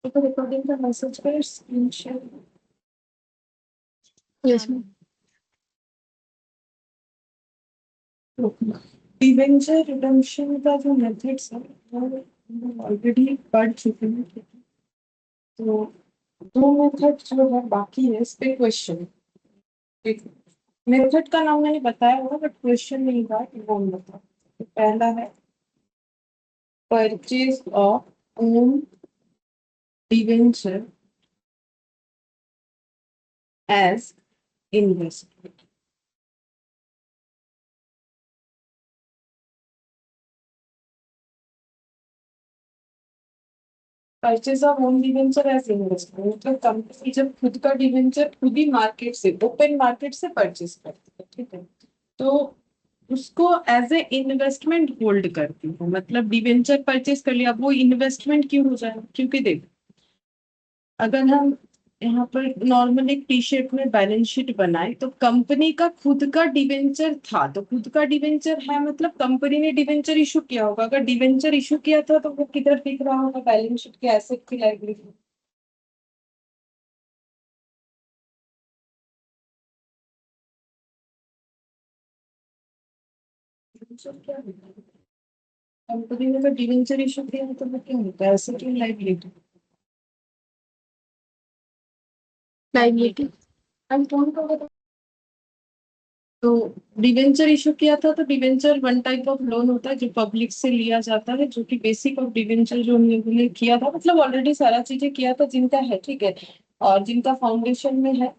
तो रिकॉर्डिंग का मैसेज पर screen share. Yes ma'am. Debenture redemption का जो मेथड्स है वो ऑलरेडी पढ़ चुके हैं। तो दो मेथड जो है बाकी है, इस पे क्वेश्चन। मेथड का नाम मैंने बताया होगा बट क्वेश्चन नहीं था कि वो बता। तो पहला है purchase of own debenture as investment. Purchase of own debenture as investment मतलब कंपनी जब खुद का डिवेंचर खुद ही मार्केट से, ओपन मार्केट से परचेज करती है, ठीक है, तो उसको एज ए इन्वेस्टमेंट होल्ड करती है। मतलब डिवेंचर परचेज कर लिया, अब वो इन्वेस्टमेंट क्यों हो जाए, क्योंकि देख, अगर हम यहाँ पर नॉर्मल एक टी शर्ट में बैलेंस शीट बनाए तो कंपनी का खुद का डिवेंचर था, तो खुद का डिवेंचर है मतलब कंपनी ने डिवेंचर इशू किया होगा। अगर डिवेंचर इशू किया था तो वो किधर दिख रहा होगा, बैलेंस शीट के एसेट की लायबिलिटी। डिवेंचर क्या होता है? कंपनी ने अगर डिवेंचर इशू किया है तो वो क्या होता है, एसेट की लायबिलिटी। लाइबिलिटी। हम कौन को बता। तो डिवेंचर इशू किया था, तो debenture one type of loan होता है जो पब्लिक से लिया जाता है, जो कि बेसिक ऑफ डिवेंचर जो हम लोगों ने किया था, मतलब ऑलरेडी सारा चीजें किया था जिनका है, ठीक है, और जिनका फाउंडेशन में है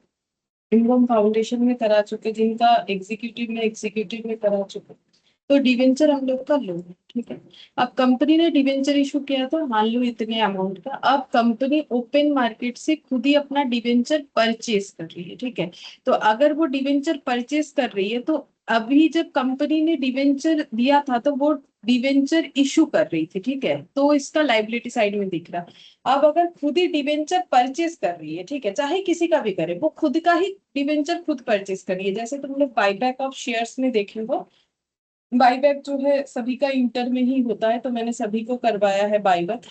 इनकम फाउंडेशन में करा चुके, जिनका एग्जीक्यूटिव में करा चुके। तो डिवेंचर हम लोग का लोन है, ठीक है। अब कंपनी ने डिवेंचर इशू किया था, मान लो इतने अमाउंट का, अब कंपनी ओपन मार्केट से खुद ही अपना डिवेंचर परचेज कर रही है, ठीक है। तो अगर वो डिवेंचर परचेज कर रही है तो अभी जब कंपनी ने डिवेंचर दिया था तो वो डिवेंचर इशू कर रही थी, ठीक है, तो इसका लाइबिलिटी साइड में दिख रहा। अब अगर खुद ही डिवेंचर परचेज कर रही है, ठीक है, चाहे किसी का भी करे, वो खुद का ही डिवेंचर खुद परचेज कर रही है, जैसे तुम लोग बाईबैक ऑफ शेयर्स में देखे हो। बाईबैक जो है सभी का इंटर में ही होता है, तो मैंने सभी को करवाया है बाईबैक।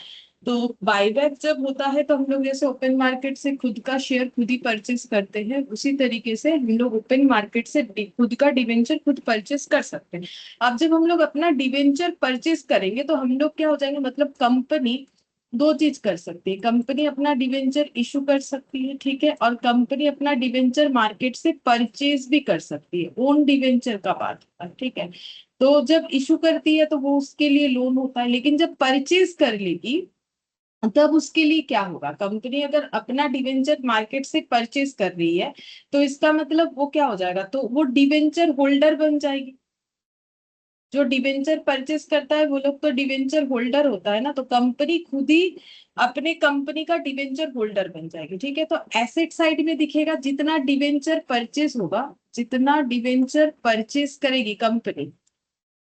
तो बाईबैक जब होता है तो हम लोग जैसे ओपन मार्केट से खुद का शेयर खुद ही परचेज करते हैं, उसी तरीके से हम लोग ओपन मार्केट से खुद का डिवेंचर खुद परचेज कर सकते हैं। अब जब हम लोग अपना डिवेंचर परचेज करेंगे तो हम लोग क्या हो जाएंगे, मतलब कंपनी दो चीज कर सकती है, कंपनी अपना डिवेंचर इशू कर सकती है, ठीक है, और कंपनी अपना डिवेंचर मार्केट से परचेज भी कर सकती है। ओन डिवेंचर का बात होता है, ठीक है। तो जब इशू करती है तो वो उसके लिए लोन होता है, लेकिन जब परचेज कर लेगी तब उसके लिए क्या होगा, कंपनी अगर अपना डिवेंचर मार्केट से परचेज कर रही है तो इसका मतलब वो क्या हो जाएगा, तो वो डिवेंचर होल्डर बन जाएगी। जो डिवेंचर परचेज करता है वो लोग तो डिवेंचर होल्डर होता है ना, तो कंपनी खुद ही अपने कंपनी का डिवेंचर होल्डर बन जाएगी, ठीक है। तो एसेट साइड में दिखेगा जितना डिवेंचर परचेज होगा, जितना डिवेंचर परचेज करेगी कंपनी,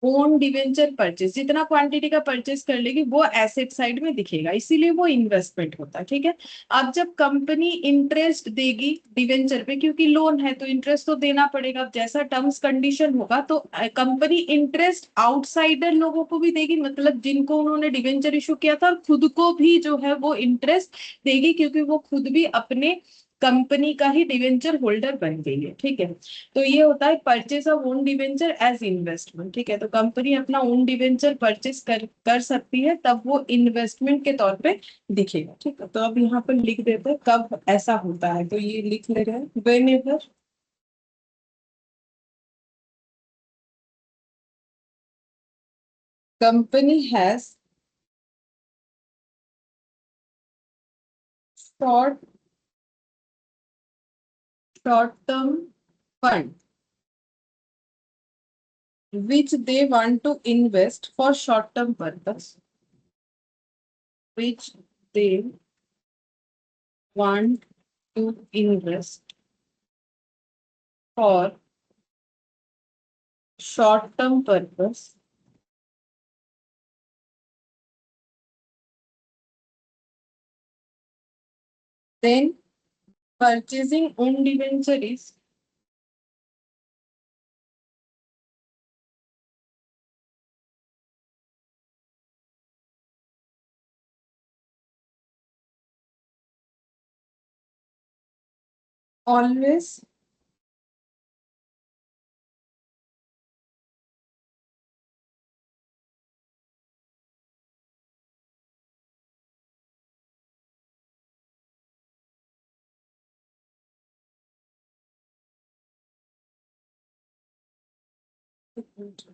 ओन डिवेंचर परचेज जितना क्वांटिटी का परचेज कर लेगी वो एसेट साइड में दिखेगा, इसीलिए वो इन्वेस्टमेंट होता है, ठीक है। अब जब कंपनी इंटरेस्ट देगी डिवेंचर पे, क्योंकि लोन है तो इंटरेस्ट तो देना पड़ेगा, अब जैसा टर्म्स कंडीशन होगा तो कंपनी इंटरेस्ट आउटसाइडर लोगों को भी देगी, मतलब जिनको उन्होंने डिवेंचर इशू किया था, और खुद को भी जो है वो इंटरेस्ट देगी, क्योंकि वो खुद भी अपने कंपनी का ही डिवेंचर होल्डर बन गई है, ठीक है। तो ये होता है purchase of own debenture as investment, ठीक है। तो कंपनी अपना ओन डिवेंचर परचेज कर सकती है, तब वो इन्वेस्टमेंट के तौर पे दिखेगा, ठीक है। तो अब यहाँ पर लिख देते हैं कब ऐसा होता है, तो ये लिख ले रहे हैं when ever company has short short term fund which they want to invest for short term purpose, which they want to invest for short term purpose, then purchasing own debenture is always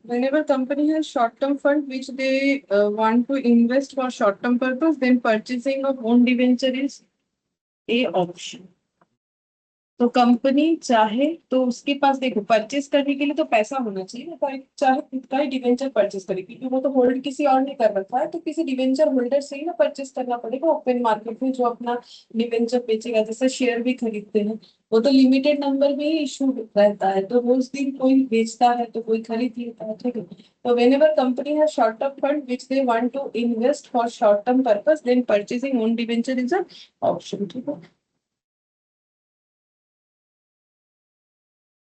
whenever company has short-term fund which they want to invest for short-term purpose, then purchasing of own debenture is a option. तो company चाहे तो उसके पास देखो purchase करने के लिए तो पैसा होना चाहिए ना, तो चाहे खुद का ही डिवेंचर परचेस करे क्योंकि वो तो होल्ड किसी और ने कर रखा है, तो किसी डिवेंचर होल्डर से ही ना परचेस करना पड़ेगा ओपन मार्केट में जो अपना डिवेंचर बेचेगा, जैसे शेयर भी खरीदते हैं वो तो लिमिटेड नंबर में ही इशू रहता है, तो रोज दिन कोई बेचता है तो कोई खरीद लेता है, ठीक है। तो वेन एवर कंपनी है short term fund which they want to invest for short term purpose then purchasing own debenture is a option, ठीक है।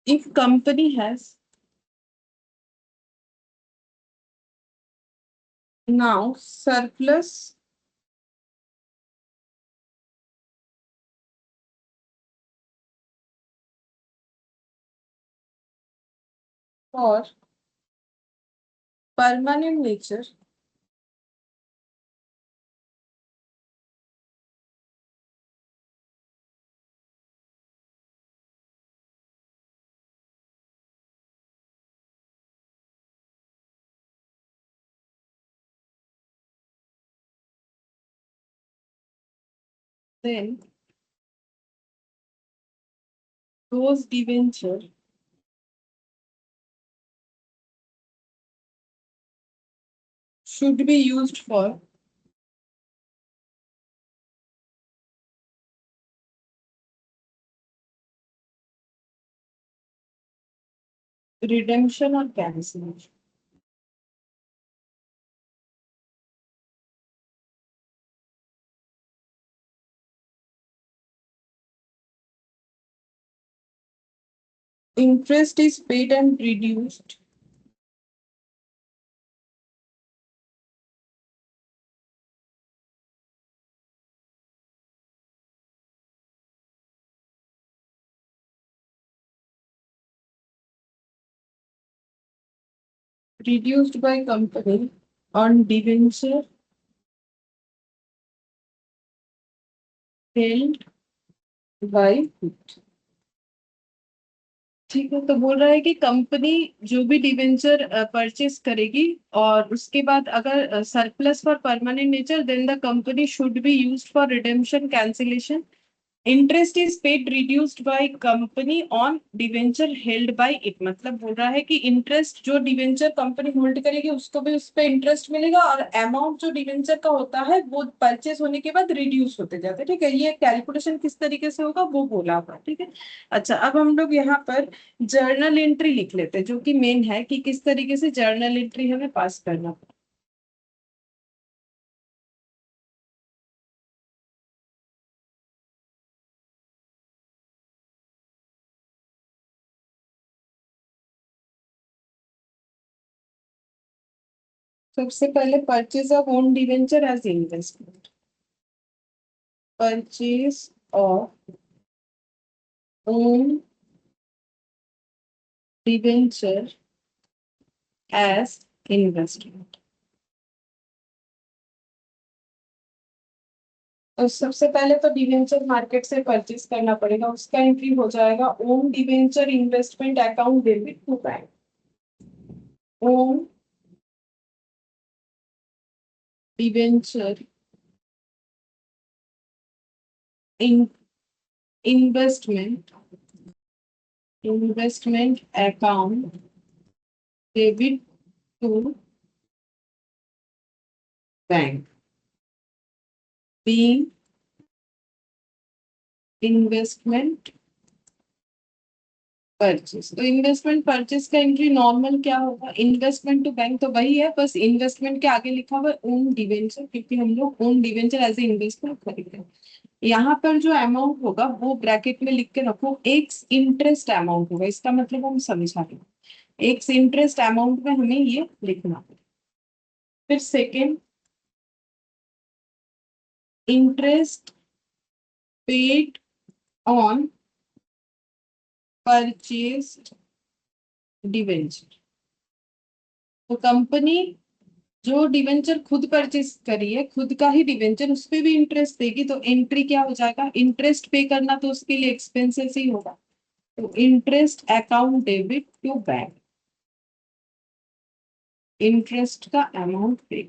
If company has now surplus for permanent nature, then those debenture should be used for redemption or cancellation. Interest is paid and reduced by company on debenture held by it. ठीक है, तो बोल रहा है कि company जो भी debenture purchase करेगी और उसके बाद अगर surplus for permanent nature then the company should be used for redemption cancellation. Interest is paid reduced by company on debenture held by it, मतलब बोल रहा है कि इंटरेस्ट जो डिवेंचर कंपनी होल्ड करेगी उसको भी उस पर इंटरेस्ट मिलेगा और अमाउंट जो डिवेंचर का होता है वो परचेस होने के बाद रिड्यूस होते जाते हैं, ठीक है। ये कैलकुलेशन किस तरीके से होगा वो बोला हुआ, ठीक है। अच्छा, अब हम लोग यहाँ पर जर्नल एंट्री लिख लेते हैं जो कि मेन है कि किस तरीके से जर्नल एंट्री हमें पास करना। सबसे पहले purchase of own debenture as investment, purchase of own debenture as investment। तो सबसे पहले तो डिवेंचर मार्केट से परचेज करना पड़ेगा, उसका एंट्री हो जाएगा own debenture investment account debit to bank. Own debenture in investment account debit to bank, being investment purchase. तो इन्वेस्टमेंट परचेस का एंट्री नॉर्मल क्या होगा, इन्वेस्टमेंट टू बैंक तो वही है, बस इन्वेस्टमेंट के आगे लिखा हुआ है ओन डिवेंचर क्योंकि हम लोग own debenture as a investment खरीदते हैं। यहाँ पर जो अमाउंट होगा वो ब्रैकेट में लिख के रखो, एक्स इंटरेस्ट अमाउंट होगा, इसका मतलब हम समझा रहे हैं एक्स इंटरेस्ट अमाउंट में हमें ये लिखना है। फिर second, interest paid on purchased debenture. तो कंपनी जो डिवेंचर खुद परचेज करी है, खुद का ही डिवेंचर, उस पे भी इंटरेस्ट देगी, तो एंट्री क्या हो जाएगा, इंटरेस्ट पे करना तो उसके लिए एक्सपेंसेस ही होगा, तो interest account debit to bank. Interest का अमाउंट पे,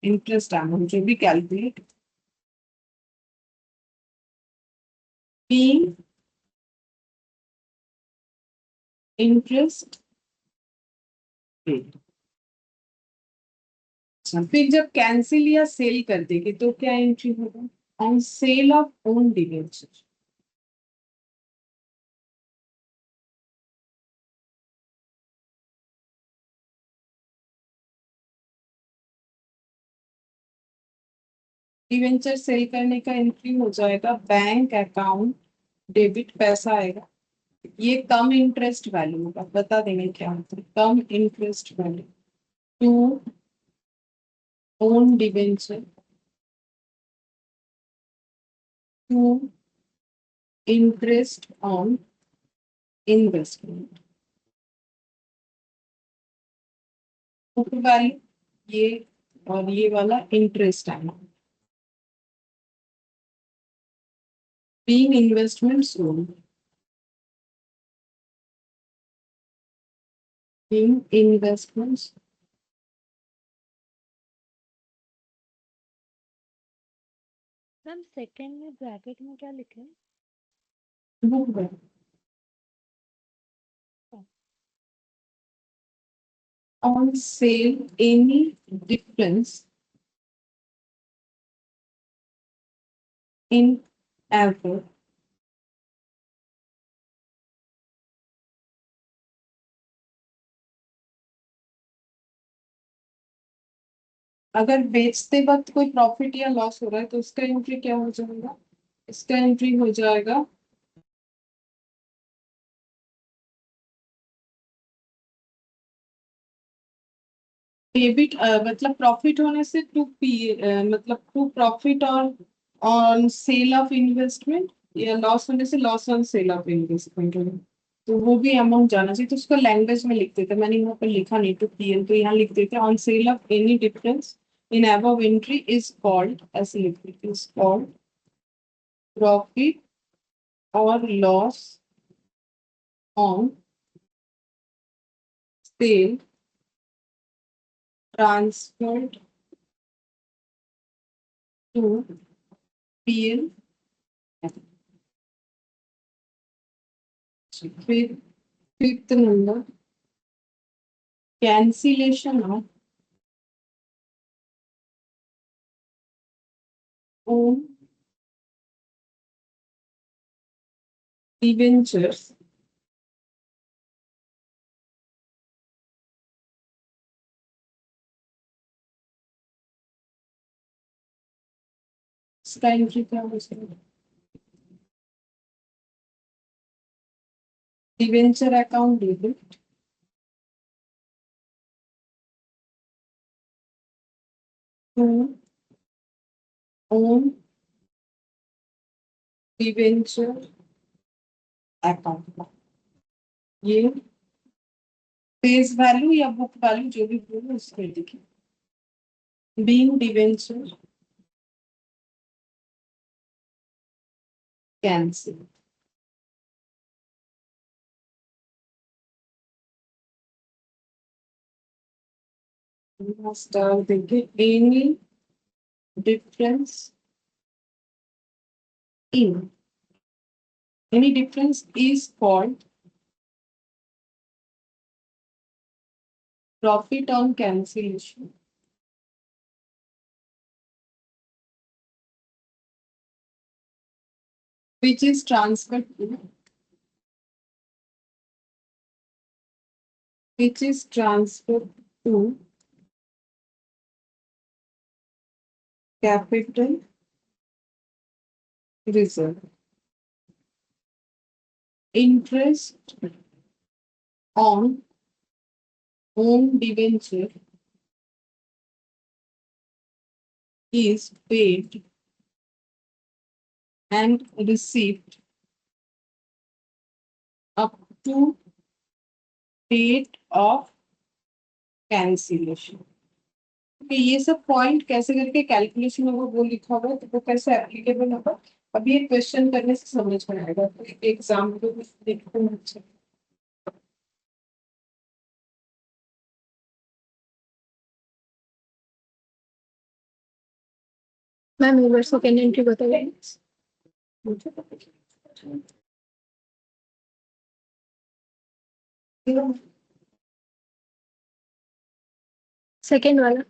इंटरेस्ट अमाउंट जो भी कैलकुलेट, being इंटरेस्ट पेड। अच्छा, फिर जब कैंसिल या सेल कर देगी तो क्या एंट्री होगा, on sale of own debenture. Debenture sale करने का एंट्री हो जाएगा बैंक अकाउंट डेबिट, पैसा आएगा, ये कम इंटरेस्ट वैल्यू होगा, बता देंगे क्या होता है cum interest value to own debenture to interest on investment. Book value ये, और ये वाला interest amount, being investments only, being investments. Ma'am second में ब्रैकेट में क्या लिखे हैं? Book value on sale any difference in average अगर बेचते वक्त कोई प्रॉफिट या लॉस हो रहा है तो उसका एंट्री क्या हो जाएगा, इसका एंट्री हो जाएगा डेबिट, मतलब प्रॉफिट होने से टू पी, मतलब to profit on on sale of investment, या लॉस होने से loss on sale of investment होगा, तो वो भी अमाउंट जाना चाहिए, तो उसको लैंग्वेज में लिख देते, मैंने यहाँ पर लिखा नहीं टू पीएल, तो यहाँ लिख देते on sale of any difference in above entry is called, ऐसे लिख देते इज कॉल्ड प्रॉफिट और loss on sale transferred to PL. फिर fifth number, cancellation of own debentures इसका एंट्री क्या हो जाएगा, debenture account debit to own debenture account, ये फेस वैल्यू या बुक वैल्यू जो भी बोलो उसको लिखिए, बीइंग डिवेंचर कैंसिल। स्टार देखिए any difference in, any difference is called profit on cancellation, which is transferred to, which is transferred to capital reserve. Interest on own debenture is paid and received up to date of cancellation. कि ये सब point कैसे करके calculation होगा वो लिखा हुआ है, तो वो कैसे एप्लीकेबल होगा अभी ये क्वेश्चन करने से समझ में आएगा। तो एग्जाम को देखते हैं। अच्छा, मैम एक बार सेकेंड एंट्री बताइए। मुझे पता नहीं। सेकेंड वाला।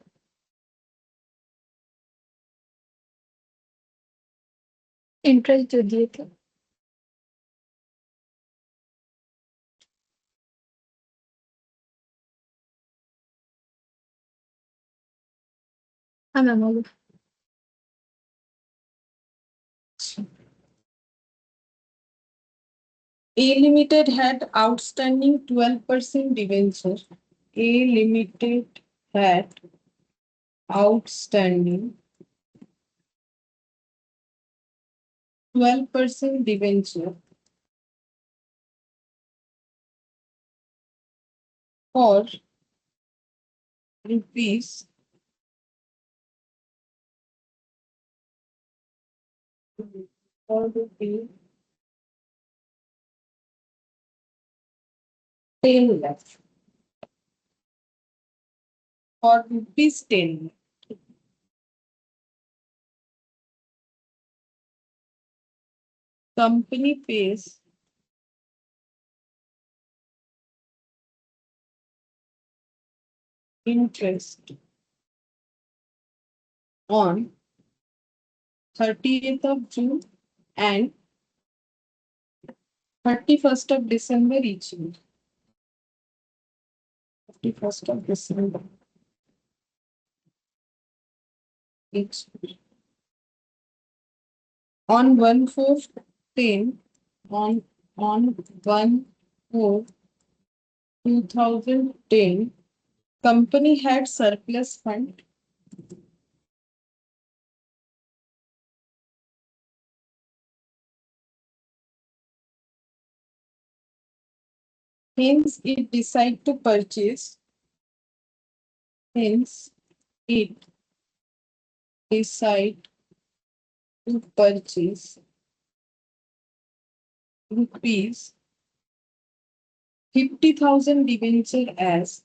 इंटरेस्ट जो दिए थे। हाँ मैम होगा। A Limited had outstanding 12% debenture. A Limited had outstanding 12% debenture for rupees for rupees 10 lakhs. For rupees 10 lakh. Company pays interest on 30th of June and 31st of December each year. 31st of December each year. On 1/4/10, on 1/4/2010, company had surplus fund. Hence, it decide to purchase. Hence, it decide to purchase rupees 50,000 debenture as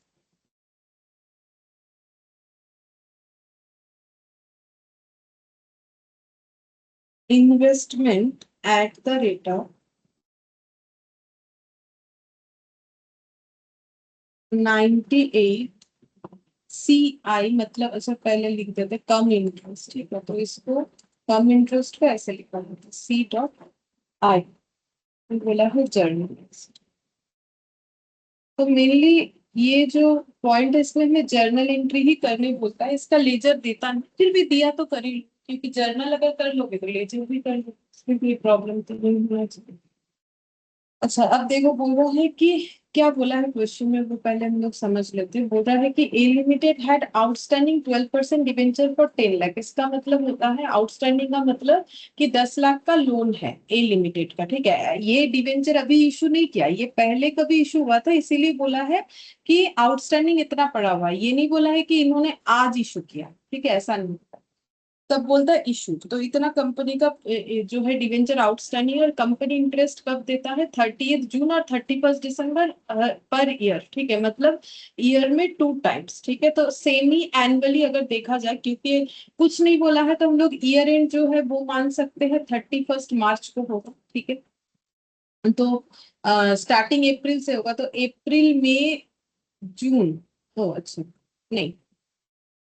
investment at the rate of 98 CI, मतलब अच्छा पहले लिख देते कम interest, ठीक है, तो इसको कम interest को ऐसे लिखा जाता है C.I, बोला है जर्नलिस्ट। तो मेनली ये जो पॉइंट है इसमें हमें जर्नल एंट्री ही करने बोलता है, इसका लेजर देता नहीं, फिर भी दिया तो कर ही लो, क्योंकि जर्नल अगर कर लोगे तो लेजर भी कर लो, इसमें कोई प्रॉब्लम तो नहीं होना चाहिए। अच्छा, अब देखो बोल रहा है कि क्या बोला है क्वेश्चन में, वो पहले हम लोग समझ लेते हैं। बोल रहा है कि A limited had outstanding 12% debenture for 10 lakh. इसका मतलब होता है आउटस्टैंडिंग का मतलब कि 10 लाख का लोन है ए लिमिटेड का, ठीक है। ये डिबेंचर अभी इशू नहीं किया, ये पहले कभी इशू हुआ था, इसीलिए बोला है कि आउटस्टैंडिंग इतना पड़ा हुआ है। ये नहीं बोला है कि इन्होंने आज इशू किया, ठीक है, ऐसा नहीं। तब बोलता है इशू, तो इतना कंपनी का जो है डिवेंचर आउटस्टैंडिंग, और कंपनी इंटरेस्ट कब देता है 30th जून और 31st दिसंबर पर ईयर, ठीक है, मतलब ईयर में 2 टाइम्स, ठीक है। तो सेमी एनुअली अगर देखा जाए, क्योंकि कुछ नहीं बोला है तो हम लोग ईयर एंड जो है वो मान सकते हैं 31st मार्च को होगा, ठीक है। तो स्टार्टिंग अप्रैल से होगा, तो अप्रैल में जून, ओ अच्छा, नहीं,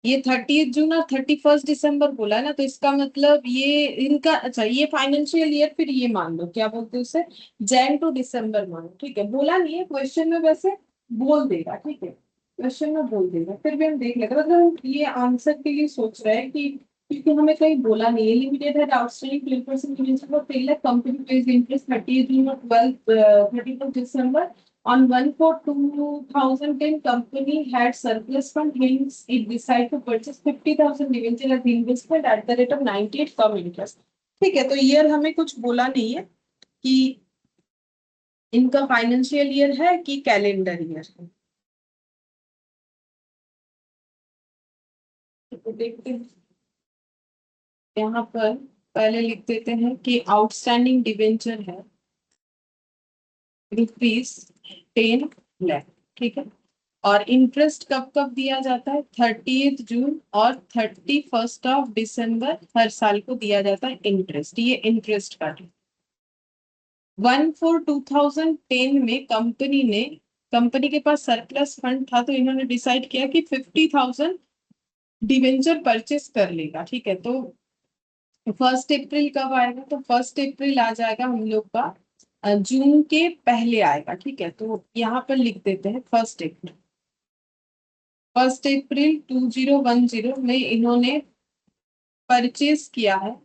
ये 30th जून और 31st दिसंबर बोला है ना, तो इसका मतलब ये इनका, अच्छा ये फाइनेंशियल ईयर, फिर ये मान लो क्या बोलते हैं उसे, जैन टू दिसंबर मान लो, ठीक है। बोला नहीं है क्वेश्चन में, वैसे बोल देगा, ठीक है, क्वेश्चन में बोल देगा, फिर भी हम देख लेते हैं। मतलब हम ये आंसर के लिए सोच रहे हैं कि क्योंकि हमें कहीं बोला नहीं है, लिमिटेड है outstanding 12% debenture for 10 lakh, company page interest 30th June और 31st December. On 1/4/2010, company had surplus fund, hence it decided to purchase 50,000 debenture as investment at the rate of 98 come interest। ठीक है, तो ईयर हमें कुछ बोला नहीं है कि इनका फाइनेंशियल ईयर है कि कैलेंडर ईयर है? तो देखते हैं, यहाँ पर पहले लिख देते हैं कि आउटस्टैंडिंग डिबेंचर है ₹10 लाख, ठीक है। और इंटरेस्ट कब कब दिया जाता है? 30 जून और 31 दिसंबर हर साल को दिया जाता है इंटरेस्ट। ये इंटरेस्ट का 1/4/2010 में कंपनी के पास सरप्लस फंड था, तो इन्होंने डिसाइड किया कि 50,000 डिवेंचर परचेस कर लेगा, ठीक है। तो 1 अप्रैल कब आएगा? तो 1 अप्रैल आ जाएगा हम लोग का जून के पहले आएगा, ठीक है। तो यहाँ पर लिख देते हैं 1 अप्रैल। 1 अप्रैल 2010 में इन्होंने परचेस किया है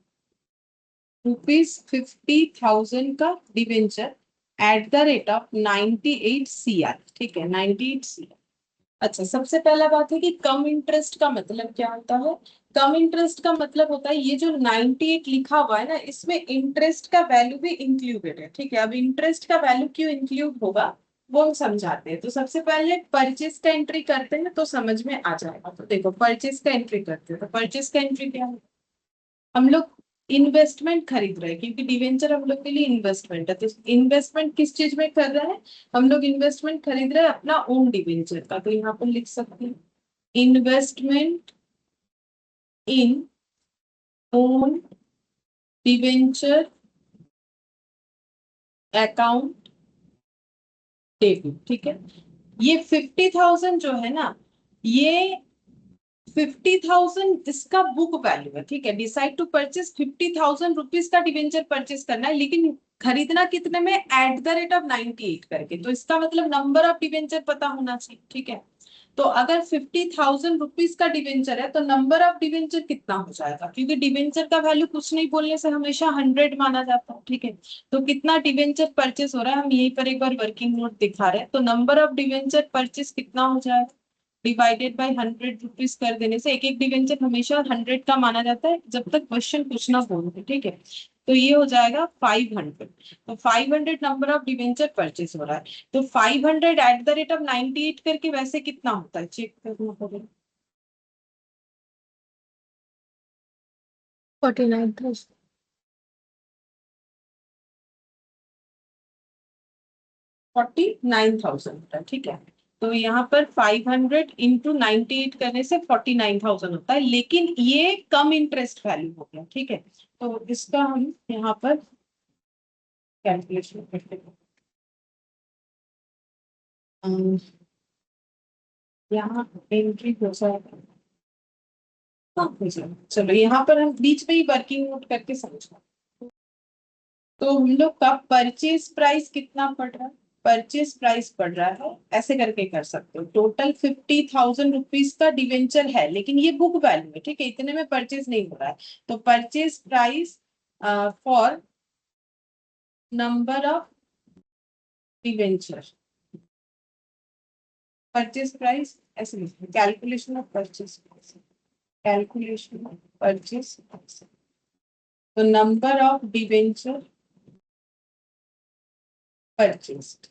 ₹50,000 का debenture at the rate of 98 CR, ठीक है, 98 CR। अच्छा, सबसे पहला बात है कि कम इंटरेस्ट का मतलब क्या होता है? कम इंटरेस्ट का मतलब होता है ये जो 98 लिखा हुआ है ना, इसमें इंटरेस्ट का वैल्यू भी इंक्लूडेड है, ठीक है। अब इंटरेस्ट का वैल्यू क्यों इंक्लूड होगा वो हम समझाते हैं। तो सबसे पहले परचेस का एंट्री करते हैं तो समझ में आ जाएगा। तो देखो, परचेस का एंट्री करते हैं, तो परचेस का एंट्री क्या है? हम लोग इन्वेस्टमेंट खरीद रहे हैं, क्योंकि डिवेंचर हम लोग के लिए इन्वेस्टमेंट है। तो इन्वेस्टमेंट किस चीज में कर रहे हैं? हम लोग इन्वेस्टमेंट खरीद रहे हैं अपना ओन डिवेंचर का। तो यहाँ पर लिख सकते हैं investment in own debenture account debit, ठीक है। ये 50,000 जो है ना, ये 50,000 इसका बुक वैल्यू है, ठीक है। डिसाइड टू परचेस 50,000 रुपीज का डिवेंचर परचेस करना है, लेकिन खरीदना कितने में? एट द रेट ऑफ 98 करके। तो इसका मतलब नंबर ऑफ डिवेंचर पता होना चाहिए, ठीक है। तो अगर 50,000 रुपीज का डिवेंचर है तो नंबर ऑफ डिवेंचर कितना हो जाएगा? क्योंकि डिवेंचर का वैल्यू कुछ नहीं बोलने से हमेशा 100 माना जाता है, ठीक है। तो कितना डिवेंचर परचेस हो रहा है हम यहीं पर एक बार वर्किंग नोट दिखा रहे हैं। तो नंबर ऑफ डिवेंचर परचेस कितना हो जाएगा? डिवाइडेड बाई 100 रुपीज कर देने से, एक एक डिवेंचर हमेशा 100 का माना जाता है जब तक क्वेश्चन कुछ ना बोले, ठीक है। तो ये हो जाएगा 500। तो 500 नंबर ऑफ डिवेंचर परचेस हो रहा है। तो 500 एट द रेट ऑफ 98 करके वैसे कितना होता है चेक करना पड़ेगा। 49,000। 49,000 होता है, ठीक है। तो यहाँ पर 500 × 98 करने से 49,000 होता है, लेकिन ये कम इंटरेस्ट वैल्यू हो गया, ठीक है। तो इसका हम यहाँ पर कैलकुलेशन करते हैं। यहाँ एंट्री हो जाएगा। हाँ, हो जाएगा। चलो, यहाँ पर हम बीच में ही वर्किंग नोट करके समझो। तो हम लोग का परचेज प्राइस कितना पड़ रहा है? परचेज प्राइस पड़ रहा है, ऐसे करके कर सकते हो। टोटल 50,000 रुपीज का डिवेंचर है, लेकिन ये बुक वैल्यू है, ठीक है, इतने में परचेज नहीं हो रहा है। तो purchase price for number of debenture, purchase price ऐसे लिखते हैं, calculation of purchase price, calculation of purchase price. तो नंबर ऑफ डिवेंचर परचेस्ड,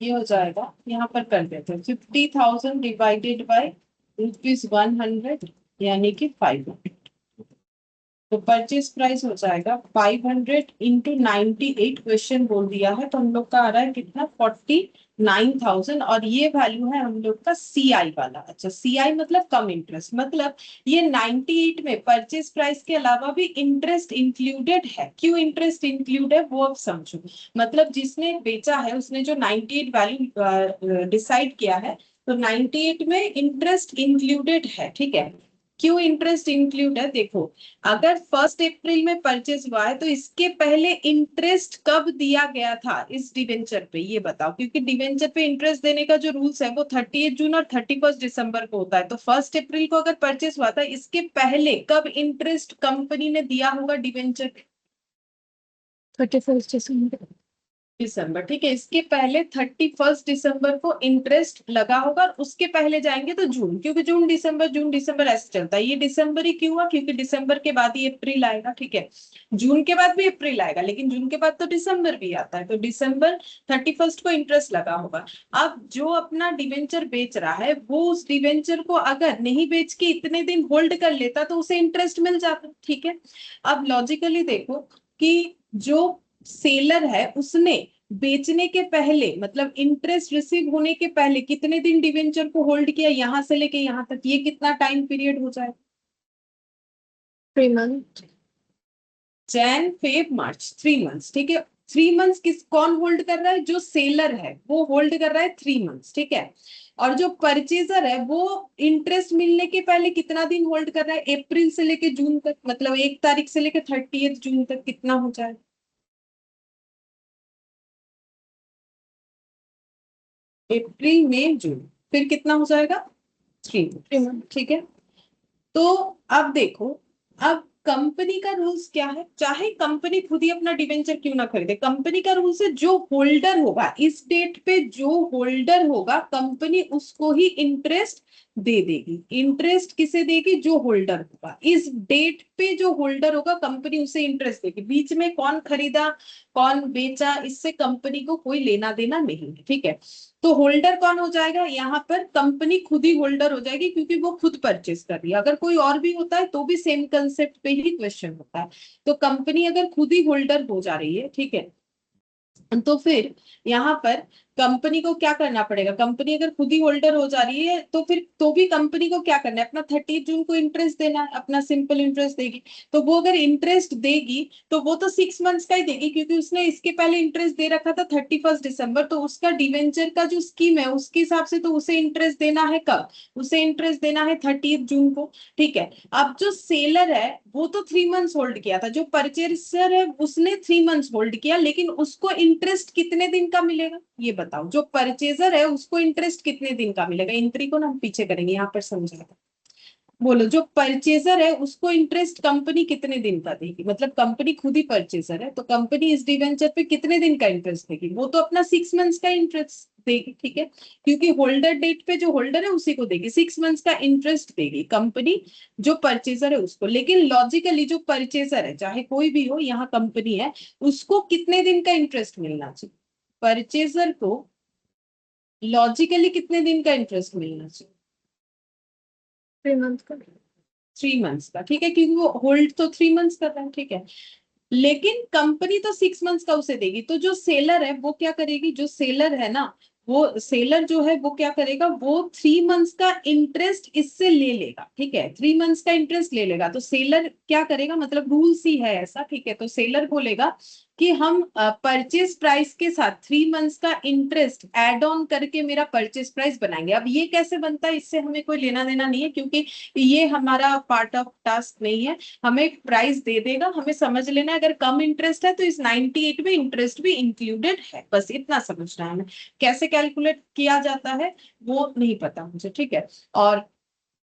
ये हो जाएगा। यहाँ पर कर देते हैं 50,000 डिवाइडेड बाय ₹100, यानी कि 500। तो परचेज प्राइस हो जाएगा 500 × 98। क्वेश्चन बोल दिया है तो हम लोग का आ रहा है कितना? 49,000। और ये वैल्यू है हम लोग का CI वाला। अच्छा, CI मतलब कम इंटरेस्ट, मतलब ये 98 में परचेज प्राइस के अलावा भी इंटरेस्ट इंक्लूडेड है। क्यों इंटरेस्ट इंक्लूड है वो अब समझो। मतलब जिसने बेचा है उसने जो 98 वैल्यू डिसाइड किया है, तो 98 में इंटरेस्ट इंक्लूडेड है, ठीक है। क्यों इंटरेस्ट इंक्लूड है? देखो, अगर 1 अप्रैल में परचेज हुआ है तो इसके पहले इंटरेस्ट कब दिया गया था इस डिवेंचर पे, ये बताओ। क्योंकि डिवेंचर पे इंटरेस्ट देने का जो रूल्स है वो 30 जून और 31 दिसंबर को होता है। तो 1 अप्रैल को अगर परचेज हुआ था, इसके पहले कब इंटरेस्ट कंपनी ने दिया होगा डिवेंचर पे? 31 दिसंबर। दिसंबर, ठीक है। इसके पहले 31 दिसंबर को इंटरेस्ट लगा होगा और उसके पहले जाएंगे तो जून, क्योंकि जून दिसंबर ऐसे चलता है। ये दिसंबर ही क्यों हुआ, क्योंकि दिसंबर के बाद ही अप्रैल आएगा, ठीक है। जून के बाद भी अप्रैल आएगा, लेकिन जून के बाद तो दिसंबर भी आता है, तो दिसंबर 31 को इंटरेस्ट लगा होगा। अब जो अपना डिवेंचर बेच रहा है वो उस डिवेंचर को अगर नहीं बेच के इतने दिन होल्ड कर लेता तो उसे इंटरेस्ट मिल जाता, ठीक है। अब लॉजिकली देखो कि जो सेलर है उसने बेचने के पहले, मतलब इंटरेस्ट रिसीव होने के पहले कितने दिन डिवेंचर को होल्ड किया, यहां से लेके यहां तक, ये कितना टाइम पीरियड हो जाए? 3 month. Jan Feb March, 3 months, ठीक है। 3 मंथ्स किस कौन होल्ड कर रहा है, जो सेलर है वो होल्ड कर रहा है 3 मंथ्स, ठीक है। और जो परचेजर है वो इंटरेस्ट मिलने के पहले कितना दिन होल्ड कर रहा है, अप्रैल से लेके जून तक, मतलब 1 तारीख से लेके 30 जून तक कितना हो जाए? अप्रैल मई जून, फिर कितना हो जाएगा? 3 मंथ, 3 मंथ। ठीक है। तो अब देखो, अब कंपनी का रूल्स क्या है, चाहे कंपनी खुद ही अपना डिवेंचर क्यों ना खरीदे, कंपनी का रूल्स है जो होल्डर होगा इस डेट पे, जो होल्डर होगा कंपनी उसको ही इंटरेस्ट दे देगी। इंटरेस्ट किसे देगी, जो होल्डर होगा इस डेट पे, जो होल्डर होगा कंपनी उसे इंटरेस्ट देगी। बीच में कौन खरीदा कौन बेचा इससे कंपनी को कोई लेना देना नहीं है, ठीक है। तो होल्डर कौन हो जाएगा, यहाँ पर कंपनी खुद ही होल्डर हो जाएगी, क्योंकि वो खुद परचेस कर रही है। अगर कोई और भी होता है तो भी सेम कंसेप्ट पे ही क्वेश्चन होता है। तो कंपनी अगर खुद ही होल्डर हो जा रही है, ठीक है, तो फिर यहाँ पर कंपनी को क्या करना पड़ेगा, कंपनी अगर खुद ही होल्डर हो जा रही है तो फिर तो भी कंपनी को क्या करना है, अपना 30 जून को इंटरेस्ट देना है, अपना सिंपल इंटरेस्ट देगी। तो वो अगर इंटरेस्ट देगी तो वो तो 6 मंथ्स का ही देगी, क्योंकि उसने इसके पहले इंटरेस्ट दे रखा था 31 दिसंबर, तो उसका डिवेंचर का जो स्कीम है उसके हिसाब से तो उसे इंटरेस्ट देना है कब, उसे इंटरेस्ट देना है 30 जून को, ठीक है। अब जो सेलर है वो तो 3 मंथ्स होल्ड किया था, जो परचेसर है उसने 3 मंथ्स होल्ड किया, लेकिन उसको इंटरेस्ट कितने दिन का मिलेगा ये बताओ, जो परचेजर है उसको इंटरेस्ट कितने दिन का मिलेगा, एंट्री को ना हम पीछे करेंगे, यहाँ पर समझाएगा। बोलो, जो परचेजर है उसको इंटरेस्ट कंपनी कितने दिन का देगी, मतलब कंपनी खुद ही परचेजर है तो कंपनी इस डिवेंचर पे कितने दिन का इंटरेस्ट देगी, वो तो अपना 6 मंथ्स का इंटरेस्ट देगी, ठीक है। क्योंकि होल्डर डेट पे जो होल्डर है उसी को देगी, 6 मंथ्स का इंटरेस्ट देगी कंपनी जो परचेजर है उसको। लेकिन लॉजिकली जो परचेजर है चाहे कोई भी हो, यहाँ कंपनी है, उसको कितने दिन का इंटरेस्ट मिलना चाहिए, परचेजर को लॉजिकली कितने दिन का इंटरेस्ट मिलना चाहिए? 3 मंथ का। 3 मंथ्स का, ठीक है, क्योंकि वो होल्ड तो 3 मंथ्स कर रहा है, ठीक है। लेकिन कंपनी तो 6 मंथ्स का उसे देगी, तो जो सेलर है वो क्या करेगी, जो सेलर है ना, वो सेलर जो है वो क्या करेगा, वो 3 मंथ्स का इंटरेस्ट इससे ले लेगा, ठीक है, 3 मंथ्स का इंटरेस्ट ले लेगा। तो सेलर क्या करेगा, मतलब रूल्स ही है ऐसा, ठीक है। तो सेलर बोलेगा कि हम परचेज प्राइस के साथ 3 मंथ्स का इंटरेस्ट एड ऑन करके मेरा परचेज प्राइस बनाएंगे। अब ये कैसे बनता है इससे हमें कोई लेना देना नहीं है, क्योंकि ये हमारा पार्ट ऑफ टास्क नहीं है। हमें प्राइस दे देगा, हमें समझ लेना है, अगर कम इंटरेस्ट है तो इस 98 में इंटरेस्ट भी इंक्लूडेड है, बस इतना समझना है हमें। कैसे कैलकुलेट किया जाता है वो नहीं पता मुझे, ठीक है, और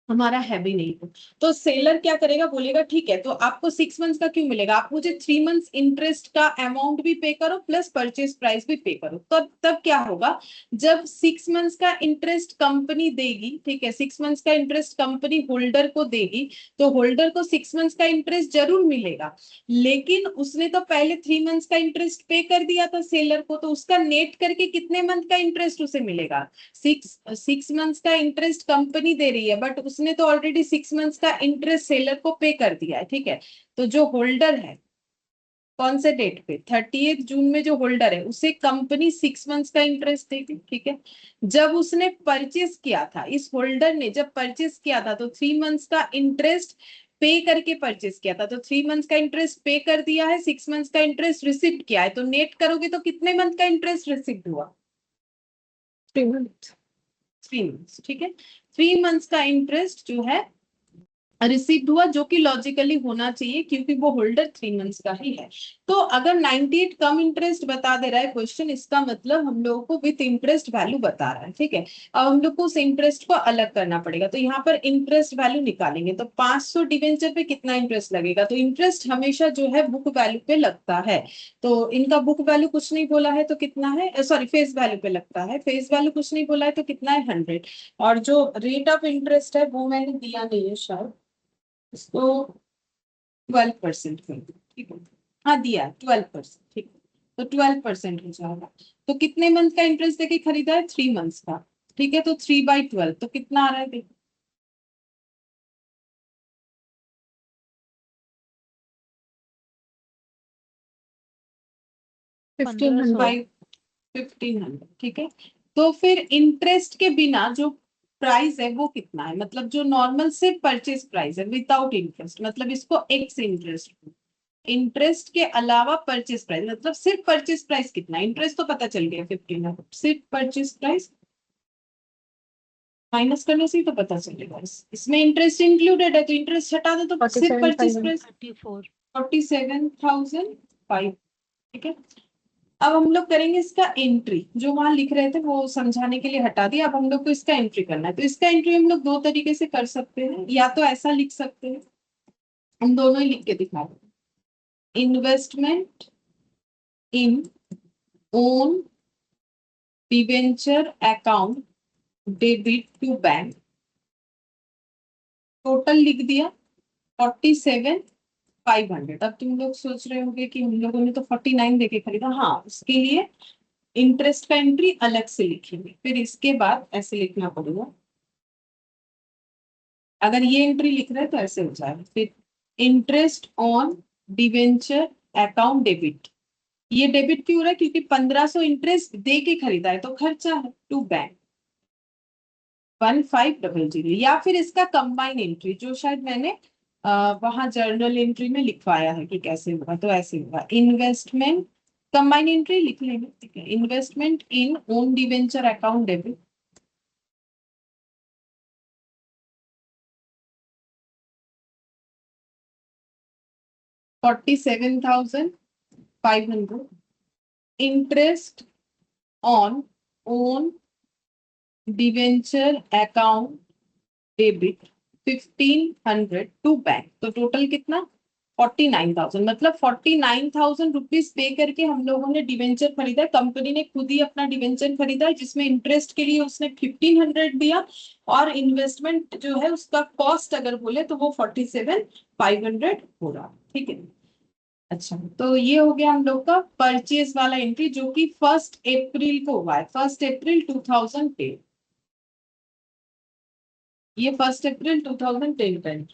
हमारा है भी नहीं वो। तो सेलर क्या करेगा, बोलेगा ठीक है, तो आपको 6 मंथ्स का क्यों मिलेगा, आप मुझे 3 मंथ्स इंटरेस्ट का अमाउंट भी पे करो प्लस परचेज प्राइस भी पे करो। तो तब क्या होगा, जब 6 मंथ्स का इंटरेस्ट कंपनी देगी, ठीक है, 6 मंथ्स का इंटरेस्ट कंपनी होल्डर को देगी, तो होल्डर को 6 मंथ्स का इंटरेस्ट जरूर मिलेगा, लेकिन उसने तो पहले 3 मंथ्स का इंटरेस्ट पे कर दिया था सेलर को, तो उसका नेट करके कितने मंथ का इंटरेस्ट उसे मिलेगा, 6 मंथ्स का इंटरेस्ट कंपनी दे रही है, बट उसने तो ऑलरेडी 6 मंथ्स का इंटरेस्ट सेलर को पे कर दिया है, ठीक है। तो जो होल्डर है कौन से डेट पे, 30 जून में जो होल्डर है उसे कंपनी 6 मंथ्स का इंटरेस्ट देगी, ठीक है। जब उसने परचेस किया था, इस होल्डर ने जब परचेस किया था तो 3 मंथ्स का इंटरेस्ट पे करके परचेस किया था, तो 3 मंथ्स का इंटरेस्ट पे कर दिया है, 6 मंथ्स का इंटरेस्ट रिसिप्ट किया है, तो नेट करोगे तो कितने मंथ का इंटरेस्ट रिसिप्ट हुआ? 3 मंथ। 3 मंथ्स, ठीक है। 3 मंथ्स का इंटरेस्ट जो है रिसीव्ड हुआ, जो कि लॉजिकली होना चाहिए क्योंकि वो होल्डर 3 मंथ्स का ही है। तो अगर 98 कम इंटरेस्ट बता दे रहा है क्वेश्चन, इसका मतलब हम लोगों को विथ इंटरेस्ट वैल्यू बता रहा है, ठीक है। अब हम लोग को उस इंटरेस्ट को अलग करना पड़ेगा, तो यहाँ पर इंटरेस्ट वैल्यू निकालेंगे। तो 500 डिवेंचर पे कितना इंटरेस्ट लगेगा, तो इंटरेस्ट हमेशा जो है बुक वैल्यू पे लगता है। तो इनका बुक वैल्यू कुछ नहीं बोला है तो कितना है, सॉरी फेस वैल्यू पे लगता है, फेस वैल्यू कुछ नहीं बोला है तो कितना है 100। और जो रेट ऑफ इंटरेस्ट है वो मैंने दिया नहीं है शायद, इसको 12% कर दो, ठीक है। हाँ दिया 12%, ठीक है। तो 12% हो जाएगा। तो कितने मंथ का इंटरेस्ट देके खरीदा है, 3 मंथ्स का, ठीक है। तो 3/12 तो कितना आ रहा है देखो, 1500। 1500, ठीक है। तो फिर इंटरेस्ट के बिना जो प्राइस है वो कितना है, मतलब जो नॉर्मल से परचेज प्राइस है विदाउट इंटरेस्ट, मतलब इसको एक्स इंटरेस्ट, इंटरेस्ट के अलावा परचेज प्राइस, मतलब सिर्फ परचेज प्राइस कितना है, इंटरेस्ट तो पता चल गया 1500, सिर्फ परचेज प्राइस माइनस करने से ही तो पता चलेगा। इसमें इंटरेस्ट इंक्लूडेड है तो इंटरेस्ट हटा दो तो सिर्फ परचेज प्राइस 34। 47,500, ठीक है। अब हम लोग करेंगे इसका एंट्री, जो वहां लिख रहे थे वो समझाने के लिए हटा दिया। अब हम लोग को इसका एंट्री करना है, तो इसका एंट्री हम लोग दो तरीके से कर सकते हैं, या तो ऐसा लिख सकते हैं, हम दोनों ही लिख के दिखा रहे हैं। Investment in own debenture account debit to bank, total लिख दिया 47,500। अब तुम लोग सोच रहे होंगे कि हम लोगों ने तो 49 देके खरीदा, हाँ उसके लिए इंटरेस्ट का एंट्री अलग से लिखेंगे, फिर इसके बाद ऐसे लिखना पड़ेगा। अगर ये एंट्री लिख रहे हैं तो ऐसे हो जाएगा, फिर interest on debenture account debit. ये डेबिट क्यों हो रहा है, क्योंकि 1500 इंटरेस्ट दे के खरीदा है तो खर्चा है टू बैंक 1500, या फिर इसका कंबाइन एंट्री जो शायद मैंने वहां जर्नल एंट्री में लिखवाया है कि कैसे होगा, तो ऐसे होगा। इन्वेस्टमेंट कंबाइन एंट्री लिख लेंगे, ठीक है। Investment in own debenture account debit, $47,500। Interest on own debenture account debit 1500 to bank, तो टोटल कितना 49,000, मतलब 49,000 रुपीज पे करके हम लोगों ने डिवेंचर खरीदा। कंपनी ने खुद ही अपना डिवेंचर खरीदा है, जिसमें इंटरेस्ट के लिए उसने 1500 दिया, और इन्वेस्टमेंट जो है उसका कॉस्ट अगर बोले तो वो 47,500 हो रहा, ठीक है। अच्छा, तो ये हो गया हम लोग का परचेज वाला एंट्री, जो कि 1 अप्रैल को हुआ है, 1 अप्रैल 2010, ये 1 अप्रैल 2010 का है।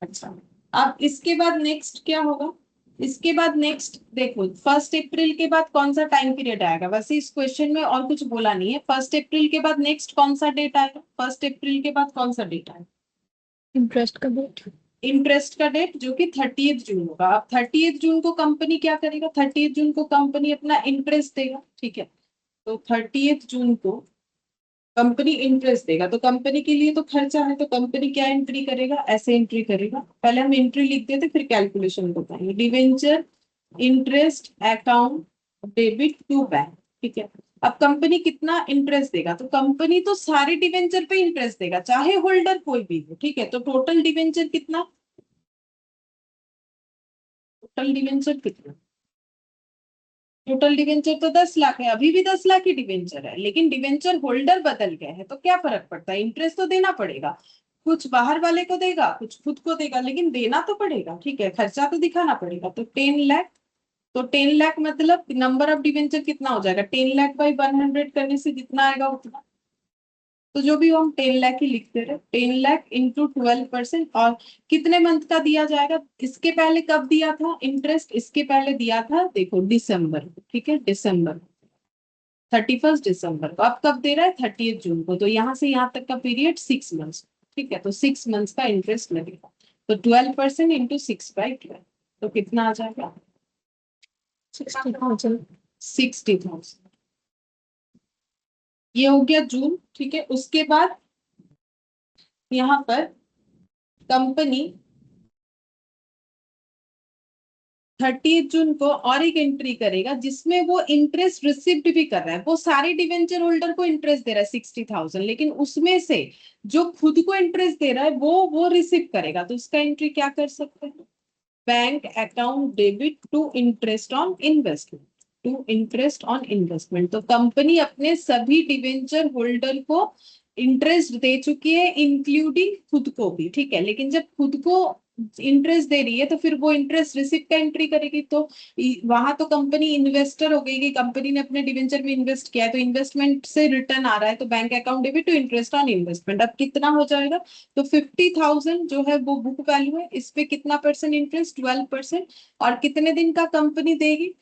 अच्छा, अब इसके बाद नेक्स्ट क्या होगा, इसके बाद नेक्स्ट देखो 1 अप्रैल के बाद कौन सा टाइम पीरियड आएगा, वैसे इस क्वेश्चन में और कुछ बोला नहीं है। 1 अप्रैल के बाद नेक्स्ट कौन सा डेट आएगा, 1 अप्रैल के बाद कौन सा डेट आएगा, इंटरेस्ट का डेट। इंटरेस्ट का डेट, जो कि 30 जून होगा। अब 30 जून को कंपनी क्या करेगा, 30 जून को कंपनी अपना इंटरेस्ट देगा, ठीक है। तो 30 जून को कंपनी इंटरेस्ट देगा, तो कंपनी के लिए तो खर्चा है, तो कंपनी क्या एंट्री करेगा, ऐसे एंट्री करेगा। पहले हम एंट्री लिख देते फिर कैलकुलेशन बताएंगे। Debenture interest account debit to bank, ठीक है। अब कंपनी कितना इंटरेस्ट देगा, तो कंपनी तो सारे डिवेंचर पे इंटरेस्ट देगा चाहे होल्डर कोई भी हो, ठीक है। तो टोटल डिवेंचर कितना, टोटल डिवेंचर कितना, टोटल डिवेंचर तो 10 लाख है, अभी भी 10 लाख ही डिवेंचर है, लेकिन डिवेंचर होल्डर बदल गए हैं तो क्या फर्क पड़ता है, इंटरेस्ट तो देना पड़ेगा। कुछ बाहर वाले को देगा कुछ खुद को देगा, लेकिन देना तो पड़ेगा, ठीक है, खर्चा तो दिखाना पड़ेगा। तो 10 लाख, तो 10 लाख मतलब नंबर ऑफ डिवेंचर कितना हो जाएगा, 10 लाख बाई 100 करने से जितना आएगा उतना, तो जो भी हो हम 10 लाख ही लिखते रहे। 10 लाख इंटू 12%, और कितने मंथ का दिया जाएगा, इसके पहले कब दिया था इंटरेस्ट, इसके पहले दिया था देखो दिसंबर, ठीक है, दिसंबर 31 दिसंबर को। अब कब दे रहा है 30 जून को, तो यहाँ से यहाँ तक का पीरियड 6 मंथ्स, ठीक है। तो 6 मंथ्स का इंटरेस्ट लगेगा, तो 12% इंटू 6/12, तो कितना आ जाएगा 60,000। 60,000। ये हो गया जून, ठीक है। उसके बाद यहाँ पर कंपनी 30 जून को और एक एंट्री करेगा जिसमें वो इंटरेस्ट रिसिप्ट भी कर रहा है, वो सारे डिवेंचर होल्डर को इंटरेस्ट दे रहा है 60,000, लेकिन उसमें से जो खुद को इंटरेस्ट दे रहा है वो रिसीव करेगा, तो उसका एंट्री क्या कर सकते हैं? Bank account debit to interest on investment, to interest on investment. तो कंपनी अपने सभी डिवेंचर होल्डर को इंटरेस्ट दे चुकी है, इंक्लूडिंग खुद को भी, ठीक है। लेकिन जब खुद को इंटरेस्ट दे रही है तो फिर वो इंटरेस्ट रिसिप्ट का एंट्री करेगी, तो वहां तो कंपनी इन्वेस्टर हो गई कि कंपनी ने अपने डिवेंचर में इन्वेस्ट किया है, तो इन्वेस्टमेंट से रिटर्न आ रहा है, तो bank account debit to interest on investment. अब कितना हो जाएगा? तो 50,000 जो है वो बुक वैल्यू है, इस पे कितना परसेंट इंटरेस्ट? 12%। और कितने दिन का कंपनी देगी?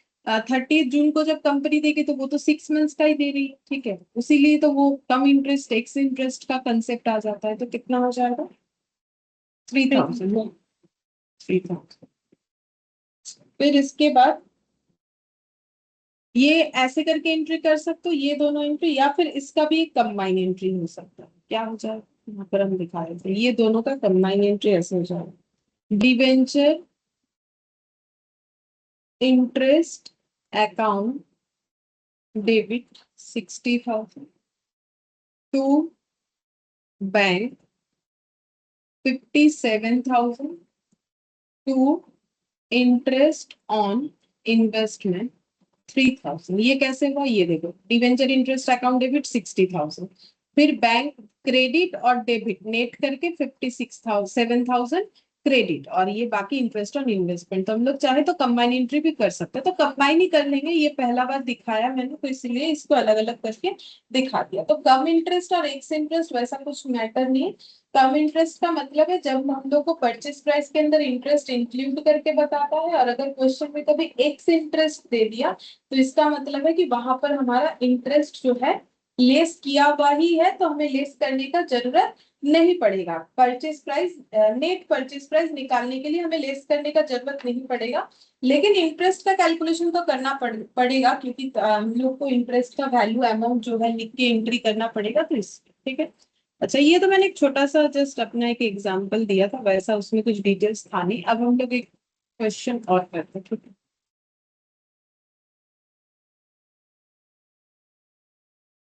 30 जून को जब कंपनी देगी तो वो तो 6 मंथ्स का ही दे रही है, ठीक है, उसीलिए तो वो कम इंटरेस्ट एक्स इंटरेस्ट का कंसेप्ट आ जाता है। तो कितना हो जाएगा? 3,000। 3,000। फिर इसके बाद ये ऐसे करके एंट्री कर सकते हो, ये दोनों एंट्री, या फिर इसका भी एक कंबाइन एंट्री हो सकता है। क्या हो जाएगा? यहाँ पर हम दिखा रहे थे, ये दोनों का कंबाइन एंट्री ऐसे हो जाएगा। Debenture interest account debit 60,000 to bank 57,000 to interest on investment 3,000। ये कैसे हुआ? ये देखो, डिवेंचर इंटरेस्ट अकाउंट डेबिट 60,000, फिर बैंक क्रेडिट और डेबिट नेट करके 57,000 क्रेडिट, और ये बाकी इंटरेस्ट ऑन इन्वेस्टमेंट। तो हम लोग चाहे तो कंबाइन एंट्री भी कर सकते हैं, तो कंबाइन ही कर लेंगे, ये पहला बार दिखाया मैंने तो इसलिए इसको अलग अलग करके दिखा दिया। तो कम इंटरेस्ट और एक्स इंटरेस्ट वैसा कुछ मैटर नहीं है। कम इंटरेस्ट का मतलब है जब हम लोग को परचेज प्राइस के अंदर इंटरेस्ट इंक्लूड करके बताता है, और अगर क्वेश्चन में कभी एक्स इंटरेस्ट दे दिया तो इसका मतलब है कि वहां पर हमारा इंटरेस्ट जो है लेस किया हुआ ही है, तो हमें लेस करने का जरूरत नहीं पड़ेगा। Purchase price, net purchase price निकालने के लिए हमें लेस करने का जरूरत नहीं पड़ेगा, लेकिन इंटरेस्ट का कैलकुलेशन तो करना पड़ेगा, क्योंकि हम लोग को इंटरेस्ट का वैल्यू अमाउंट जो है लिख के एंट्री करना पड़ेगा, तो इस ठीक है। अच्छा, ये तो मैंने एक छोटा सा जस्ट अपना एक एग्जांपल दिया था, वैसा उसमें कुछ डिटेल्स था नहीं। अब हम लोग एक क्वेश्चन और करते हैं, ठीक है।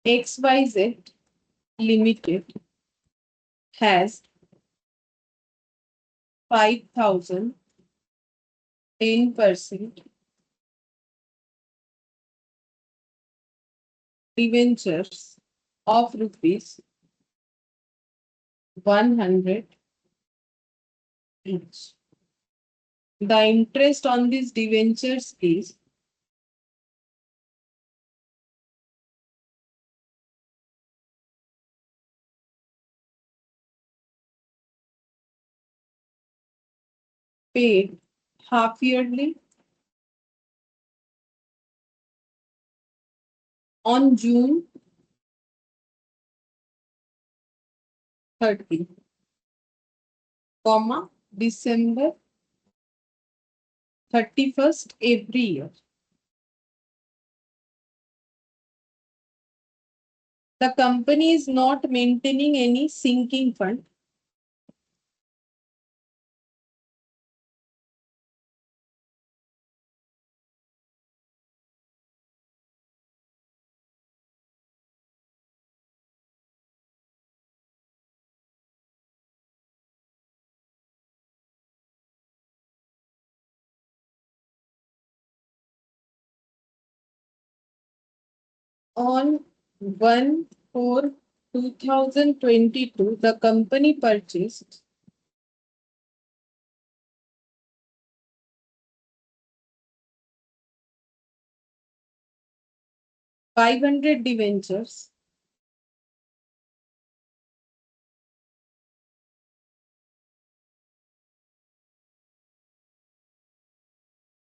XYZ Limited has 5,000 10% debentures of rupees 100 each. The interest on these debentures is 'paid half yearly on June 30, comma December 31st every year. The company is not maintaining any sinking fund. On 1/4/2022, the company purchased 500 debentures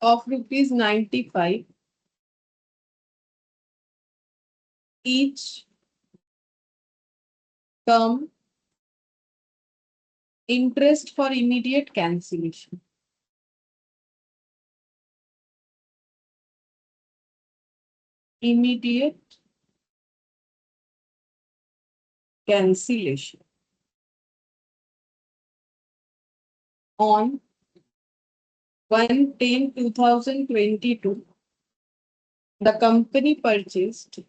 of rupees 95 each, term interest for immediate cancellation. Immediate cancellation. on 1/10/2022, the company purchased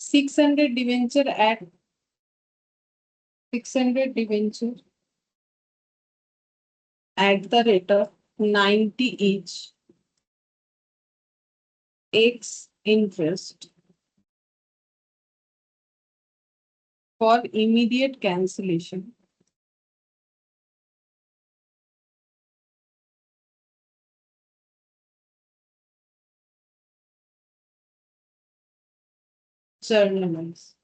600 debenture at 600 debenture at the rate of 90 each, X interest for immediate cancellation. Journalize.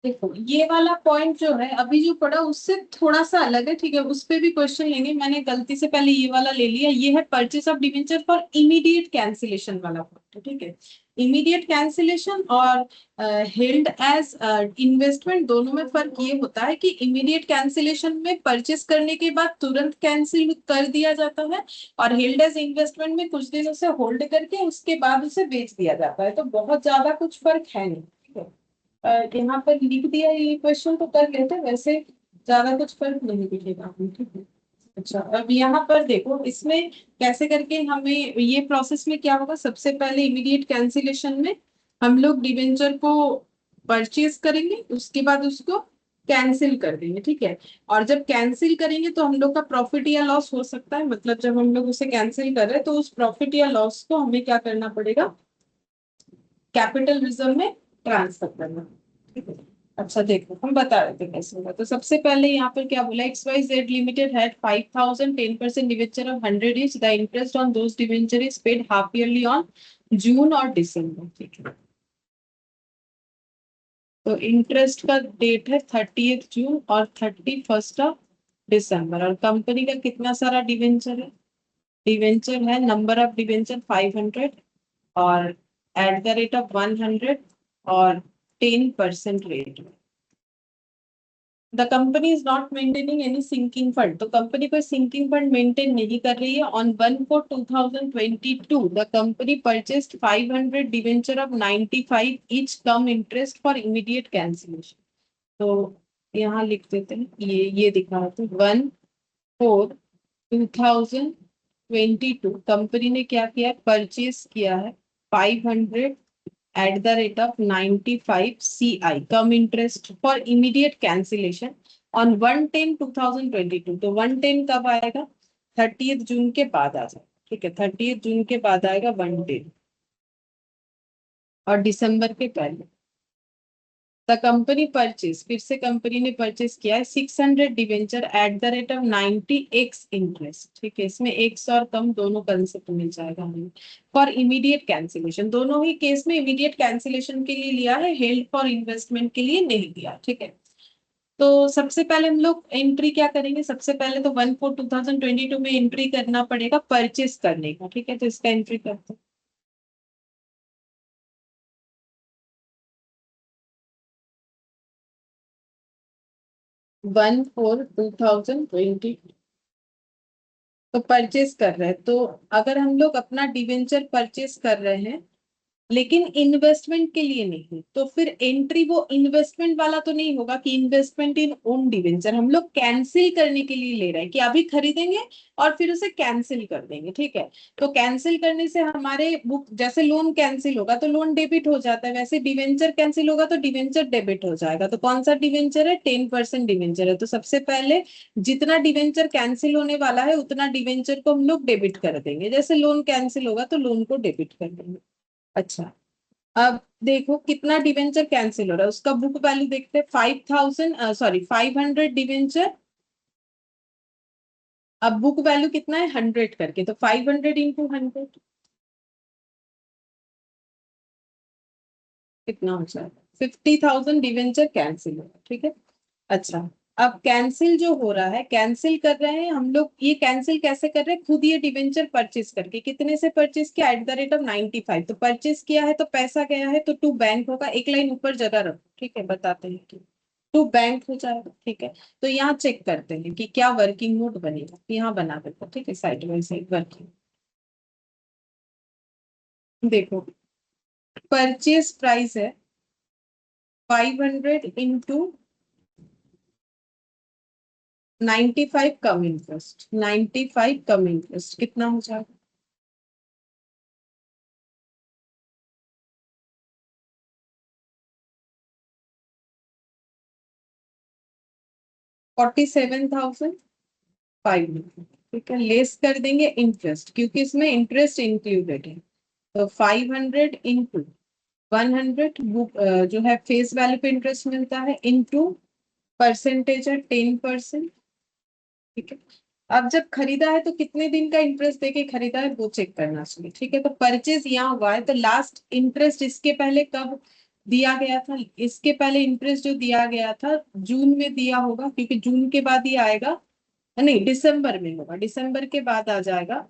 देखो ये वाला point जो है अभी जो पढ़ा उससे थोड़ा सा अलग है, ठीक है, उस पे भी क्वेश्चन लेंगे। मैंने गलती से पहले ये वाला ले लिया। ये है purchase of debenture for immediate cancellation वाला पॉइंट है, ठीक है। इमीडिएट कैंसिलेशन और हेल्ड एज इन्वेस्टमेंट, दोनों में फर्क ये होता है कि इमीडिएट कैंसिलेशन में परचेस करने के बाद तुरंत कैंसिल कर दिया जाता है, और हेल्ड एज इन्वेस्टमेंट में कुछ दिन उसे होल्ड करके उसके बाद उसे बेच दिया जाता है। तो बहुत ज्यादा कुछ फर्क है नहीं, ठीक है। यहाँ पर लिख दिया ये क्वेश्चन तो कर लेते, वैसे ज्यादा कुछ फर्क नहीं दिखेगा आपको, ठीक है। अच्छा, अब यहाँ पर देखो इसमें कैसे करके हमें ये प्रोसेस में क्या होगा। सबसे पहले इमीडिएट कैंसिलेशन में हम लोग डिवेंचर को परचेज करेंगे, उसके बाद उसको कैंसिल कर देंगे, ठीक है। और जब कैंसिल करेंगे तो हम लोग का प्रॉफिट या लॉस हो सकता है। मतलब जब हम लोग उसे कैंसिल कर रहे हैं तो उस प्रॉफिट या लॉस को हमें क्या करना पड़ेगा, कैपिटल रिजर्व में ट्रांसफर करना, ठीक है। अच्छा देखो हम बता रहे थे कैसे होगा। तो सबसे पहले यहाँ पर क्या बोला, XYZ limited had 5,000 10% debenture of 100 etch, the interest on those debenture is paid half yearly on June और दिसंबर, ठीक है। तो इंटरेस्ट का डेट है 30th जून और 31st ऑफ दिसंबर। और कंपनी का कितना सारा डिवेंचर है, डिवेंचर है नंबर ऑफ डिवेंचर 500 और एट द रेट ऑफ 100 और 10% रेट में। The company is not maintaining any sinking fund, तो कंपनी कोई सिंकिंग फंड मेंटेन नहीं कर रही है। On 1/4/2022 the company purchased 500 debenture of 95 each cum interest for immediate cancellation. तो यहाँ लिख देते हैं, ये दिखा रहे थे 1/4/2022 कंपनी ने क्या किया, परचेज किया है 500 at the rate of 95 CI come interest for immediate cancellation on 1/10/2022। तो 1/10 कब आएगा, 30th जून के बाद आ जाएगा, ठीक है। 30th जून के बाद आएगा 1/10 और दिसंबर के पहले। द कंपनी परचेज, फिर से कंपनी ने परचेज किया है 600 debenture at the rate of 90x interest, ठीक है। इसमें एक्स और कम दोनों कंसेप्ट मिल जाएगा हमें। फॉर इमीडिएट कैंसिलेशन, दोनों ही केस में इमीडिएट कैंसिलेशन के लिए लिया है, हेल्ड फॉर इन्वेस्टमेंट के लिए नहीं लिया, ठीक है। तो सबसे पहले हम लोग एंट्री क्या करेंगे, सबसे पहले तो 1/4/2022 में एंट्री करना पड़ेगा परचेज करने का, ठीक है। तो इसका एंट्री करते हैं। 1/4/2020 तो परचेज कर रहे हैं। तो अगर हम लोग अपना डिवेंचर परचेज कर रहे हैं लेकिन इन्वेस्टमेंट के लिए नहीं, तो फिर एंट्री वो इन्वेस्टमेंट वाला तो नहीं होगा कि इन्वेस्टमेंट इन ओन डिवेंचर। हम लोग कैंसिल करने के लिए ले रहे हैं कि अभी खरीदेंगे और फिर उसे कैंसिल कर देंगे, ठीक है। तो कैंसिल करने से हमारे बुक, जैसे लोन कैंसिल होगा तो लोन डेबिट हो जाता है, वैसे डिवेंचर कैंसिल होगा तो डिवेंचर डेबिट हो जाएगा। तो कौन सा डिवेंचर है, 10% डिवेंचर है। तो सबसे पहले जितना डिवेंचर कैंसिल होने वाला है उतना डिवेंचर को हम लोग डेबिट कर देंगे, जैसे लोन कैंसिल होगा तो लोन को डेबिट कर देंगे। अच्छा, अब देखो कितना डिवेंचर कैंसिल हो रहा है, उसका बुक वैल्यू देखते हैं। 500 डिवेंचर, अब बुक वैल्यू कितना है 100 करके, तो 500 इंटू 100 कितना हो जाएगा, 50,000 डिवेंचर कैंसिल होगा, ठीक है। अच्छा, अब कैंसिल जो हो रहा है, कैंसिल कर रहे हैं हम लोग, ये कैंसिल कैसे कर रहे हैं, खुद ये डिवेंचर परचेज करके। कितने से परचेज किया, @ 95, तो परचेज किया है तो पैसा गया है, तो टू बैंक होगा। एक लाइन ऊपर जगह रखो, ठीक है, बताते हैं कि टू बैंक हो जाएगा, ठीक है। तो यहाँ चेक करते हैं कि क्या वर्किंग नोट बनेगा, यहाँ बना देते हैं, ठीक है, साइड बाई साइड वर्किंग। देखो, परचेज प्राइस है 500 इंटू 95 कम इंटरेस्ट, 95 कम इंटरेस्ट कितना हो जाएगा, 47,500, ठीक है। लेस कर देंगे इंटरेस्ट, क्योंकि इसमें इंटरेस्ट इंक्लूडेड है। तो 500 इंटू 100 जो है फेस वैल्यू पे इंटरेस्ट मिलता है, इंटू परसेंटेज है 10%, ठीक है। अब जब खरीदा है तो कितने दिन का इंटरेस्ट देके खरीदा है वो चेक करना चाहिए, ठीक है। तो परचेज यहाँ हुआ है, तो लास्ट इंटरेस्ट इसके पहले कब दिया गया था, इसके पहले इंटरेस्ट जो दिया गया था जून में दिया होगा, क्योंकि जून के बाद ही आएगा, नहीं दिसंबर में होगा, दिसंबर के बाद आ जाएगा,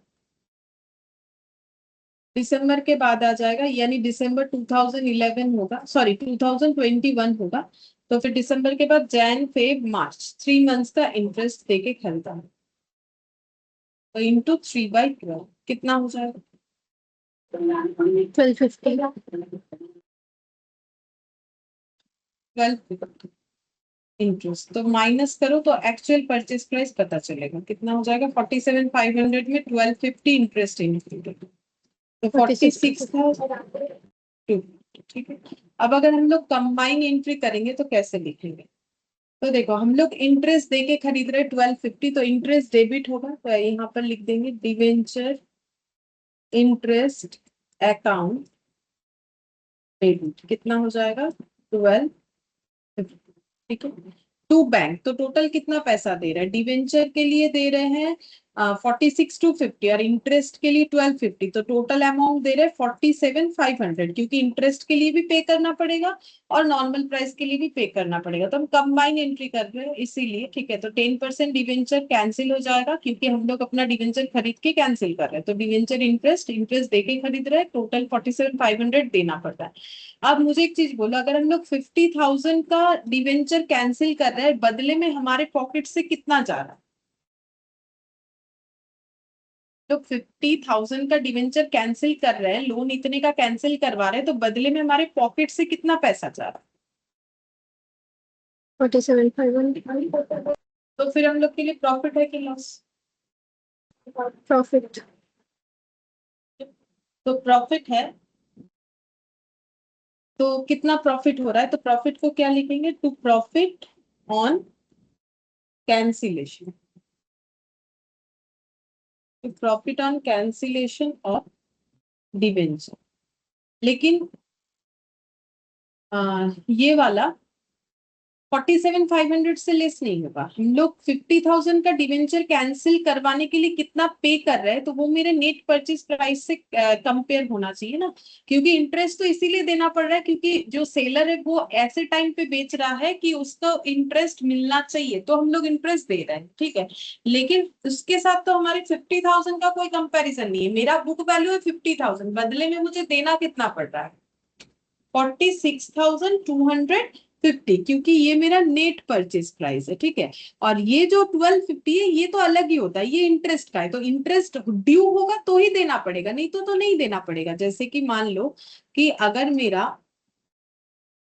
दिसंबर के बाद आ जाएगा, यानी दिसंबर 2011 होगा, सॉरी 2021 होगा। तो फिर दिसंबर के बाद जैन फेब मार्च 3 मंथ्स का इंटरेस्ट देके खरीदा है, तो इंटू 3/12 कितना हो जाएगा, 1250। 12 इंटरेस्ट। तो माइनस करो तो एक्चुअल परचेज प्राइस पता चलेगा, कितना हो जाएगा, 47,500 में 1250 इंटरेस्ट इंक्लूडेड, तो 46,250, ठीक है। अब अगर हम लोग कंबाइन एंट्री करेंगे तो कैसे लिखेंगे, तो देखो हम लोग इंटरेस्ट देके खरीद रहे 1250, तो इंटरेस्ट डेबिट होगा, तो यहाँ पर लिख देंगे डिवेंचर इंटरेस्ट अकाउंट डेबिट, कितना हो जाएगा 1250, ठीक है। टू बैंक, तो टोटल कितना पैसा दे रहा है, डिवेंचर के लिए दे रहे हैं 46,250 और इंटरेस्ट के लिए 1250, तो टोटल अमाउंट दे रहे हैं 47,500, क्योंकि इंटरेस्ट के लिए भी पे करना पड़ेगा और नॉर्मल प्राइस के लिए भी पे करना पड़ेगा, तो हम कंबाइन एंट्री कर रहे हैं इसीलिए, ठीक है। तो 10% डिवेंचर कैंसिल हो जाएगा, क्योंकि हम लोग अपना डिवेंचर खरीद के कैंसिल कर रहे हैं, तो डिवेंचर इंटरेस्ट दे के खरीद रहे हैं, टोटल 47,500 देना पड़ रहा है। अब मुझे एक चीज बोलो, अगर हम लोग 50,000 का डिवेंचर कैंसिल कर रहे हैं, बदले में हमारे पॉकेट से कितना जा रहा है, तो 50,000 का डिवेंचर कैंसिल कर रहे हैं, लोन इतने का कैंसिल करवा रहे हैं, तो बदले में हमारे पॉकेट से कितना पैसा जा रहा है, 47,500 तो फिर हम लोग के लिए प्रॉफिट है कि लॉस, प्रॉफिट। तो प्रॉफिट है, तो कितना प्रॉफिट हो रहा है, तो प्रॉफिट को क्या लिखेंगे, to profit on cancellation, profit on cancellation of debenture. लेकिन ये वाला 47,500 से लेस नहीं होगा, हम लोग 50,000 का डिवेंचर कैंसिल करवाने के लिए कितना पे कर रहे हैं, तो वो मेरे नेट परचेज प्राइस से कंपेयर होना चाहिए ना, क्योंकि इंटरेस्ट तो इसीलिए देना पड़ रहा है क्योंकि जो सेलर है वो ऐसे टाइम पे बेच रहा है कि उसको इंटरेस्ट मिलना चाहिए, तो हम लोग इंटरेस्ट दे रहे हैं, ठीक है। लेकिन उसके साथ तो हमारे 50,000 का कोई कंपेरिजन नहीं है, मेरा बुक वैल्यू है 50,000, बदले में मुझे देना कितना पड़ रहा है, 46,250, क्योंकि ये मेरा नेट परचेज प्राइस है, ठीक है। और ये जो 1250 है ये तो अलग ही होता है, ये इंटरेस्ट का है, तो इंटरेस्ट ड्यू होगा तो ही देना पड़ेगा, नहीं तो नहीं देना पड़ेगा। जैसे कि मान लो कि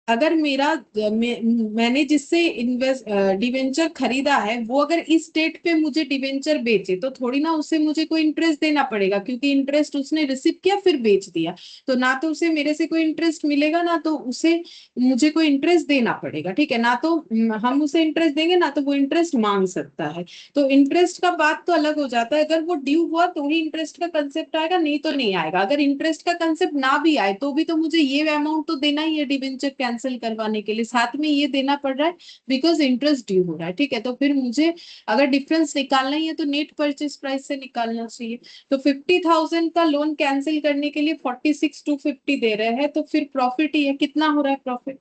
मैंने जिससे इन्वेस्ट डिवेंचर खरीदा है, वो अगर इस डेट पे मुझे डिवेंचर बेचे, तो थोड़ी ना उसे मुझे कोई इंटरेस्ट देना पड़ेगा, क्योंकि इंटरेस्ट उसने रिसीव किया फिर बेच दिया, तो ना तो उसे मेरे से कोई इंटरेस्ट मिलेगा, ना तो उसे मुझे कोई इंटरेस्ट देना पड़ेगा, ठीक है। ना तो हम उसे इंटरेस्ट देंगे, ना तो वो इंटरेस्ट मांग सकता है, तो इंटरेस्ट का बात तो अलग हो जाता है, अगर वो ड्यू हुआ तो ही इंटरेस्ट का कंसेप्ट आएगा, नहीं तो नहीं आएगा। अगर इंटरेस्ट का कंसेप्ट ना भी आए तो भी तो मुझे ये अमाउंट तो देना ही है डिवेंचर कैंसिल करवाने के लिए, साथ में ये देना पड़ रहा है बिकॉज इंटरेस्ट ड्यू हो रहा है, ठीक है। तो फिर मुझे अगर डिफरेंस निकालना ही है तो नेट परचेज प्राइस से निकालना चाहिए। तो 50,000 का लोन कैंसिल करने के लिए 46,250 दे रहे हैं, तो फिर प्रॉफिट ही है, कितना हो रहा है प्रॉफिट,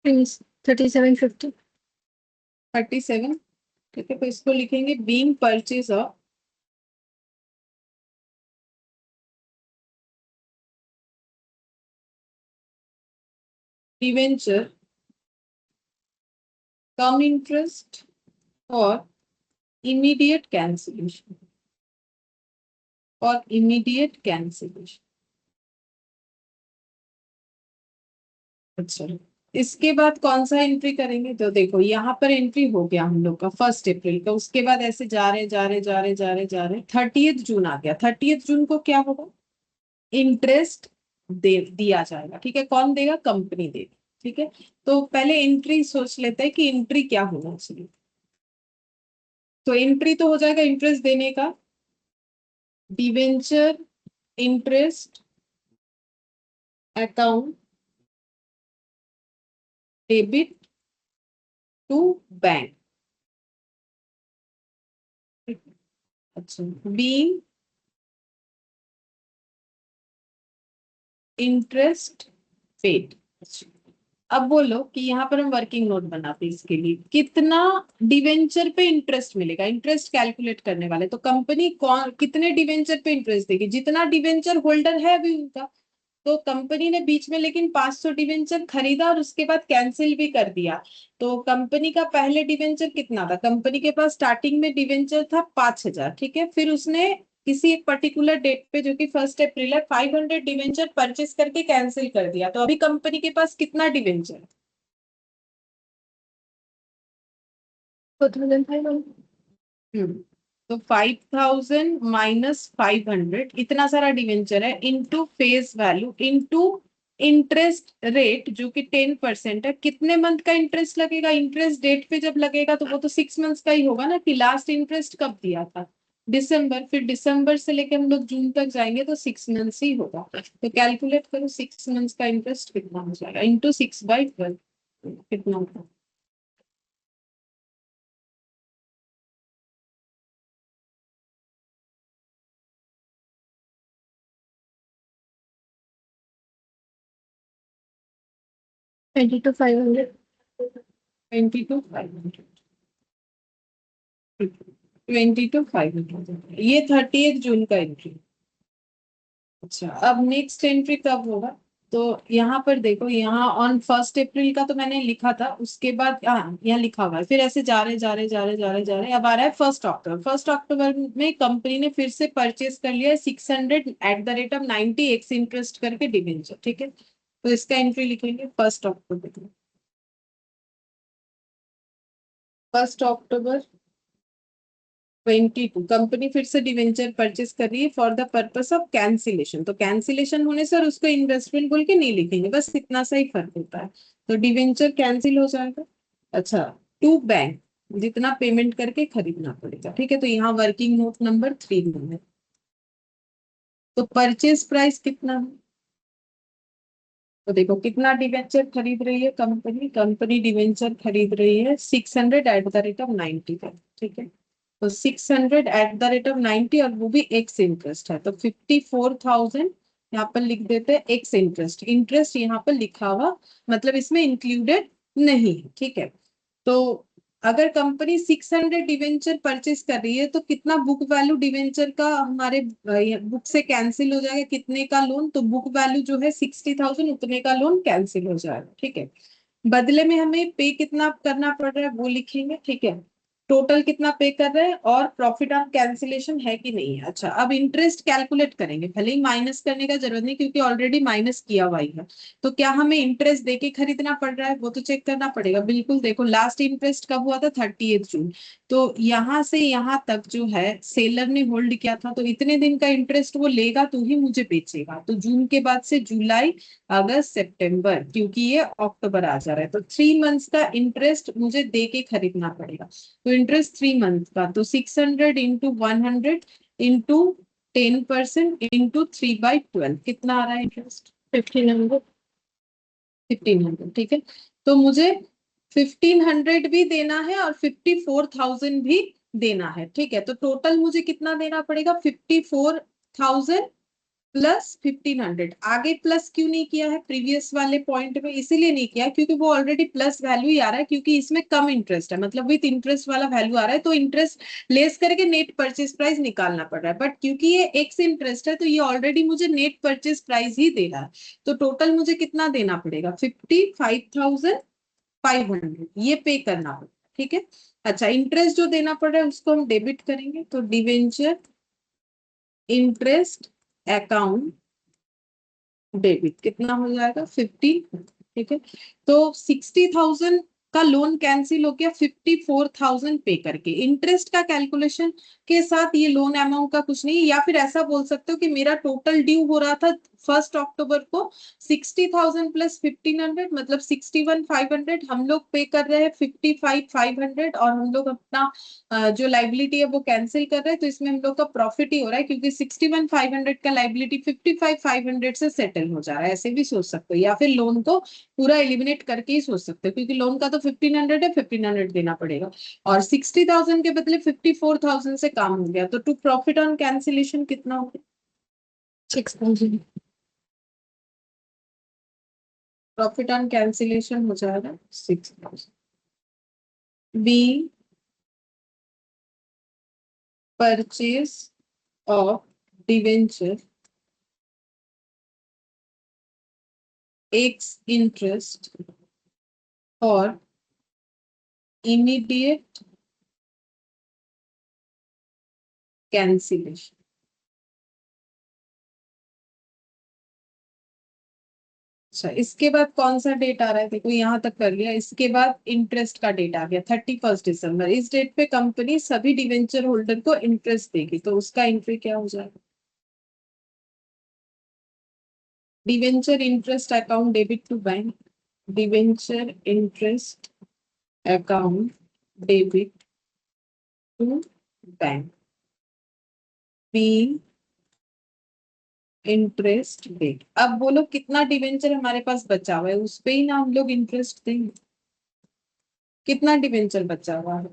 3750. 37, ठीक है। तो इसको लिखेंगे being purchase of debenture come interest और इमीडिएट कैंसिलेशन अच्छा, इसके बाद कौन सा एंट्री करेंगे? तो देखो यहाँ पर एंट्री हो गया हम लोग का 1 अप्रैल का। उसके बाद ऐसे जा रहे जा रहे जा रहे जा रहे जा रहे 30th जून आ गया। 30th जून को क्या होगा? इंटरेस्ट दिया जाएगा, ठीक है। कौन देगा? कंपनी देगी, ठीक है। तो पहले एंट्री सोच लेते हैं कि एंट्री क्या होना चाहिए। तो एंट्री तो हो जाएगा इंटरेस्ट देने का, debenture interest account debit to bank. अच्छा, बीइंग इंटरेस्ट पेड। अब बोलो कि यहाँ पर हम वर्किंग नोट बनाते हैं, इसके लिए कितना डिवेंचर पे इंटरेस्ट मिलेगा। इंटरेस्ट कैलकुलेट करने वाले तो कंपनी कौन कितने डिवेंचर पे इंटरेस्ट देगी? जितना डिवेंचर होल्डर है अभी उनका। तो कंपनी ने बीच में लेकिन 500 डिवेंचर खरीदा और उसके बाद कैंसिल भी कर दिया। तो कंपनी का पहले डिवेंचर कितना था? कंपनी के पास स्टार्टिंग में डिवेंचर था 5,000, ठीक है। फिर उसने किसी एक पर्टिकुलर डेट पे जो कि 1 अप्रैल है 500 डिवेंचर परचेस करके कैंसिल कर दिया। तो अभी कंपनी के पास कितना डिवेंचर है? 4500. तो 5,000 माइनस 500, इतना सारा डिवेंचर है, into face value into interest rate जो कि 10% है। कितने मंथ का इंटरेस्ट लगेगा? इंटरेस्ट डेट पे जब लगेगा तो वो तो 6 मंथ्स का ही होगा ना, कि लास्ट इंटरेस्ट कब दिया था? दिसंबर। फिर दिसंबर से लेके हम लोग जून तक जाएंगे तो 6 मंथ्स ही होगा। तो कैलकुलेट करो 6 मंथ्स का इंटरेस्ट कितना हो जाएगा, इंटू 6/12 कितना होगा? 22,500. 22,500। 22,500 ये 30th जून का एंट्री। अच्छा, अब नेक्स्ट एंट्री कब होगा? तो यहाँ पर देखो, यहाँ ऑन 1 अप्रैल का तो मैंने लिखा था। उसके बाद यहाँ लिखा हुआ है, फिर ऐसे जा रहे जा रहे जा रहे जा रहे जा रहे अब आ रहा है 1 अक्टूबर। 1 अक्टूबर में कंपनी ने फिर से परचेज कर लिया 600 @ 90 एक्स इंटरेस्ट करके डिवेंचर, ठीक है। तो इसका एंट्री लिखेंगे 1 अक्टूबर। 1 अक्टूबर 22 कंपनी फिर से डिवेंचर परचेस कर रही है for the purpose of cancellation. तो कैंसिलेशन होने से और उसको इन्वेस्टमेंट बोल के नहीं लिखेंगे, बस इतना सा ही फर्क होता है। तो डिवेंचर कैंसिल हो जाएगा। अच्छा, टू बैंक जितना पेमेंट करके खरीदना पड़ेगा, ठीक है। तो यहाँ वर्किंग नोट नंबर 3 में है। तो परचेज प्राइस कितना है? तो देखो कितना डिवेंचर खरीद रही है कंपनी। कंपनी डिवेंचर खरीद रही है 600 @ 90 का, ठीक है। तो 600 @ 90 और वो भी एक्स इंटरेस्ट है। तो 54,000 यहाँ पर लिख देते हैं एक्स इंटरेस्ट। इंटरेस्ट यहाँ पर लिखा हुआ मतलब इसमें इंक्लूडेड नहीं है, ठीक है। तो अगर कंपनी 600 डिवेंचर परचेस कर रही है तो कितना बुक वैल्यू डिवेंचर का हमारे बुक से कैंसिल हो जाएगा? कितने का लोन? तो बुक वैल्यू जो है 60,000, उतने का लोन कैंसिल हो जाएगा, ठीक है। बदले में हमें पे कितना करना पड़ रहा है वो लिखेंगे, ठीक है। टोटल कितना पे कर रहे हैं और प्रॉफिट ऑन कैंसिलेशन है कि नहीं है। अच्छा, अब इंटरेस्ट कैलकुलेट करेंगे। भले ही माइनस करने का जरूरत नहीं क्योंकि ऑलरेडी माइनस किया हुआ ही है। तो क्या हमें इंटरेस्ट देके खरीदना पड़ रहा है? वो तो चेक करना पड़ेगा। बिल्कुल, देखो लास्ट इंटरेस्ट कब हुआ था? 30th जून। तो यहाँ से यहाँ तक जो है सेलर ने होल्ड किया था, तो इतने दिन का इंटरेस्ट वो लेगा तो ही मुझे बेचेगा। तो जून के बाद से जुलाई, अगस्त, सितंबर, क्योंकि ये अक्टूबर आ जा रहा है तो 3 मंथ्स का इंटरेस्ट मुझे दे के खरीदना पड़ेगा। तो इंटरेस्ट 3 मंथ का, तो 600 इंटू 100 इंटू 10% इंटू 3/12 कितना आ रहा है इंटरेस्ट? 1500. 1500, ठीक है। तो मुझे 1500 भी देना है और 54,000 भी देना है, ठीक है। तो टोटल मुझे कितना देना पड़ेगा? 54,000 प्लस 1500। आगे प्लस क्यों नहीं किया है प्रीवियस वाले पॉइंट में? इसीलिए नहीं किया क्योंकि वो ऑलरेडी प्लस वैल्यू ही आ रहा है, क्योंकि इसमें कम इंटरेस्ट है, मतलब विथ इंटरेस्ट वाला वैल्यू आ रहा है, तो इंटरेस्ट लेस करके नेट परचेज प्राइस निकालना पड़ रहा है। बट क्योंकि ये एक्स इंटरेस्ट है तो ये ऑलरेडी मुझे नेट परचेज प्राइस ही दे रहा है, तो टोटल मुझे कितना देना पड़ेगा? 55,500 ये पे करना पड़ेगा। ठीक है। अच्छा, इंटरेस्ट जो देना पड़ रहा है उसको हम डेबिट करेंगे, तो डिवेंचर इंटरेस्ट अकाउंट डेबिट कितना हो जाएगा? 50। ठीक है। तो 60,000 का लोन कैंसिल हो गया 54,000 पे करके। इंटरेस्ट का कैलकुलेशन के साथ ये लोन अमाउंट का कुछ नहीं, या फिर ऐसा बोल सकते हो कि मेरा टोटल ड्यू हो रहा था 1 अक्टूबर को 60,000 प्लस 1500, मतलब 61,500। हम लोग पे कर रहे हैं 55,500, और हम लोग अपना जो लाइबिलिटी है वो कैंसिल कर रहे हैं, तो इसमें हम लोग का प्रॉफिट ही हो रहा है, क्योंकि 61,500 का लाइबिलिटी 55,500 से सेटल हो जा रहा है। ऐसे भी सोच सकते हो, या फिर लोन को पूरा एलिमिनेट करके ही सोच सकते हो, क्योंकि लोन का तो 1500 है, 1500 देना पड़ेगा, और 60,000 के बदले 54,000 से काम हो गया, तो टू प्रॉफिट ऑन कैंसिलेशन कितना हो गया? 6,000। प्रॉफिट ऑन कैंसिलेशन हो जाएगा 6,000। B purchase of debenture x interest और इमीडिएट कैंसिलेशन। अच्छा, इसके बाद कौन सा डेट आ रहा है? देखो यहाँ तक कर लिया, इसके बाद इंटरेस्ट का डेट आ गया 31 दिसंबर। इस डेट पे कंपनी सभी डिवेंचर होल्डर को इंटरेस्ट देगी, तो उसका एंट्री क्या हो जाएगा? Debenture interest account debit to bank, debenture interest account debit to bank, be interest date. अब बोलो कितना डिवेंचर हमारे पास बचा हुआ है, उस पे ही ना हम लोग इंटरेस्ट देंगे। कितना डिवेंचर बचा हुआ है?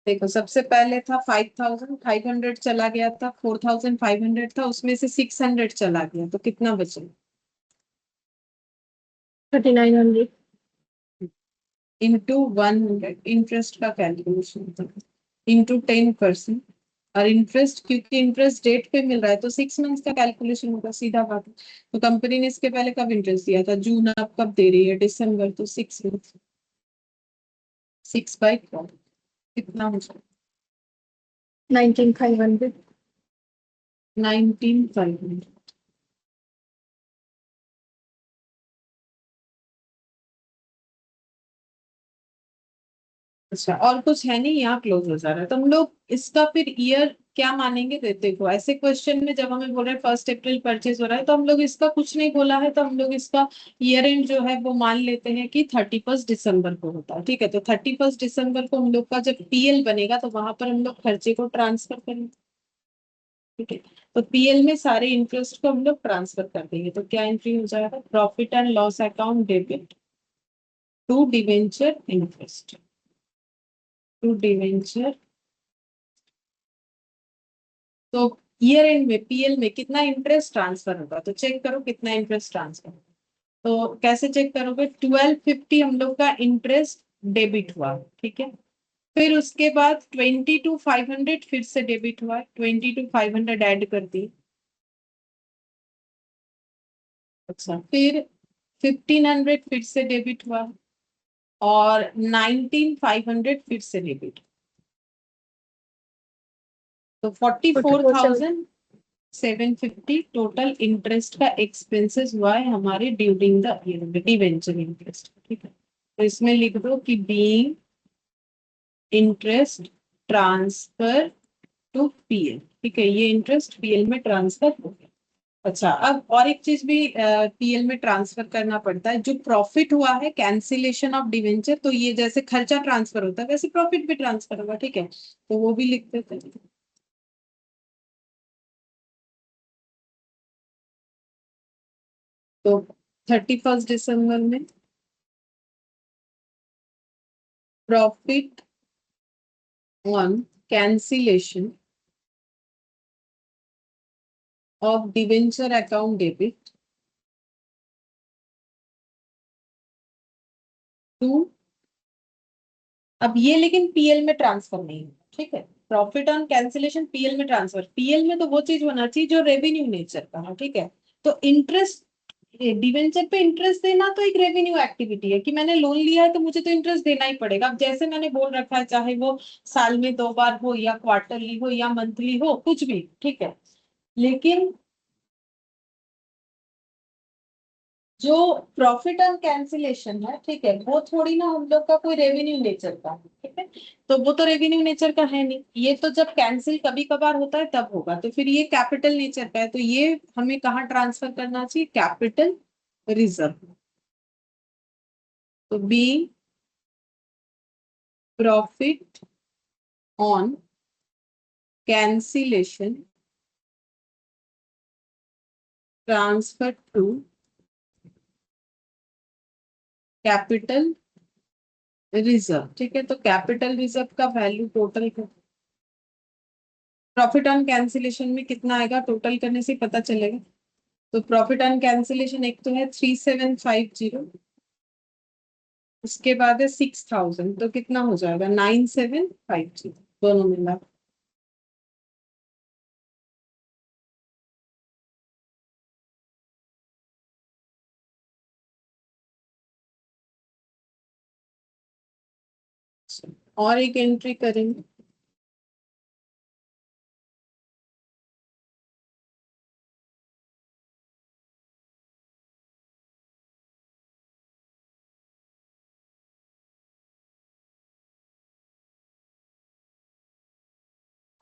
देखो, सबसे पहले था 5,500 चला गया था, 4,500 था, उसमें से 600 चला गया, तो कितना बचा? 3900। इंटू 100 इंटरेस्ट का कैलकुलेशन था, इंटू 10%। और इंटरेस्ट, क्योंकि इंटरेस्ट डेट पे मिल रहा है तो 6 मंथ्स का कैलकुलेशन होगा, सीधा बात है। तो कंपनी ने इसके पहले कब इंटरेस्ट दिया था? जून। अब कब दे रही है? दिसंबर। तो 6 मंथ, 6/12 कितना हो जाएगा? 19,500। 19,500। अच्छा, और कुछ है नहीं, यहाँ क्लोज हो जा रहा है, तो हम लोग इसका फिर ईयर क्या मानेंगे? देखो, ऐसे क्वेश्चन में जब हमें बोल रहे हैं 1 अप्रैल परचेज हो रहा है, तो हम लोग इसका कुछ नहीं बोला है, तो हम लोग इसका ईयर एंड जो है वो मान लेते हैं कि 31 दिसंबर को होता है। ठीक है, तो 31 दिसंबर को हम लोग का जब पीएल बनेगा तो वहां पर हम लोग खर्चे को ट्रांसफर करेंगे। ठीक है, तो पीएल में सारे इंटरेस्ट को हम लोग ट्रांसफर कर देंगे, तो क्या एंट्री हो जाएगा? Profit and loss account debit to debenture interest, to debenture. तो ईयर एंड में पीएल में कितना इंटरेस्ट ट्रांसफर होगा, तो चेक करो कितना इंटरेस्ट ट्रांसफर। तो कैसे चेक करोगे? 1250 हम लोग का इंटरेस्ट डेबिट हुआ। ठीक है, फिर उसके बाद 22,500 फिर से डेबिट हुआ, 22,500 ऐड कर दी। अच्छा, फिर 1,500 फिर से डेबिट हुआ, और 19,500 फिर से डेबिट। तो 44,750 टोटल इंटरेस्ट का एक्सपेंसेस हुआ है हमारे during the year, debenture interest. ठीक है, तो इसमें लिख दो कि being interest transfer to PL. ठीक है, ये इंटरेस्ट पीएल में ट्रांसफर हो गया। अच्छा, अब और एक चीज भी पीएल में ट्रांसफर करना पड़ता है, जो प्रॉफिट हुआ है कैंसिलेशन ऑफ डिवेंचर, तो ये जैसे खर्चा ट्रांसफर होता है वैसे प्रॉफिट भी ट्रांसफर होगा। ठीक है, तो वो भी लिख देते हैं। तो 31 दिसंबर में profit on cancellation of debenture account debit to, अब ये लेकिन पीएल में ट्रांसफर नहीं है, ठीक है। प्रॉफिट ऑन कैंसिलेशन पीएल में ट्रांसफर, पीएल में तो वो चीज होना चाहिए जो रेवेन्यू नेचर का है, ठीक है। तो इंटरेस्ट, डिवेंचर पे इंटरेस्ट देना तो एक रेवेन्यू एक्टिविटी है कि मैंने लोन लिया है तो मुझे तो इंटरेस्ट देना ही पड़ेगा। अब जैसे मैंने बोल रखा है, चाहे वो साल में 2 बार हो या क्वार्टरली हो या मंथली हो, कुछ भी, ठीक है। लेकिन जो प्रॉफिट ऑन कैंसिलेशन है, ठीक है, वो थोड़ी ना हम लोग का कोई रेवेन्यू नेचर का है, ठीक है। तो वो तो रेवेन्यू नेचर का है नहीं, ये तो जब कैंसिल कभी कभार होता है तब होगा, तो फिर ये कैपिटल नेचर का है, तो ये हमें कहाँ ट्रांसफर करना चाहिए, कैपिटल रिजर्व। तो be profit on cancellation transfer to capital reserve, ठीक है। तो कैपिटल रिजर्व का value total profit on cancellation में कितना आएगा, टोटल करने से पता चलेगा। तो प्रॉफिट ऑन कैंसिलेशन एक तो है 3750, उसके बाद है 6000, तो कितना हो जाएगा 9750, दोनों मिला। और एक एंट्री करेंगे,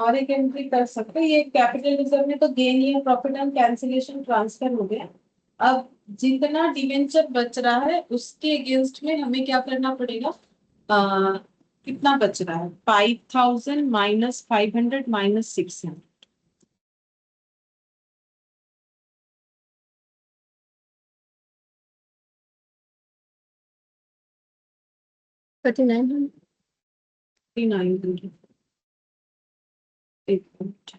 और एक एंट्री कर सकते हैं। ये कैपिटल रिजर्व में तो गेन या प्रॉफिट ऑन कैंसिलेशन ट्रांसफर हो गया। अब जितना डिवेंचर बच रहा है उसके अगेंस्ट में हमें क्या करना पड़ेगा, आ, कितना बच रहा है, 5000 माइनस 500 माइनस 600, 3900, एक मिनट।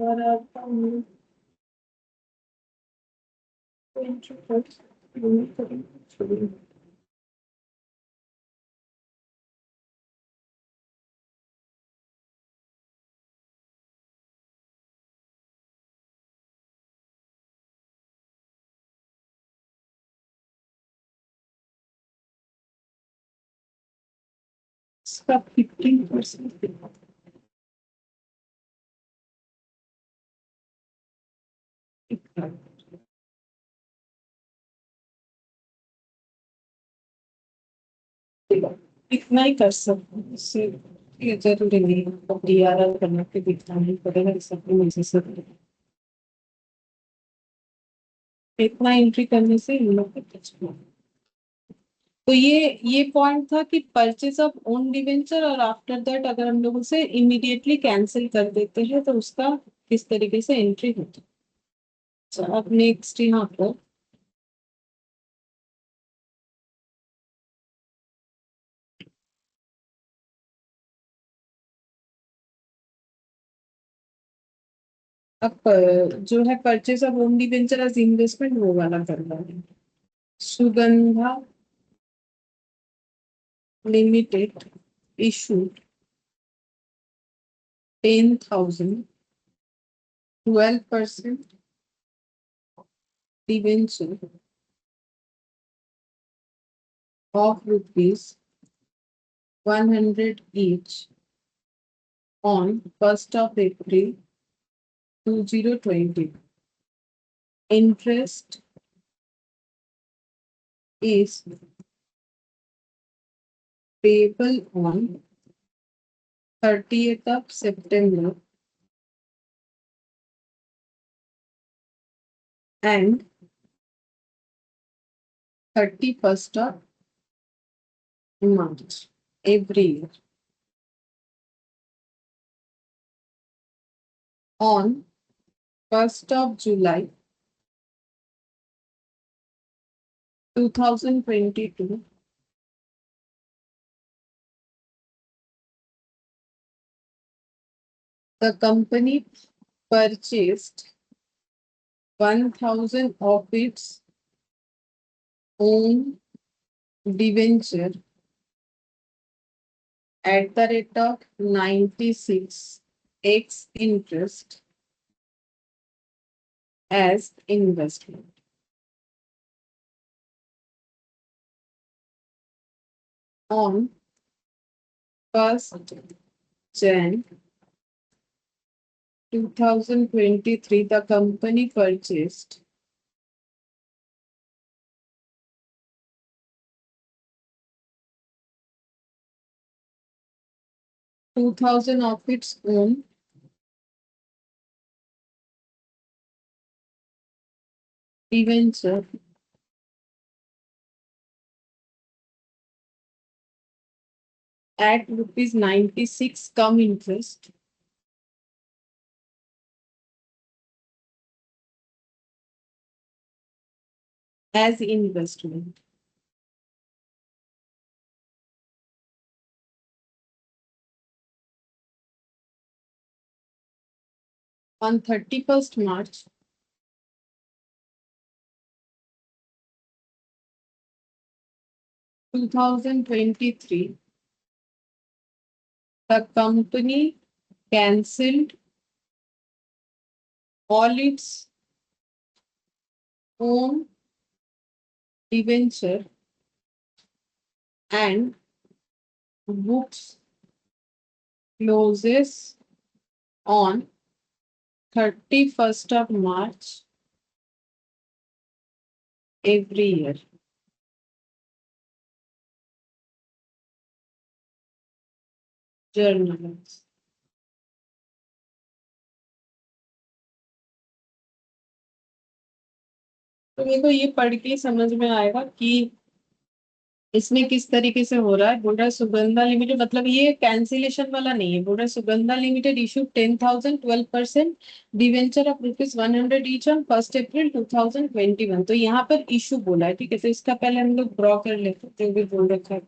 और अब हम entry करेंगे। इसका 15%, इतना ही कर सकते हैं, इससे ये जरूरी नहीं है डीआरआर करने के दिखना नहीं पड़ेगा, इस अपनी मर्जी से करें। इतना एंट्री करने से इन लोग को कुछ नहीं। तो ये पॉइंट था कि परचेज ऑफ ओन डिवेंचर, और आफ्टर दैट अगर हम लोग उसे इमीडिएटली कैंसिल कर देते हैं तो उसका किस तरीके से एंट्री होता है। अच्छा, अब नेक्स्ट यहाँ पर अब जो है purchase of own debenture as investment वो वाला करना है। Sugandha limited issued 10,000 12% debenture of rupees 100 each on 1st of April 2020. Interest is payable on 30th of September and 31st of March every year. On 1st of July 2022, the company purchased 1,000 of its own debenture at the rate of 96x interest as investment. On 1st Jan 2023, the company purchased 2,000 of its own debenture at rupees 96 cum interest as investment. On 31st March 2023, the company cancelled all its own debenture and books closes on 31st of March every year. Journals. तो मेरे को ये पढ़ के समझ में आएगा कि इसमें किस तरीके से हो रहा है। बोल रहा है सुगंधा लिमिटेड, मतलब ये कैंसिलेशन वाला नहीं है। बोल रहा है Sugandha limited issue 10,000 12% debenture of ₹100 each on 1st April 2021। तो यहाँ पर इशू बोला है, ठीक है। तो इसका पहले हम लोग ड्रॉ कर लेते हैं, जो भी बोल रखा है।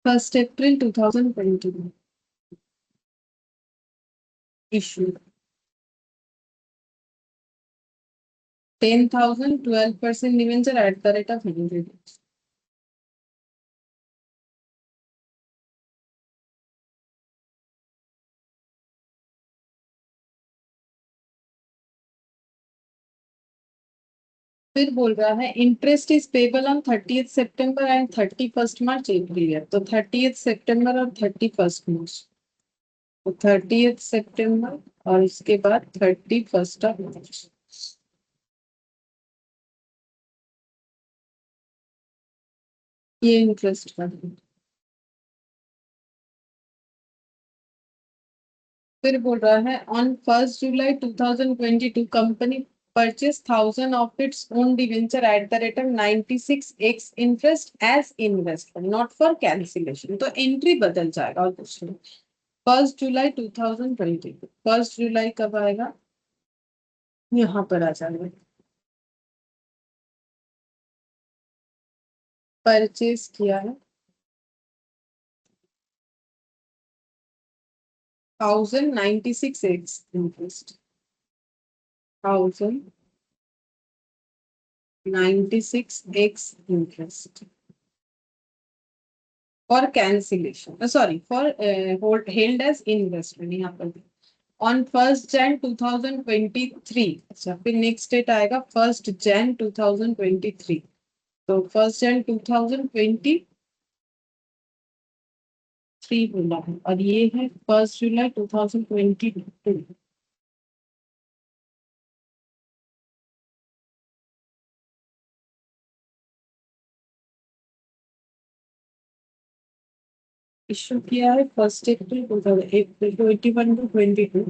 1st April 2021 issue 10,000 12% debenture at the rate of 100. फिर बोल रहा है interest is payable on 30th September and 31st March every year. तो 30th September और 31st March, तो 30th September और इसके बाद 31st of March। ये इंटरेस्ट का है। फिर बोल रहा है on 1st July 2022 company purchase 1,000 of its own debenture at the rate of 96x interest as investment, not for cancellation। तो एंट्री बदल जाएगा और कुछ नहीं। 1st July 2022, 1st July कब आएगा? यहाँ पर आ जाएगा। परचेज किया है 1,096x interest, 1,096x interest for cancellation, sorry for held as investment. यहाँ पर ऑन 1st Jan 2023। अच्छा, फिर नेक्स्ट डेट आएगा 1st Jan 2023। तो 1st Jan 2023 बोला है, और ये है 1st July 2022। इश्यू किया है 1st April 2021 to 22।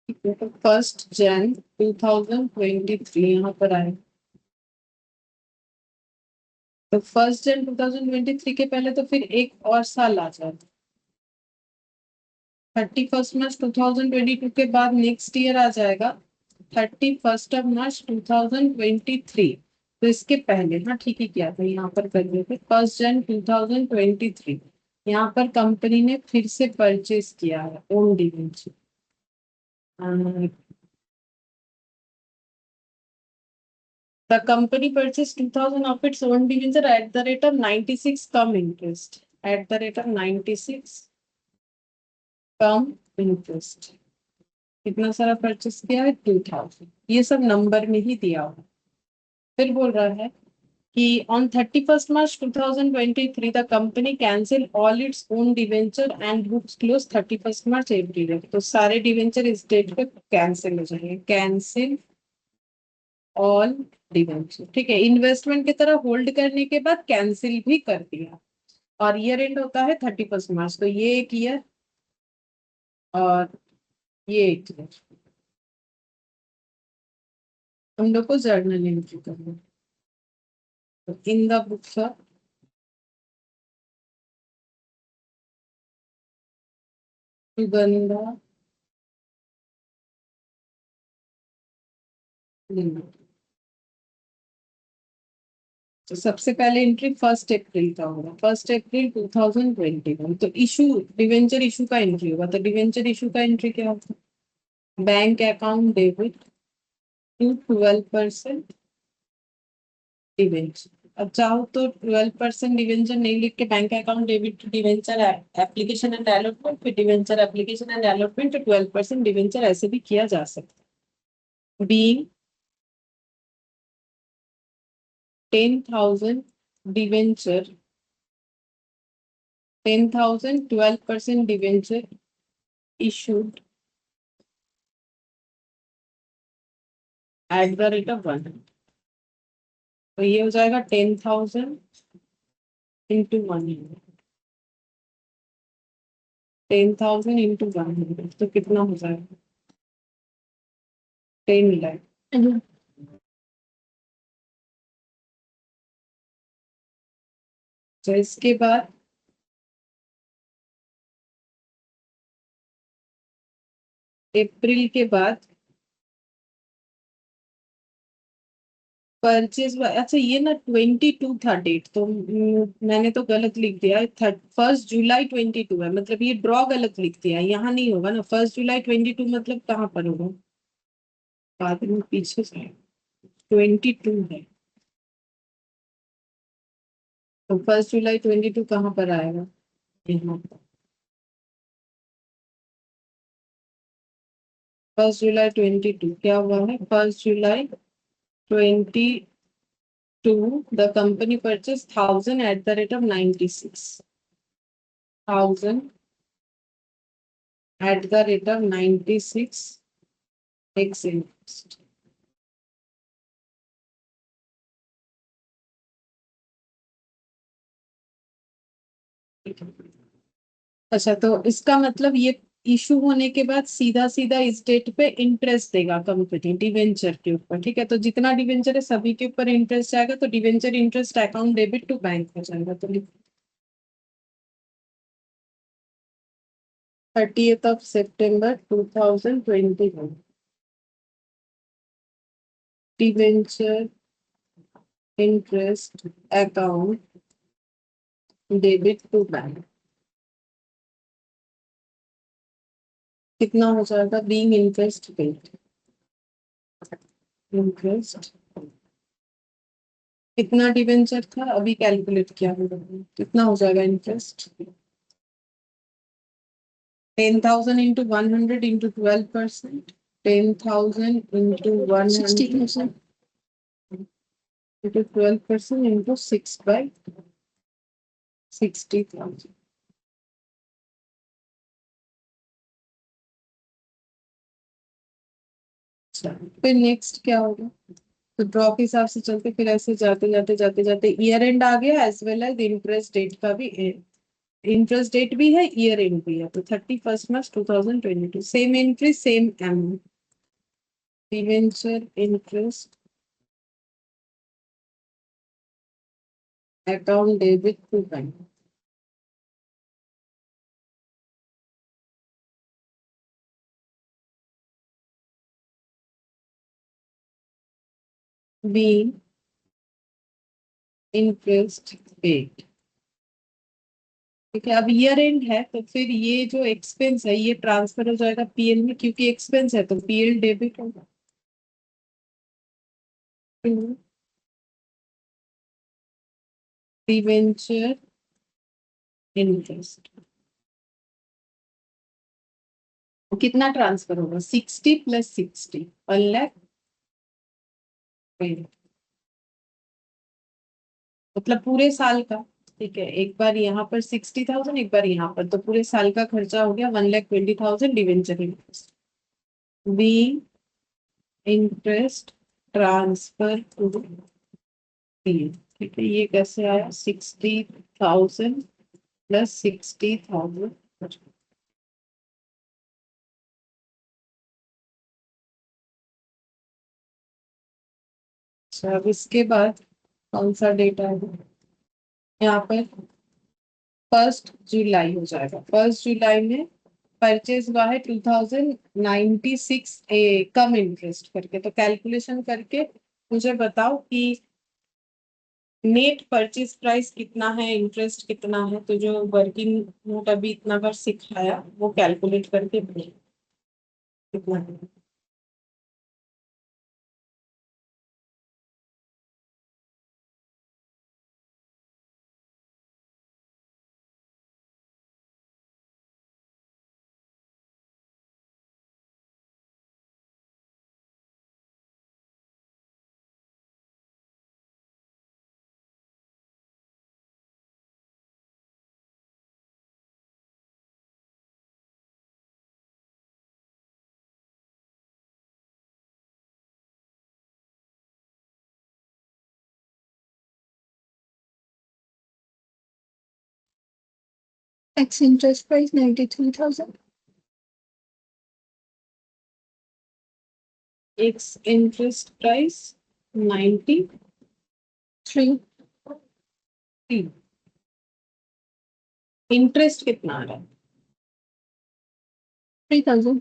तो 1 जनवरी 2023 यहाँ पर आए। तो 1 जनवरी 2023 के पहले तो फिर एक और साल आ जाता। 31 मार्च 2022 के बाद नेक्स्ट ईयर आ जाएगा 31 मार्च 2023। तो इसके पहले, हाँ ठीक ही किया था, यहाँ पर कर देते 1 जनवरी 2023। यहाँ पर कंपनी ने फिर से परचेज किया है own debenture. The company purchased 2000 of its own debenture at the rate of 96 cum interest. At the rate of 96 cum interest. कितना सारा परचेस किया है? 2000। ये सब नंबर में ही दिया हुआ। फिर बोल रहा है कि on 31st March 2023 the company cancelled all its own debenture and books closed 31st March every year। तो सारे डिवेंचर इस डेट पे कैंसिल हो जाएंगे। कैंसिल ऑल डिवेंचर, ठीक है। इन्वेस्टमेंट की तरह होल्ड करने के बाद कैंसिल भी कर दिया। और ईयर एंड होता है 31 मार्च। तो ये एक ईयर और ये एक ईयर हम लोग को जर्नल एंट्री करना है। तो in the books of Sugandha limited. तो सबसे पहले एंट्री 1 अप्रैल का होगा, 1 अप्रैल 2021। तो इशू, डिवेंचर इशू का एंट्री होगा। तो डिवेंचर इशू का एंट्री क्या होगा? Bank account debit to 12% debenture. अब चाहो तो 12% डिवेंचर नहीं लिख के bank account debit to debenture application and allotment, फिर डिवेंचर एप्लीकेशन एंड अलॉटमेंट तो 12% डिवेंचर ऐसे भी किया जा सकता है। Being 10,000 debenture, 10,000 12% debenture issued at the rate of 1। तो ये हो जाएगा 10,000 इंटू 100, 10,000 इंटू 100 तो कितना हो जाएगा? 10 लाख। तो इसके बाद अप्रैल के बाद परचेज, अच्छा ये ना 22 था डेट, तो मैंने तो गलत लिख दिया। 1 जुलाई 22 है, मतलब ये ड्रॉ गलत लिख दिया। यहाँ नहीं होगा ना, 1 जुलाई 22 मतलब कहाँ पर होगा? बाद में पीछे से 22 है। तो 1 जुलाई 22 कहाँ पर आएगा? यहाँ पर 1 जुलाई 22 क्या हुआ है? 1 जुलाई 22 the company purchase 1000 at the rate of 96, 1000 at the rate of 96 x interest। अच्छा, तो इसका मतलब ये इशू होने के बाद सीधा सीधा इस डेट पे इंटरेस्ट देगा कंपनी डिवेंचर के ऊपर, ठीक है। तो जितना डिवेंचर है सभी के ऊपर इंटरेस्ट जाएगा। तो debenture interest account debit to bank हो जाएगा। तो 30th of September 2021 debenture interest account debit to bank कितना हो जाएगा? बीइंग इंटरेस्ट पेड, इंटरेस्ट कितना डिवेंचर था अभी कैलकुलेट किया होगा, कितना हो जाएगा interest? 10,000 into 100 into 12%, 10,000 into 100 into 12% into 6/60,000। फिर नेक्स्ट क्या होगा? तो ड्रॉ के हिसाब से चलते, फिर ऐसे जाते जाते जाते जाते ईयर एंड आ गया as well as interest date का भी इंटरेस्ट डेट भी है, ईयर एंड भी है, तो 31 March 2022, same entry same amount. Debenture interest account debit to bank. Be interest paid. ठीक है, अब ईयर एंड है तो फिर ये जो एक्सपेंस है ये ट्रांसफर हो जाएगा पीएल में, क्योंकि एक्सपेंस है तो पीएल डेबिट होगा। डिवेंचर इंटरेस्ट कितना ट्रांसफर होगा, 60 + 60, 1 लाख। मतलब पूरे साल का। ठीक है, एक बार यहाँ पर 60,000, एक बार यहाँ पर, तो पूरे साल का खर्चा हो गया 1,20,000 debenture interest. Be interest transfer to P. ठीक है, ये कैसे आया, 60,000 + 60,000। अच्छा, अब इसके बाद कौन सा डेटा है यहाँ पर, 1 जुलाई हो जाएगा। 1 जुलाई में परचेज हुआ है 2096 कम इंटरेस्ट करके, तो कैलकुलेशन करके मुझे बताओ कि नेट परचेज प्राइस कितना है, इंटरेस्ट कितना है। तो जो वर्किंग नोट अभी इतना बार सिखाया वो कैलकुलेट करके बताओ कितना है। X interest price 93,000. X interest price 93। 3. Interest कितना आ रहा है, 3,000.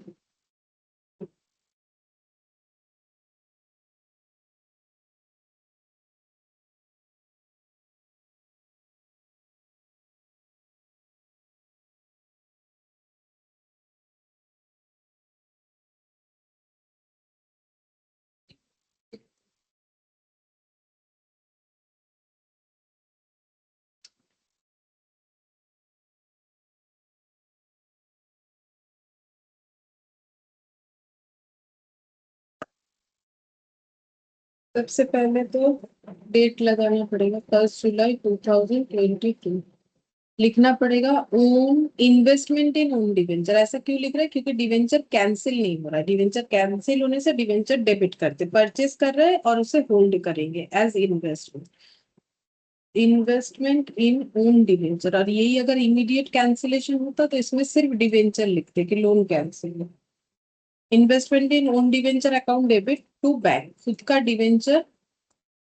सबसे पहले तो डेट लगाना पड़ेगा, 1 जुलाई 2022 लिखना पड़ेगा। Own investment in own debenture, ऐसा क्यों लिख रहा है, क्योंकि डिवेंचर कैंसिल नहीं हो रहा है। डिवेंचर कैंसिल होने से डिवेंचर डेबिट करते, परचेस कर रहे हैं और उसे होल्ड करेंगे as investment. Investment in own debenture, और यही अगर इमीडिएट कैंसिलेशन होता तो इसमें सिर्फ डिवेंचर लिखते कि लोन कैंसिल है। Investment in own debenture account debit to bank, खुद का डिवेंचर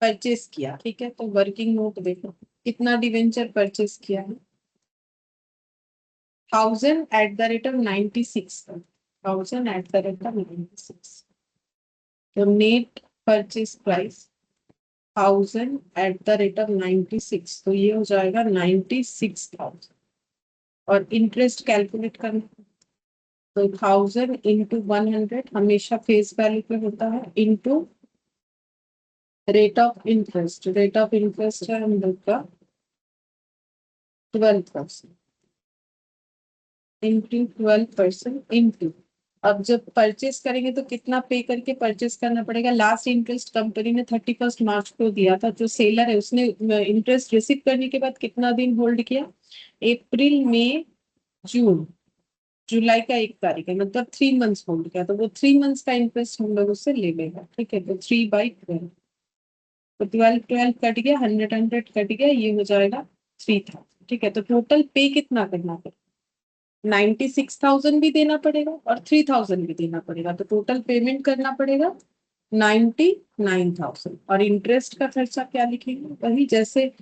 परचेस किया। ठीक है, तो वर्किंग नोट देखो कितना डिवेंचर परचेस किया है, 1000 @ 96, 1000 @ 96। तो नेट परचेस प्राइस 1000 @ 96, तो ये हो जाएगा 96,000। और इंटरेस्ट कैलकुलेट करना, तो 1000 × 100 हमेशा फेस वैल्यू पे होता है, into rate of interest. Rate of interest है हम लोग का 12%, इंटू 12% इंटू, अब जब परचेस करेंगे तो कितना पे करके परचेस करना पड़ेगा। लास्ट इंटरेस्ट कंपनी ने 31 मार्च को दिया था, जो सेलर है उसने इंटरेस्ट रिसीव करने के बाद कितना दिन होल्ड किया, अप्रैल मई जून जुलाई का 1 तारीख है, मतलब 3 मंथ्स होल्ड किया, तो वो 3 मंथ्स का इंटरेस्ट हम लोग उससे ले लेगा। ठीक है, तो 3/12, तो 12 12 कट गया, 100 100 कट गया, ये हो जाएगा 3000। ठीक है, तो टोटल पे कितना करना पड़ेगा, 96,000 भी देना पड़ेगा और 3,000 भी देना पड़ेगा, तो टोटल पेमेंट करना पड़ेगा 99,000। और इंटरेस्ट का खर्चा क्या लिखेंगे, वही जैसे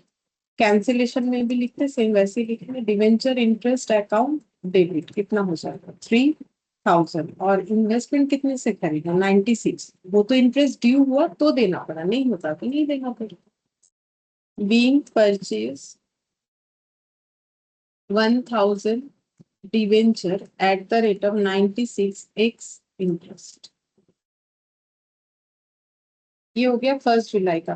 कैंसिलेशन में भी लिखते सेम वैसे ही लिखेंगे, डिवेंचर इंटरेस्ट अकाउंट डेबिट कितना हो जाएगा 3,000। और इन्वेस्टमेंट कितने से खरीदा 96, वो तो इंटरेस्ट ड्यू हुआ तो देना पड़ा, नहीं होता तो नहीं देना पड़ा। Being purchase 1,000 debenture at the rate of 96x interest. ये हो गया 1 जुलाई का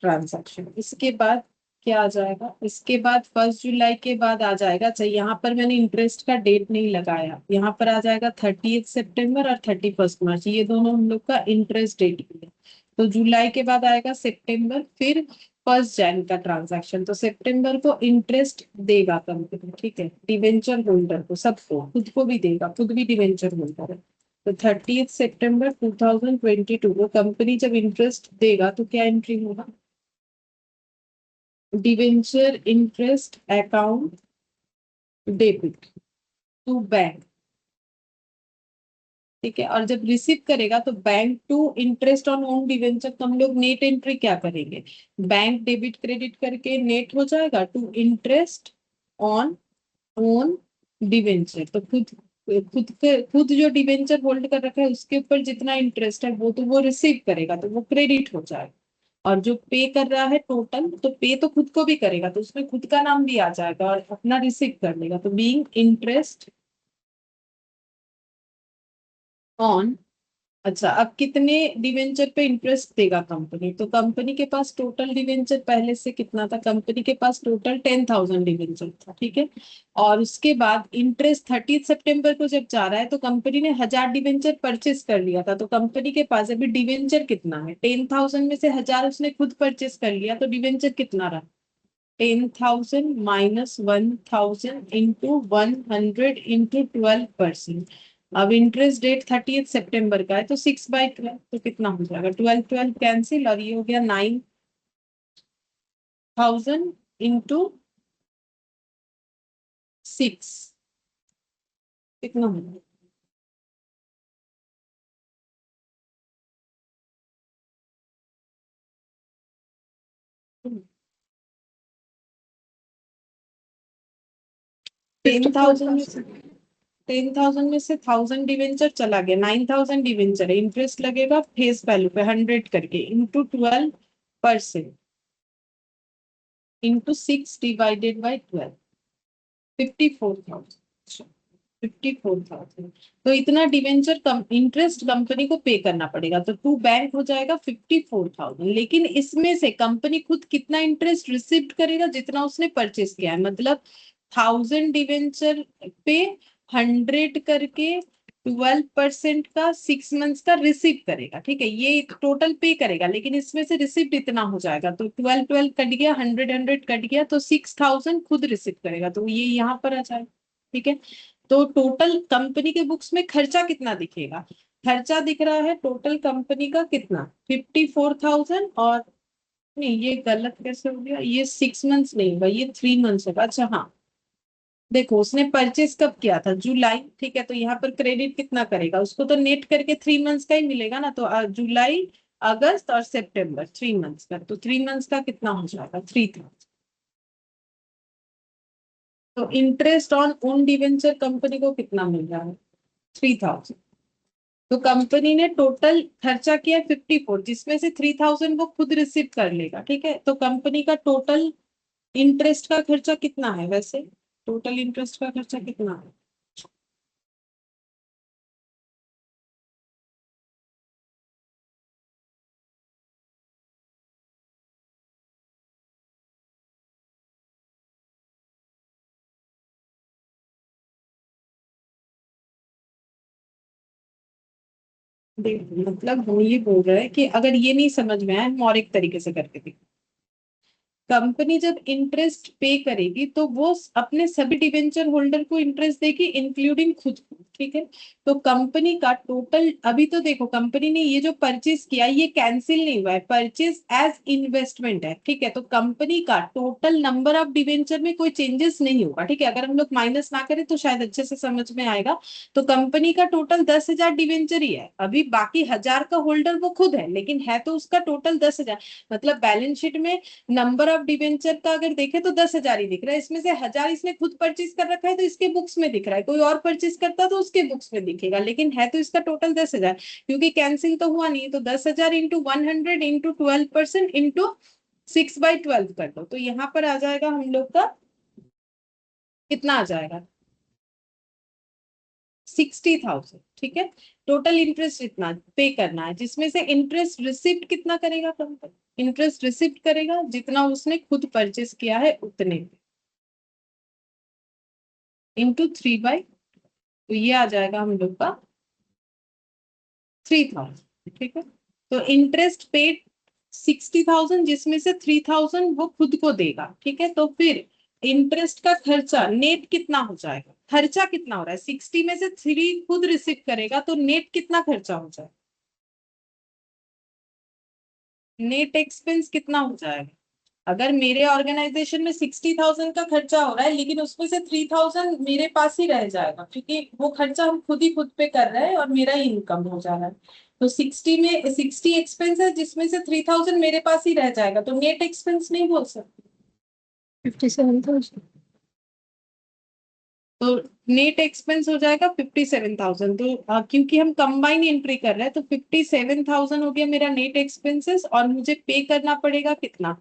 ट्रांजैक्शन। इसके बाद क्या आ जाएगा, इसके बाद 1 जुलाई के बाद आ जाएगा, चाहिए यहाँ पर मैंने इंटरेस्ट का डेट नहीं लगाया, यहाँ पर आ जाएगा 30 सितंबर और 31 मार्च, ये दोनों हम लोग का इंटरेस्ट डेट भी है। तो जुलाई के बाद आएगा सितंबर, फिर 1 जनवरी का ट्रांजैक्शन। तो सितंबर को इंटरेस्ट देगा कंपनी, ठीक है, डिवेंचर होल्डर को, सबको, खुद को भी देगा, खुद भी डिवेंचर होल्डर है। तो 30 सितंबर 2022 को कंपनी जब इंटरेस्ट देगा तो क्या एंट्री होगा, debenture interest account debit to bank, ठीक है। और जब रिसीव करेगा तो bank to interest on own debenture, तो हम लोग नेट एंट्री क्या करेंगे, बैंक डेबिट क्रेडिट करके नेट हो जाएगा to interest on own debenture. तो खुद जो डिवेंचर होल्ड कर रखा है उसके ऊपर जितना इंटरेस्ट है वो तो वो रिसीव करेगा, तो वो क्रेडिट हो जाएगा। और जो पे कर रहा है टोटल, तो पे तो खुद को भी करेगा, तो उसमें खुद का नाम भी आ जाएगा और अपना रिसीव कर लेगा। तो बीइंग इंटरेस्ट ऑन, अच्छा अब कितने डिवेंचर पे इंटरेस्ट देगा कंपनी, तो कंपनी के पास टोटल डिवेंचर पहले से कितना था, कंपनी के पास टोटल 10,000 डिवेंचर था, ठीक है। और उसके बाद इंटरेस्ट 30 सितंबर को जब जा रहा है तो कंपनी ने 1,000 डिवेंचर परचेस कर लिया था, तो कंपनी के पास अभी डिवेंचर कितना है, 10,000 में से 1,000 उसने खुद परचेस कर लिया, तो डिवेंचर कितना रहा, 10,000 माइनस 1,000 इंटू 100 इंटू 12%। अब इंटरेस्ट डेट 30 सितंबर का है तो 6/12, तो कितना हो जाएगा, 12 कैंसिल, और ये हो गया 9,000 इंटू 6, कितना हो जाएगा, 10,000 में से 1,000 डिवेंचर चला गया, 9,000 डिवेंचर है, इंटरेस्ट लगेगा फेस वैल्यू पे 100 करके इंटू 12% इंटू 6 डिवाइडेड बाई 12, 54,000। 54,000, तो इतना डिवेंचर इंटरेस्ट कंपनी को पे करना पड़ेगा, तो टू बैंक हो जाएगा 54,000। लेकिन इसमें से कंपनी खुद कितना इंटरेस्ट रिसीव करेगा, जितना उसने परचेस किया है, मतलब 1,000 डिवेंचर पे 100 करके 12% का 6 मंथ्स का रिसीव करेगा, ठीक है, ये टोटल पे करेगा, लेकिन इसमें से रिसिप्ट इतना हो जाएगा, तो 12 कट गया, 100 कट गया, तो 6,000 खुद रिसीव करेगा, तो ये यहाँ पर आ जाएगा, ठीक है। तो टोटल कंपनी के बुक्स में खर्चा कितना दिखेगा, खर्चा दिख रहा है टोटल कंपनी का कितना 54,000, और नहीं ये गलत कैसे हो गया, ये 6 मंथ्स नहीं होगा, ये 3 मंथ्स होगा। अच्छा हाँ, देखो उसने परचेस कब किया था, जुलाई, ठीक है, तो यहाँ पर क्रेडिट कितना करेगा, उसको तो नेट करके 3 मंथ्स का ही मिलेगा ना, तो जुलाई अगस्त और सितंबर 3 मंथ्स का, तो 3 मंथ्स का कितना हो जाएगा 3,000। तो interest on own debenture company को कितना मिल रहा है 3,000। तो कंपनी ने टोटल खर्चा किया 54, जिसमें से 3,000 वो खुद रिसीव कर लेगा, ठीक है, तो कंपनी का टोटल इंटरेस्ट का खर्चा कितना है, वैसे टोटल इंटरेस्ट का खर्चा कितना है, देखो मतलब वो ये बोल रहा है कि अगर ये नहीं समझ में आया हम और एक तरीके से करके देखो, कंपनी जब इंटरेस्ट पे करेगी तो वो अपने सभी डिवेंचर होल्डर को इंटरेस्ट देगी इंक्लूडिंग खुद को, ठीक है। तो कंपनी का टोटल, अभी तो देखो कंपनी ने ये जो परचेज किया ये कैंसिल नहीं हुआ है, परचेज एज इन्वेस्टमेंट है, ठीक है। तो कंपनी का टोटल नंबर ऑफ डिवेंचर में कोई चेंजेस नहीं होगा, ठीक है। अगर हम लोग माइनस ना करें तो शायद अच्छे से समझ में आएगा। तो कंपनी का टोटल 10,000 डिवेंचर ही है, अभी बाकी 1,000 का होल्डर वो खुद है, लेकिन है तो उसका टोटल 10,000। मतलब बैलेंस शीट में नंबर ऑफ डिवेंचर का अगर देखें तो 10,000 ही दिख रहा है, इसमें से 1,000 इसने खुद परचेज कर रखा है तो इसके बुक्स में दिख रहा है, कोई और परचेज करता तो उसके बुक्स में दिखेगा, लेकिन है तो इसका टोटल 10,000, क्योंकि कैंसिल तो हुआ नहीं। तो 10,000 इंटू 100 इंटू 12% इंटू 6/12 कर दो, तो यहाँ पर आ जाएगा हम लोग का, कितना आ जाएगा, 60,000, ठीक है। टोटल इंटरेस्ट इतना पे करना है, जिसमें से इंटरेस्ट रिसिप्ट कितना करेगा कंपनी, इंटरेस्ट रिसिप्ट करेगा जितना उसने खुद परचेस किया है उतने, इंटू 3/, तो ये आ जाएगा हम लोग का 3,000, ठीक है। तो इंटरेस्ट पेड 60,000, जिसमें से 3,000 वो खुद को देगा, ठीक है। तो फिर इंटरेस्ट का खर्चा नेट कितना हो जाएगा, खर्चा कितना हो रहा है, 60 में से 3 खुद रिसीव करेगा, तो नेट कितना खर्चा हो जाएगा, नेट एक्सपेंस कितना हो जाएगा। अगर मेरे ऑर्गेनाइजेशन में 60,000 का खर्चा हो रहा है, लेकिन उसमें से 3,000 मेरे पास ही रह जाएगा, क्योंकि वो खर्चा हम खुद ही खुद पे कर रहे हैं और मेरा ही इनकम हो जा रहा है। तो 60 एक्सपेंस है, जिसमें से 3,000 मेरे पास ही रह जाएगा, तो नेट एक्सपेंस नहीं बोल सकते, 57,000। तो नेट एक्सपेंस हो जाएगा 57,000। तो क्योंकि हम कंबाइन एंट्री कर रहे हैं, तो 57,000 हो गया मेरा नेट एक्सपेंसेस, और मुझे पे करना पड़ेगा कितना,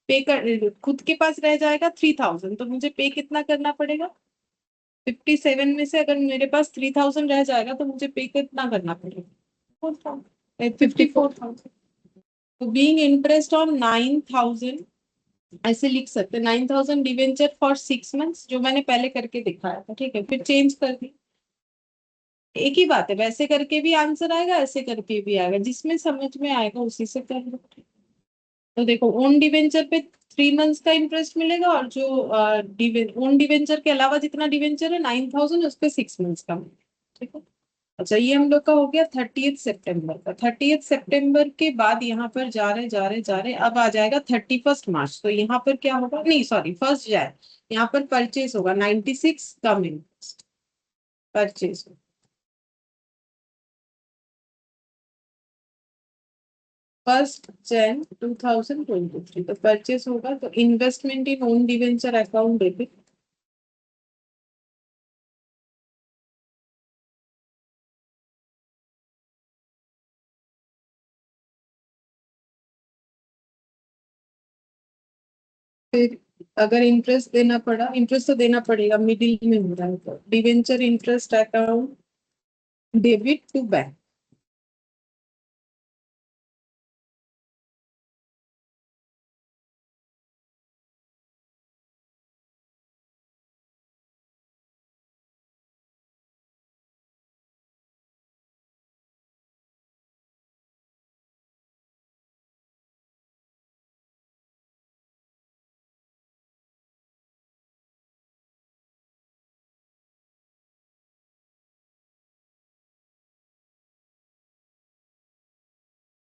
पे कर, खुद के पास रह जाएगा 3,000, तो मुझे पे कितना करना पड़ेगा, 57 में से अगर मेरे पास 3,000 रह जाएगा तो मुझे पे कितना करना पड़ेगा, 54,000। तो बीइंग इंटरेस्ट ऑन 9,000, ऐसे लिख सकते 9,000 डिवेंचर फॉर 6 मंथ्स, जो मैंने पहले करके दिखाया था, ठीक है। फिर चेंज कर दी, एक ही बात है, वैसे करके भी आंसर आएगा, ऐसे करके भी आएगा, जिसमें समझ में आएगा उसी से कर लो। तो देखो ओन डिवेंचर पे 3 मंथ्स का इंटरेस्ट मिलेगा, और जो ओन डिवेंचर के अलावा जितना डिवेंचर है 9,000, उस पे 6 मंथ्स का मिलेगा, ठीक है। अच्छा, ये हम लोग का हो गया 30 सितंबर का। 30 सितंबर के बाद यहाँ पर जा रहे अब आ जाएगा 31 मार्च। तो यहाँ पर क्या होगा, नहीं सॉरी, 1 Jan, यहाँ पर परचेज होगा 96 कम इंटरेस्ट, परचेज 1 Jan 2023, तो परचेस होगा, तो investment in own debenture account debit, फिर अगर इंटरेस्ट देना पड़ा, इंटरेस्ट तो देना पड़ेगा, मिडिल में हो रहा है, तो debenture interest account debit to bank.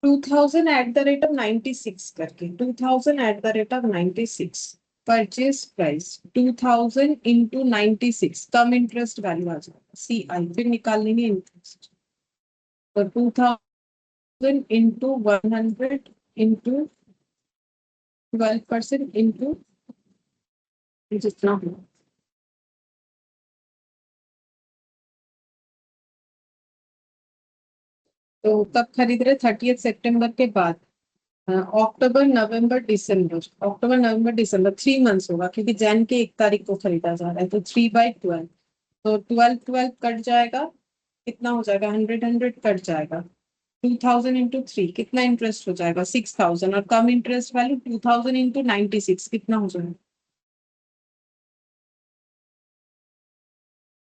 $2,000 @ 96 करके, 2,000 @ 96 purchase price 2,000 into 96, cum interest value आ जाएगा, CI फिर निकाल लेंगे इंटरेस्ट। तो 2,000 इंटू 100 इंटू 12% इंटू जितना हो। तो कब खरीद रहे, 30 सितंबर के बाद, अक्टूबर नवंबर दिसंबर, अक्टूबर नवंबर दिसंबर 3 मंथ्स होगा, क्योंकि जैन के 1 तारीख को खरीदा जा रहा है, तो 3/12, तो 12 कट जाएगा, कितना हो जाएगा, 100 कट जाएगा, 2,000 इंटू 3 कितना इंटरेस्ट हो जाएगा, 6,000, और कम इंटरेस्ट वैल्यू 2,000 इंटू 96 कितना हो जाएगा,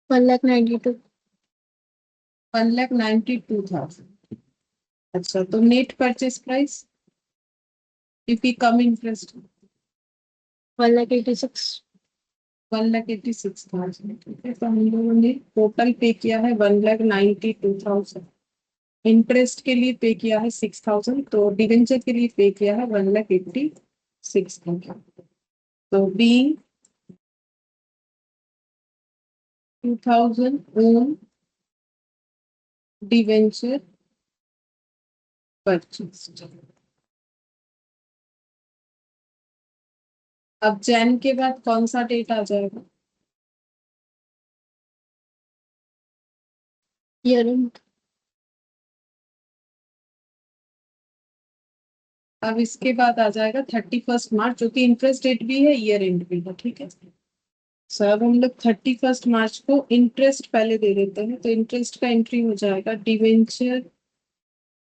1,92,000, 1,92,000। अच्छा, तो नेट परचेज प्राइस क्योंकि कम इंटरेस्ट, 1,86,000। 1,86,000, ठीक है। तो हम लोगों ने टोटल पे किया है 1,92,000। इंटरेस्ट के लिए पे किया है 6,000, तो डिवेंचर के लिए पे किया है 1,86,000। तो बी 2,000 ओन डिवेंचर परचेज। अब जैन के बाद कौन सा डेट आ जाएगा? Year and. अब इसके बाद आ जाएगा 31 मार्च, जो कि इंटरेस्ट डेट भी है, ईयर एंड भी है, ठीक है। सो अब हम लोग 31 मार्च को इंटरेस्ट पहले दे देते हैं। तो इंटरेस्ट का एंट्री हो जाएगा debenture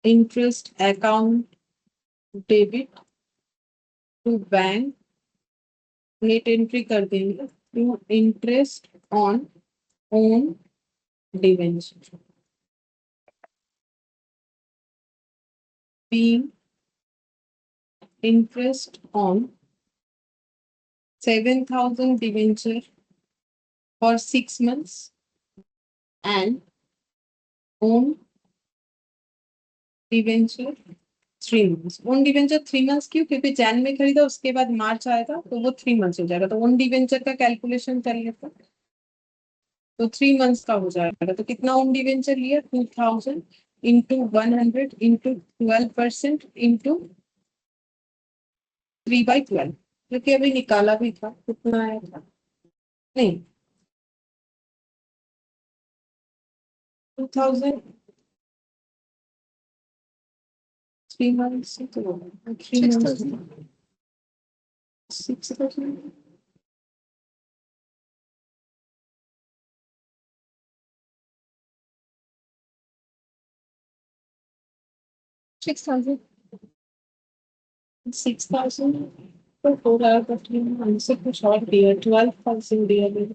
interest account debit to bank. Net entry कर देंगे to interest on own debenture. Be interest on 7,000 debenture for 6 months and own debenture 3 months। Own debenture 3 months क्यों? क्योंकि जैन में खरीदा, उसके बाद मार्च आएगा, तो वो 3 months हो जाएगा। तो ओन डिवेंचर का कैलकुलेशन कर लेते हैं। तो 3 months का हो जाएगा। तो कितना ओन डिवेंचर लिया? 2,000 इंटू 100 इंटू 12% इंटू 3/12, जो कि अभी निकाला भी था। कितना आया था? नहीं, 2,000 3 months से तो 3 months 6,000। 6,000। 6,000। 6,000 तो हो रहा है, बट हमसे कुछ और दिया, 12,000 दिया गया।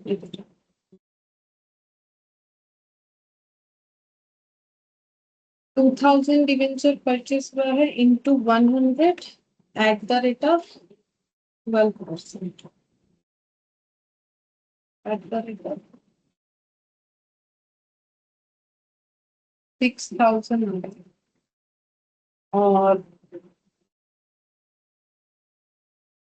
2,000 डिवेंचर परचेस हुआ है into 100 at the rate of 12%। At the rate of 6,000। और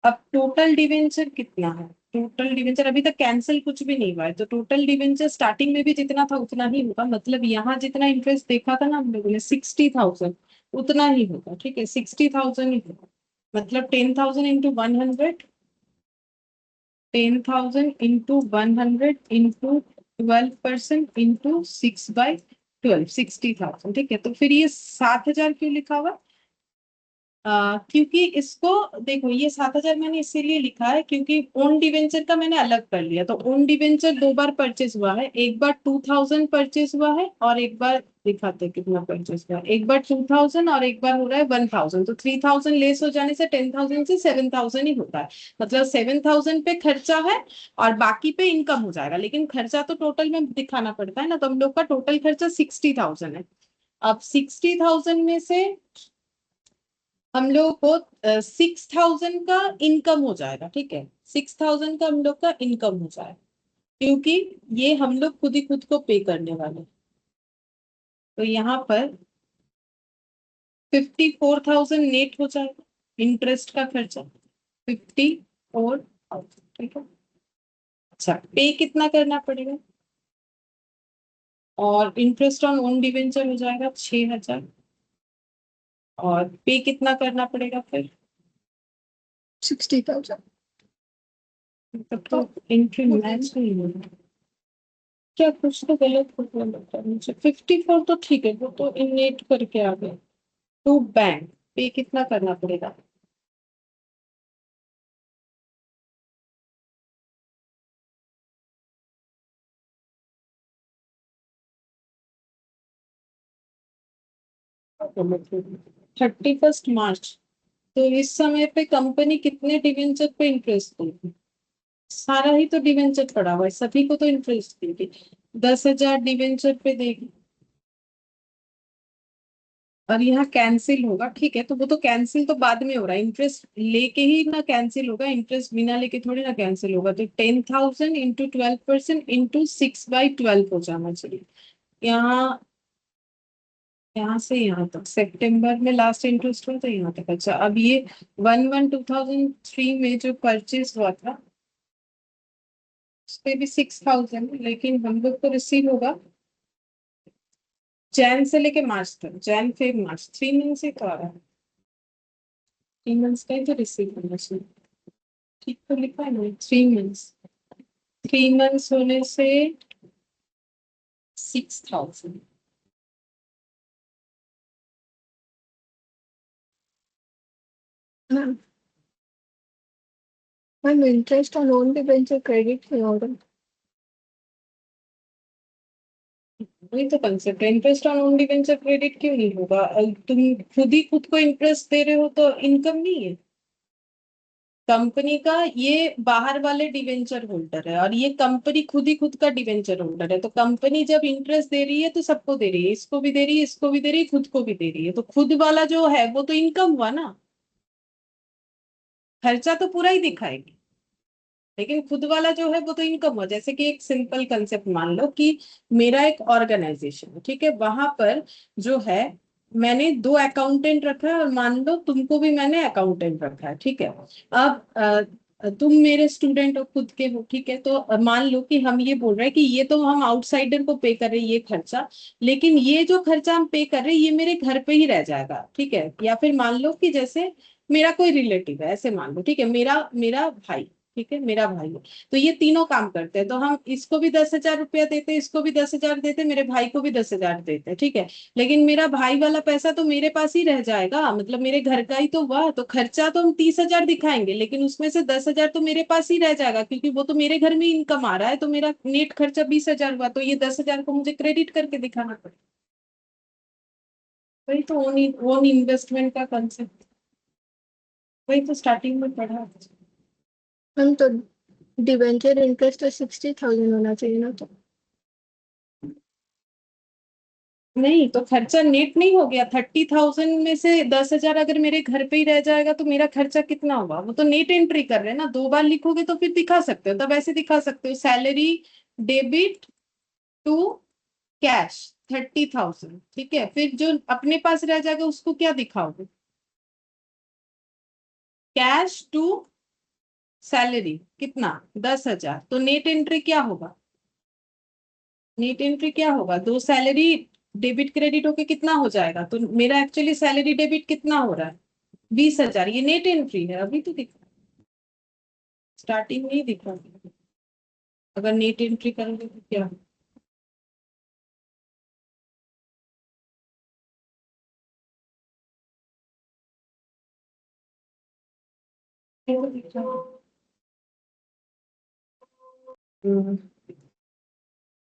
अब टोटल डिवेंचर कितना है? टोटल डिवेंचर अभी तक कैंसिल कुछ भी नहीं हुआ है, तो टोटल डिवेंचर स्टार्टिंग में भी जितना था उतना ही होगा। मतलब यहाँ जितना इंटरेस्ट देखा था ना हम लोगों ने 60,000, उतना ही होगा, ठीक है। 60,000 ही होगा। मतलब 10,000 इंटू 100, 10,000 इंटू 100 इंटू 12% इंटू 6/12, 60,000, ठीक है। तो फिर ये 7,000 क्यों लिखा हुआ? क्योंकि इसको देखो, ये 7,000 मैंने इसीलिए लिखा है क्योंकि ओन डिवेंचर का मैंने अलग कर लिया। तो ओन डिवेंचर 2 बार परचेज हुआ है, एक बार 2,000 परचेज हुआ है और एक बार दिखाते हैं कितना परचेज हुआ है। एक बार 2,000 और एक बार हो रहा है 1,000। तो 3,000 लेस हो जाने से 10,000 से 7,000 ही होता है। मतलब 7,000 पे खर्चा है और बाकी पे इनकम हो जाएगा, लेकिन खर्चा तो टोटल में दिखाना पड़ता है ना। तो हम लोग का टोटल खर्चा 60,000 है। अब 60,000 में से हम लोग को 6,000 का इनकम हो जाएगा, ठीक है। 6,000 का हम लोग का इनकम हो जाएगा, क्योंकि ये हम लोग खुद ही खुद को पे करने वाले। तो यहाँ पर 54,000 नेट हो जाएगा इंटरेस्ट का खर्चा। 54,000, ठीक है। अच्छा, पे कितना करना पड़ेगा? और इंटरेस्ट ऑन ओन डिवेंचर हो जाएगा 6,000। और पे कितना करना पड़ेगा फिर? 60,000। तब तो एंट्री मैच नहीं होगा क्या? कुछ तो गलत हो गया लगता है मुझे। 54 तो ठीक है, वो तो इनेट करके आ गए। टू बैंक पे कितना करना पड़ेगा? मतलब 31 मार्च, तो इस समय पे कंपनी कितने डिवेंचर पे इंटरेस्ट देगी? सारा ही तो डिवेंचर पड़ा हुआ है, सभी को तो इंटरेस्ट देगी। 10,000 डिवेंचर पे देगी। और यहाँ कैंसिल होगा, ठीक है, तो वो तो कैंसिल तो बाद में हो रहा है, इंटरेस्ट लेके ही ना कैंसिल होगा, इंटरेस्ट बिना लेके थोड़ी ना कैंसिल होगा। तो 10,000 इंटू 12% इंटू 6/12 हो जाना चाहिए। यहाँ यहाँ से यहाँ तक सितंबर में लास्ट इंटरेस्ट हुआ था यहाँ तक। अच्छा, अब ये 1/1/2003 में जो परचेज हुआ था उस पे भी 6,000, लेकिन हम लोग को रिसीव होगा जैन से लेके मार्च तक, जैन फेब मार्च 3 मंथ से तो आ रहा है, 3 मंथ्स का ही तो रिसीव होना चाहिए। ठीक तो लिखा है ना, 3 मंथ्स, 3 मंथ्स होने से 6,000। Ma'am ma'am interest on own debenture credit नहीं होगा। वही तो कंसेप्ट है, interest on own debenture credit क्यों नहीं होगा? तुम खुद ही खुद को इंटरेस्ट दे रहे हो तो इनकम नहीं है। कंपनी का ये बाहर वाले डिवेंचर होल्डर है और ये कंपनी खुद ही खुद का डिवेंचर होल्डर है, तो कंपनी जब इंटरेस्ट दे रही है तो सबको दे रही है, इसको भी दे रही है, इसको भी दे रही है, खुद को भी दे रही है, तो खुद वाला जो है वो तो इनकम हुआ ना, खर्चा तो पूरा ही दिखाएगी, लेकिन खुद वाला जो है वो तो इनकम हुआ। जैसे कि एक सिंपल कंसेप्ट मान लो कि मेरा एक ऑर्गेनाइजेशन है, ठीक है, वहां पर जो है मैंने 2 अकाउंटेंट रखा है और मान लो तुमको भी मैंने अकाउंटेंट रखा है, ठीक है। अब तुम मेरे स्टूडेंट हो, खुद के हो, ठीक है, तो मान लो कि हम ये बोल रहे हैं कि ये तो हम आउटसाइडर को पे कर रहे हैं ये खर्चा, लेकिन ये जो खर्चा हम पे कर रहे हैं ये मेरे घर पे ही रह जाएगा, ठीक है। या फिर मान लो कि जैसे मेरा कोई रिलेटिव है, ऐसे मान लो, ठीक है, मेरा मेरा भाई, ठीक है, मेरा भाई है, तो ये तीनों काम करते हैं, तो हम इसको भी 10,000 रुपया देते, इसको भी 10,000 देते, मेरे भाई को भी 10,000 देते, ठीक है। लेकिन मेरा भाई वाला पैसा तो मेरे पास ही रह जाएगा, मतलब मेरे घर का ही तो हुआ, तो खर्चा तो हम 30,000 दिखाएंगे, लेकिन उसमें से 10,000 तो मेरे पास ही रह जाएगा, क्योंकि वो तो मेरे घर में इनकम आ रहा है, तो मेरा नेट खर्चा 20,000 हुआ, तो ये 10,000 को मुझे क्रेडिट करके दिखाना पड़ेगा। वही तो ओन ओन इन्वेस्टमेंट का कंसेप्ट, वही तो स्टार्टिंग में पढ़ा। मैम तो डिबेंचर इंटरेस्ट तो 60,000 होना चाहिए ना, तो नहीं तो खर्चा नेट नहीं हो गया, 30,000 में से 10,000 अगर मेरे घर पे ही रह जाएगा तो मेरा खर्चा कितना हुआ? वो तो नेट एंट्री कर रहे हैं ना, 2 बार लिखोगे तो फिर दिखा सकते हो, तब ऐसे दिखा सकते हो सैलरी डेबिट टू कैश 30,000, ठीक है, फिर जो अपने पास रह जाएगा उसको क्या दिखाओगे? कैश टू सैलरी कितना? 10,000, तो नेट एंट्री क्या होगा? नेट एंट्री क्या होगा? दो सैलरी डेबिट क्रेडिट होके कितना हो जाएगा? तो मेरा एक्चुअली सैलरी डेबिट कितना हो रहा है? 20,000, ये नेट एंट्री है, अभी तो दिखा, स्टार्टिंग में ही दिखा। अगर नेट एंट्री करोगे तो क्या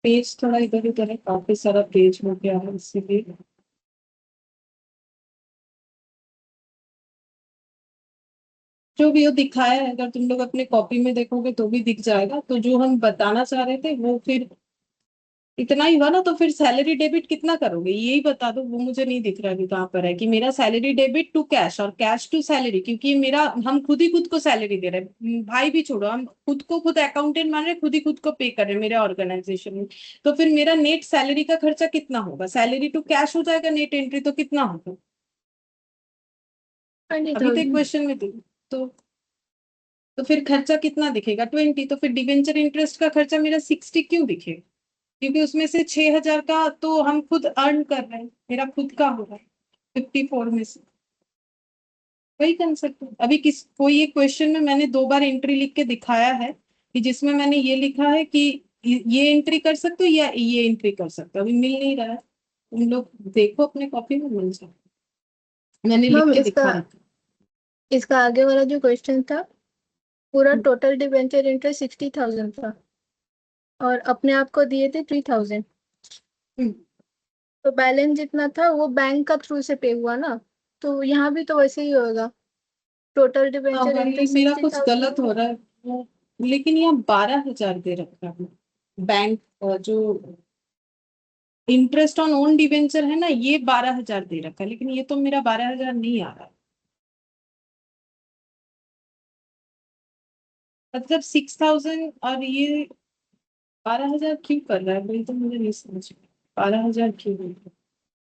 पेज थोड़ा इधर उधर है, काफी सारा पेज हो गया है इसीलिए। जो भी वो दिखाया है अगर तुम लोग अपने कॉपी में देखोगे तो भी दिख जाएगा, तो जो हम बताना चाह रहे थे वो फिर इतना ही हुआ ना, तो फिर सैलरी डेबिट कितना करोगे यही बता दो, वो मुझे नहीं दिख रहा अभी कहाँ पर है कि मेरा सैलरी डेबिट टू कैश और कैश टू सैलरी, क्योंकि ये मेरा, हम खुद ही खुद को सैलरी दे रहे हैं, भाई भी छोड़ो, हम खुद को खुद अकाउंटेंट मान रहे हैं, खुद ही खुद को पे कर रहे हैं मेरे ऑर्गेनाइजेशन में। तो फिर मेरा नेट सैलरी का खर्चा कितना होगा? सैलरी टू कैश हो जाएगा नेट एंट्री, तो कितना होगा? ट्वेंटी अभी तो थाउजेंड क्वेश्चन में थी। तो तो फिर खर्चा कितना दिखेगा? 20, तो फिर डिवेंचर इंटरेस्ट का खर्चा मेरा 60 क्यों दिखेगा? क्योंकि उसमें से 6,000 का तो हम खुद अर्न कर रहे हैं, मेरा खुद का हो रहा है 54 में से। वही कंसेप्ट है। अभी किस कोई एक क्वेश्चन में मैंने 2 बार एंट्री लिख के दिखाया है कि जिसमें मैंने ये लिखा है कि ये एंट्री कर सकते हो या ये एंट्री कर सकते हो, अभी मिल नहीं रहा है, तुम लोग देखो अपने कॉपी में, मिल जाए, मैंने लिख मैम के इसका दिखा रखा। इसका आगे वाला जो क्वेश्चन था, पूरा टोटल डिबेंचर इंटरेस्ट 60,000 था और अपने आप को दिए थे 3,000, हम्म। तो बैलेंस जितना था वो बैंक का थ्रू से पे हुआ ना, तो यहाँ भी तो वैसे ही होगा। टोटल हाँ डिबेंचर वही इंटरेस्ट मेरा सिक्सटी कुछ थाउजेंड गलत हो रहा है वो, लेकिन यहाँ 12,000 दे रखा है बैंक, जो इंटरेस्ट ऑन ओन डिवेंचर है ना, ये 12,000 दे रखा है, लेकिन ये तो मेरा 12,000 नहीं आ रहा है। मतलब 6,000 और ये 12,000 क्यों कर रहा है भाई, तो मुझे नहीं समझ में 12,000 क्यों बोल रहा है।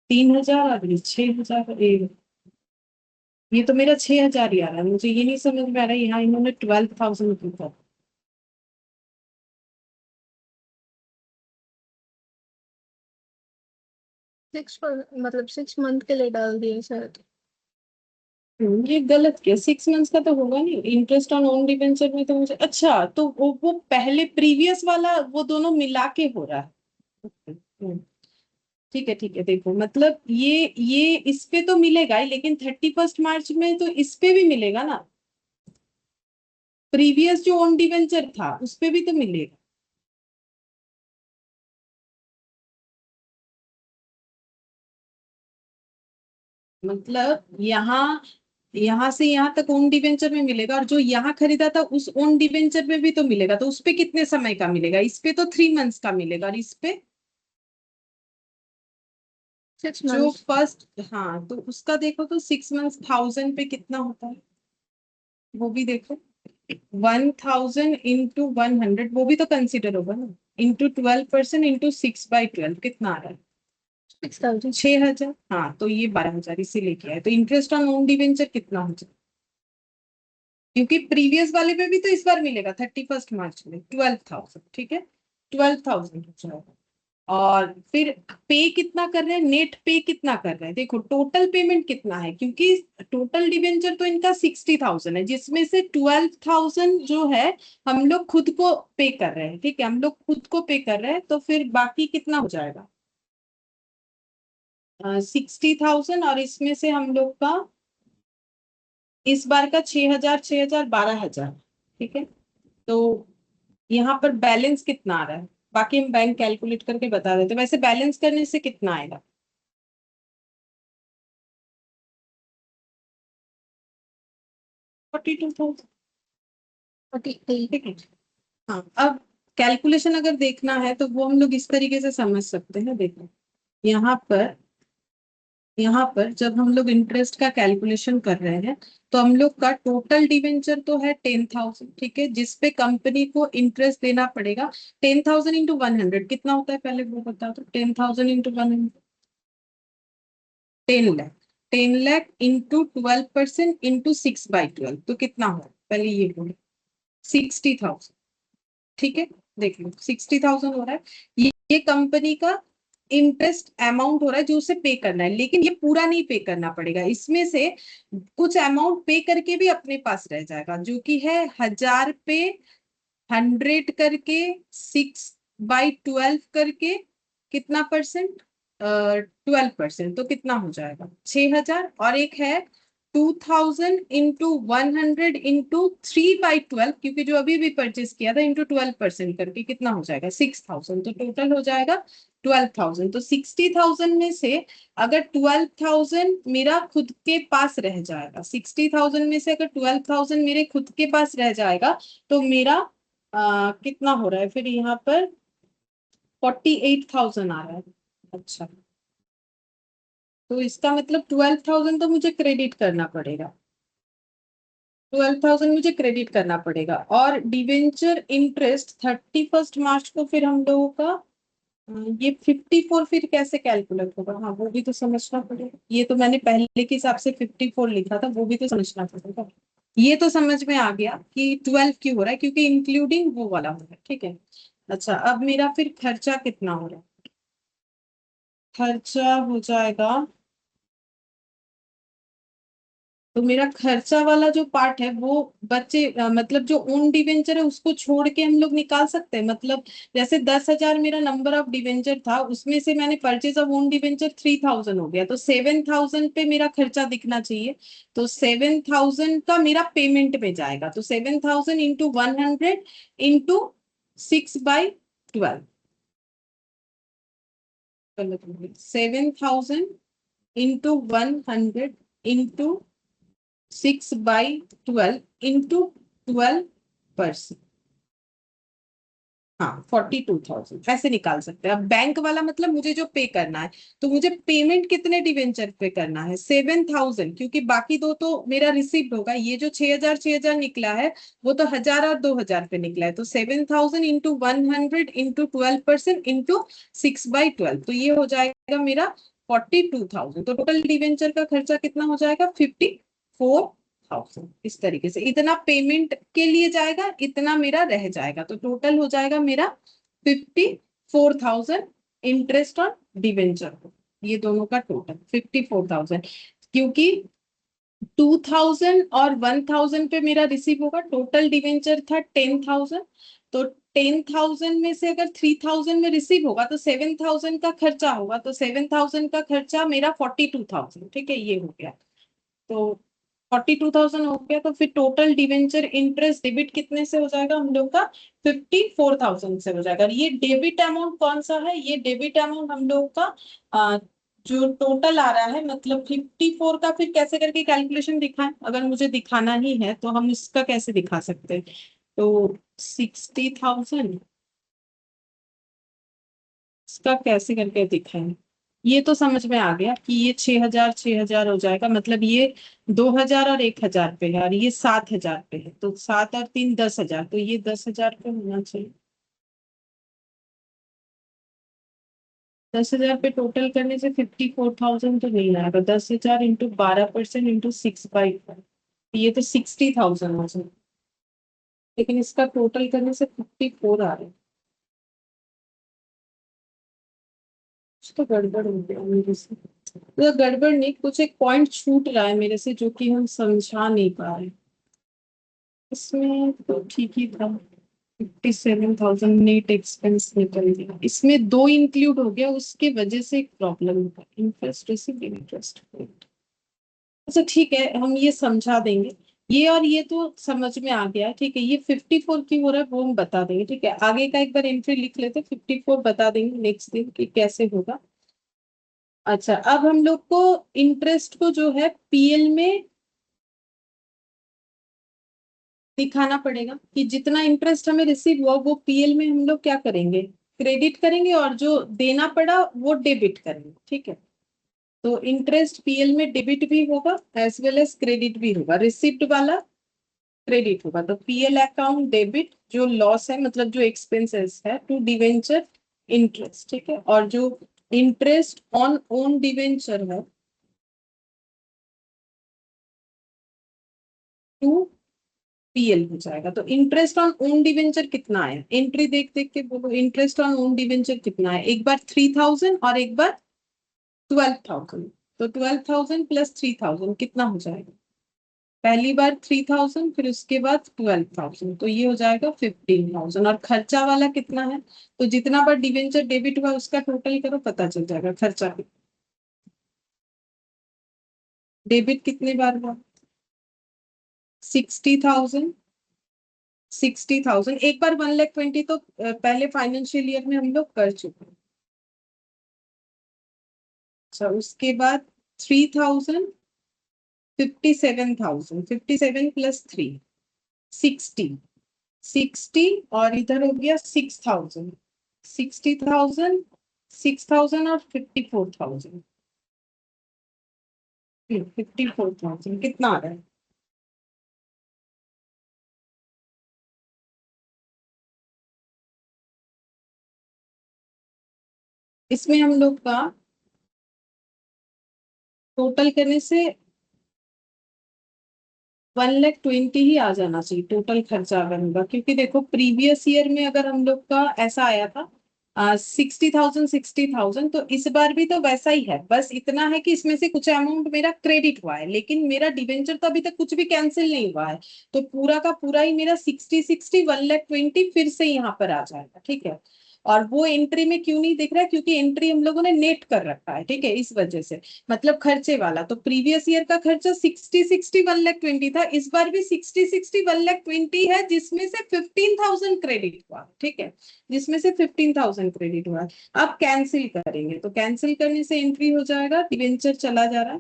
3,000 और ये 6,000, ये तो मेरा 6,000 ही आ रहा है, मुझे ये नहीं समझ में आ रहा है यहाँ इन्होंने 12,000 क्यों कर। 6 मतलब 6 मंथ के लिए डाल दिए शायद। ये गलत किया, 6 मंथ्स का तो होगा नहीं, इंटरेस्ट ऑन ओन डिवेंचर में तो मुझे, अच्छा तो वो पहले प्रीवियस वाला वो दोनों मिला के हो रहा है। हम्म, ठीक है देखो, मतलब ये इस पे तो मिलेगा ही, लेकिन 31 मार्च में तो इस पे भी मिलेगा ना, प्रीवियस जो ओन डिवेंचर था उस पे भी तो मिलेगा। मतलब यहाँ यहाँ से यहाँ तक ओन डिवेंचर में मिलेगा, और जो यहाँ खरीदा था उस ओन डिवेंचर में भी तो मिलेगा, तो उस पे कितने समय का मिलेगा, इस पे तो 3 मंथ्स का मिलेगा, और इस पे 6 जो मंथ फर्स्ट, हाँ तो उसका देखो तो 6 मंथ्स 1,000 पे कितना होता है, वो भी देखो। 1,000 इंटू 100, वो भी तो कंसिडर होगा ना, इंटू 12% इंटू 6/12 कितना आ रहा है, 6,000। 6,000। हाँ तो ये 12,000 इसीलिए किया है, तो इंटरेस्ट ऑन ओन डिवेंचर कितना हो जाए, क्योंकि प्रीवियस वाले पे भी तो इस बार मिलेगा 31 मार्च में 12,000, ठीक है 12,000 हो जाएगा। और फिर पे कितना कर रहे हैं, नेट पे कितना कर रहे हैं, देखो टोटल पेमेंट कितना है, क्योंकि टोटल डिवेंचर तो इनका 60,000 है, जिसमें से 12,000 जो है हम लोग खुद को पे कर रहे हैं, ठीक है हम लोग खुद को पे कर रहे हैं, तो फिर बाकी कितना हो जाएगा, 60,000, और इसमें से हम लोग का इस बार का 6,000 6,000 12,000, ठीक है। तो यहाँ पर बैलेंस कितना आ रहा है, बाकी हम बैंक कैलकुलेट करके बता देते हैं। वैसे बैलेंस करने से कितना आएगा, 42,000, 48। ठीक है। हाँ अब कैलकुलेशन अगर देखना है तो वो हम लोग इस तरीके से समझ सकते हैं, देखो यहाँ पर यहाँ पर जब हम लोग इंटरेस्ट का कैलकुलेशन कर रहे हैं, तो हम लोग का टोटल डिवेंचर तो है 10,000, ठीक है, जिसपे कंपनी को इंटरेस्ट देना पड़ेगा। 10,000 इंटू 100 कितना होता है, पहले वो बता दो, 10,000 into 100, 10 lakh, 10 lakh into 12% into 6/12, तो कितना हो, पहले ये बोलो, 60,000, ठीक है। देख लो 60,000 हो रहा है, ये कंपनी का इंटरेस्ट अमाउंट हो रहा है जो उसे पे करना है, लेकिन ये पूरा नहीं पे करना पड़ेगा, इसमें से कुछ अमाउंट पे करके भी अपने पास रह जाएगा, जो कि है 1,000 पे 100 करके 6/12 करके कितना परसेंट, 12%, तो कितना हो जाएगा 6,000, और एक है 2,000 इंटू 100 इंटू 3/12, क्योंकि जो अभी भी परचेस किया था इंटू 12% करके कितना हो जाएगा 6,000, तो टोटल हो जाएगा 12,000। तो 60,000 में से अगर 12,000 मेरा खुद के पास रह जाएगा, 60,000 में से अगर 12,000 मेरे खुद के पास रह जाएगा, तो मेरा कितना हो रहा है फिर यहाँ पर 48,000 आ रहा है। अच्छा, तो इसका मतलब 12,000 तो मुझे क्रेडिट करना पड़ेगा, 12,000 मुझे क्रेडिट करना पड़ेगा, और डिवेंचर इंटरेस्ट 31 मार्च को फिर हम लोगों का ये 54 फिर कैसे कैलकुलेट होगा, हाँ वो भी तो समझना पड़ेगा, ये तो मैंने पहले के हिसाब से 54 लिखा था, वो भी तो समझना पड़ेगा। ये तो समझ में आ गया कि 12 क्यों हो रहा है, क्योंकि इंक्लूडिंग वो वाला हो रहा है, ठीक है। अच्छा अब मेरा फिर खर्चा कितना हो रहा है, खर्चा हो जाएगा, तो मेरा खर्चा वाला जो पार्ट है वो बच्चे मतलब जो ओन डिवेंचर है उसको छोड़ के हम लोग निकाल सकते हैं, मतलब जैसे 10,000 मेरा नंबर ऑफ डिवेंचर था, उसमें से मैंने परचेज ऑफ ओन डिवेंचर 3,000 हो गया, तो 7,000 पे मेरा खर्चा दिखना चाहिए, तो 7,000 का मेरा पेमेंट में जाएगा, तो 7,000 into 100 into 6/12, 7,000 into 100 into 6/12 into 12%, हाँ 42,000 ऐसे निकाल सकते हैं। अब बैंक वाला मतलब मुझे जो पे करना है, तो मुझे पेमेंट कितने डिवेंचर पे करना है 7,000, क्योंकि बाकी दो तो मेरा रिसीव्ड होगा। ये जो 6,000 निकला है वो तो 1,000 और 2,000 पे निकला है, तो 7,000 इंटू 100 इंटू 12% इंटू 6/12, तो ये हो जाएगा मेरा 42,000। तो टोटल डिवेंचर का खर्चा कितना हो जाएगा 54,000। इस तरीके से इतना पेमेंट के लिए जाएगा, इतना मेरा रह जाएगा, तो टोटल हो जाएगा मेरा 54,000 इंटरेस्ट ऑन डिवेंचर। ये दोनों का टोटल 54,000, क्योंकि 2,000 और 1,000 पे मेरा रिसीव होगा। टोटल डिवेंचर था 10,000, तो 10,000 में से अगर 3,000 में रिसीव होगा तो 7,000 का खर्चा होगा, तो 7,000 का खर्चा मेरा 42,000। ठीक है, ये हो गया। तो 42,000 हो गया, तो फिर टोटल डिवेंचर इंटरेस्ट डेबिट कितने से हो जाएगा हम लोग का 54,000 से हो जाएगा। ये डेबिट अमाउंट कौन सा है, ये डेबिट अमाउंट हम लोग का जो टोटल आ रहा है, मतलब 54 का फिर कैसे करके कैलकुलेशन दिखाएं, अगर मुझे दिखाना ही है तो हम इसका कैसे दिखा सकते हैं। तो 60,000 इसका कैसे करके दिखाएं। ये तो समझ में आ गया कि ये 6,000 हो जाएगा, मतलब ये 2,000 और 1,000 पे है, और ये 7,000 पे है, तो 7 और 3 10,000, तो ये 10,000 पे होना चाहिए। 10,000 पे टोटल करने से 54,000 तो नहीं आएगा। 10,000 इंटू 12% इंटू 6/5, ये तो 60,000 हो जाएगा, लेकिन इसका टोटल करने से 54 आ रहा है। कुछ तो गड़बड़ हो गया मेरे से, तो गड़बड़ नहीं, कुछ एक पॉइंट छूट रहा है मेरे से जो कि हम समझा नहीं पा रहे। इसमें तो ठीक ही था, 57,000 नेट एक्सपेंस निकल गया, इसमें दो इंक्लूड हो गया, उसके वजह से एक प्रॉब्लम हुआ, इंटरेस्ट रिसीव्ड इंटरेस्ट। अच्छा ठीक है, हम ये समझा देंगे। ये और ये तो समझ में आ गया, ठीक है। ये 54 क्यों हो रहा है वो हम बता देंगे, ठीक है। आगे का एक बार एंट्री लिख लेते, 54 बता देंगे नेक्स्ट दिन कि कैसे होगा। अच्छा, अब हम लोग को इंटरेस्ट को जो है पीएल में दिखाना पड़ेगा, कि जितना इंटरेस्ट हमें रिसीव हुआ वो पीएल में हम लोग क्या करेंगे, क्रेडिट करेंगे, और जो देना पड़ा वो डेबिट करेंगे, ठीक है। तो इंटरेस्ट पीएल में डेबिट भी होगा एज वेल एज क्रेडिट भी होगा। रिसिप्ट वाला क्रेडिट होगा, तो पीएल अकाउंट डेबिट जो लॉस है, मतलब जो एक्सपेंसेस है टू डिवेंचर इंटरेस्ट, ठीक है। और जो इंटरेस्ट ऑन ओन डिवेंचर है टू पीएल हो जाएगा। तो इंटरेस्ट ऑन ओन डिवेंचर कितना है, एंट्री देख देख के बोलो, इंटरेस्ट ऑन ओन डिवेंचर कितना है। एक बार 3,000 और एक बार 12,000, तो 12,000 प्लस 3,000 कितना हो जाएगा। पहली बार 3,000, फिर उसके बाद 12,000, तो ये हो जाएगा 15,000। और खर्चा वाला कितना है, तो जितना बार डिवेंचर डेबिट हुआ उसका टोटल करो, पता चल जाएगा खर्चा। डेबिट कितने बार हुआ 60,000। 60,000 एक बार 1,20,000 तो पहले फाइनेंशियल ईयर में हम लोग कर चुके हैं। अच्छा, उसके बाद 3,000, 57,000, 57 प्लस 3 60, 60, और इधर हो गया 6,000, 60,000, 6,000 और 54,000। 54,000 कितना आ रहा है। इसमें हम लोग का टोटल करने से 1,20,000 ही आ जाना चाहिए टोटल खर्चा अगर होगा, क्योंकि देखो प्रीवियस ईयर में अगर हम लोग का ऐसा आया था 60,000 60,000, तो इस बार भी तो वैसा ही है। बस इतना है कि इसमें से कुछ अमाउंट मेरा क्रेडिट हुआ है, लेकिन मेरा डिवेंचर तो अभी तक कुछ भी कैंसिल नहीं हुआ है, तो पूरा का पूरा ही मेरा 60 1,20,000 फिर से यहाँ पर आ जाएगा, ठीक है। और वो एंट्री में क्यों नहीं दिख रहा है, क्योंकि एंट्री हम लोगों ने नेट कर रखा है, ठीक है, इस वजह से। मतलब खर्चे वाला, तो प्रीवियस ईयर का खर्चा 60 1,20,000 था, इस बार भी 60 1,20,000 है, जिसमें से 15,000 क्रेडिट हुआ, ठीक है, जिसमें से 15,000 क्रेडिट हुआ। अब कैंसिल करेंगे, तो कैंसिल करने से एंट्री हो जाएगा, डिवेंचर चला जा रहा है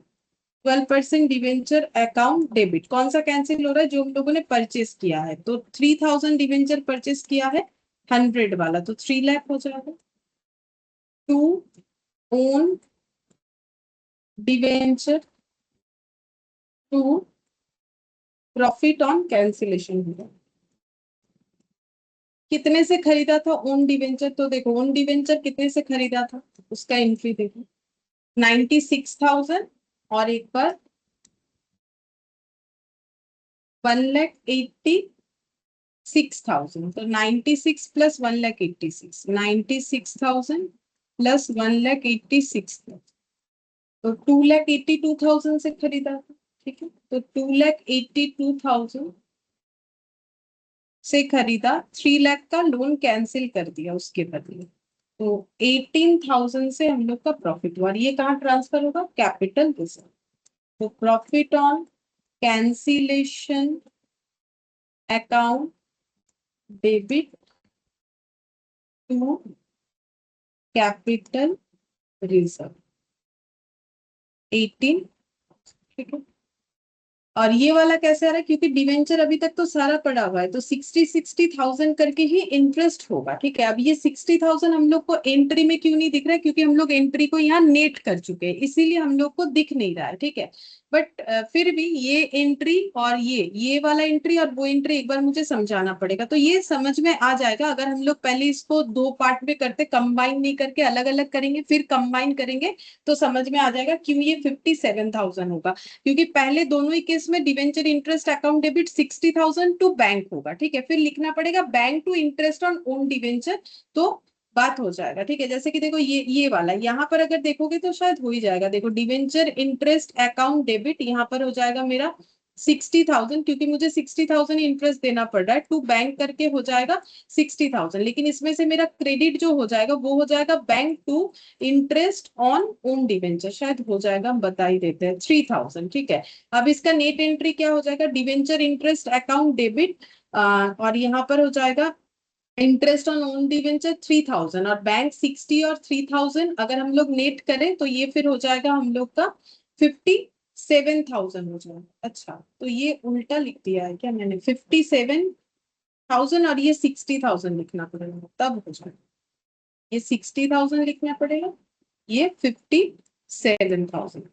12% डिवेंचर अकाउंट डेबिट। कौन सा कैंसिल हो रहा है, जो हम लोगों ने परचेस किया है, तो 3,000 डिवेंचर परचेस किया है, 100 वाला तो 3 लाख हो जाएगा। To own debenture to profit on cancellation होगा। कितने से खरीदा था ओन डिवेंचर? तो देखो ओन डिवेंचर कितने से खरीदा था, उसका एंट्री देखो 96,000 और एक बार 1,86,000। तो 96 प्लस 1,86, 96,000 प्लस 1,86,000, तो 2,82,000 से खरीदा था। ठीक है, तो 2,82,000 से खरीदा, 3 लाख का लोन कैंसिल कर दिया उसके बदले, तो 18,000 से हम लोग का प्रॉफिट हुआ। और ये कहाँ ट्रांसफर होगा? Capital reserve. तो profit on cancellation account debit to capital reserve 18। ठीक है, और ये वाला कैसे आ रहा है? क्योंकि डिवेंचर अभी तक तो सारा पड़ा हुआ है, तो 60,000 करके ही इंटरेस्ट होगा। ठीक है, अब ये 60,000 हम लोग को एंट्री में क्यों नहीं दिख रहा है? क्योंकि हम लोग एंट्री को यहाँ नेट कर चुके हैं, इसीलिए हम लोग को दिख नहीं रहा है। ठीक है, बट फिर भी ये एंट्री और ये वाला एंट्री और वो एंट्री एक बार मुझे समझाना पड़ेगा, तो ये समझ में आ जाएगा अगर हम लोग पहले इसको दो पार्ट में करते, कंबाइन नहीं करके अलग अलग करेंगे फिर कंबाइन करेंगे, तो समझ में आ जाएगा क्यों ये 57,000 होगा। क्योंकि पहले दोनों ही केस में debenture interest account debit 60,000 to bank होगा। ठीक है, फिर लिखना पड़ेगा bank to interest on own debenture, तो बात हो जाएगा। ठीक है, जैसे कि देखो ये वाला यहाँ पर अगर देखोगे तो शायद हो ही जाएगा। देखो डिवेंचर इंटरेस्ट अकाउंट डेबिट यहाँ पर हो जाएगा मेरा 60,000, क्योंकि मुझे 60,000 इंटरेस्ट देना पड़ रहा है, टू बैंक करके हो जाएगा 60,000, लेकिन इसमें से मेरा क्रेडिट जो हो जाएगा वो हो जाएगा bank to interest on own debenture, शायद हो जाएगा, हम बता ही देते हैं 3,000। ठीक है, अब इसका नेट एंट्री क्या हो जाएगा? डिवेंचर इंटरेस्ट अकाउंट डेबिट और यहाँ पर हो जाएगा इंटरेस्ट ऑन ओन डिवेंचर 3,000 और बैंक 60 और 3,000 अगर हम लोग नेट करें तो ये फिर हो जाएगा हम लोग का 57,000 हो जाएगा। अच्छा, तो ये उल्टा लिख दिया है क्या मैंने? 57,000 और ये 60,000 लिखना पड़ेगा, तब हो जाएगा। ये 60,000 लिखना पड़ेगा, ये 57,000,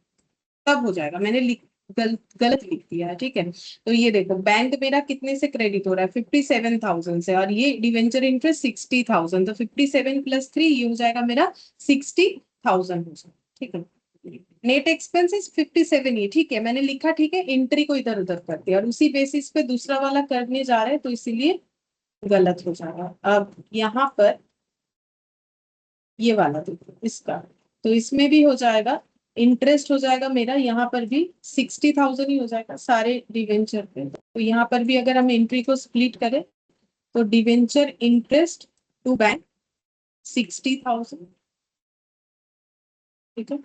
तब हो जाएगा। मैंने गलत लिख दिया है। ठीक है, तो ये देखो बैंक मेरा कितने से क्रेडिट हो रहा है? 57,000 से, और ये डिवेंचर इंटरेस्ट 60,000, तो 57 प्लस 3 ये हो जाएगा मेरा 60,000 हो जाएगा। ठीक है, नेट एक्सपेंसेस 57 ही। ठीक है, मैंने लिखा, ठीक है, एंट्री को इधर उधर कर दिया और उसी बेसिस पे दूसरा वाला करने जा रहे हैं, तो इसीलिए गलत हो जाएगा। अब यहाँ पर ये वाला देखो इसका, तो इसमें भी हो जाएगा, इंटरेस्ट हो जाएगा मेरा यहाँ पर भी 60,000 ही हो जाएगा सारे डिवेंचर पे। तो यहाँ पर भी अगर हम एंट्री को स्प्लिट करें तो डिवेंचर इंटरेस्ट टू बैंक 60,000। ठीक है,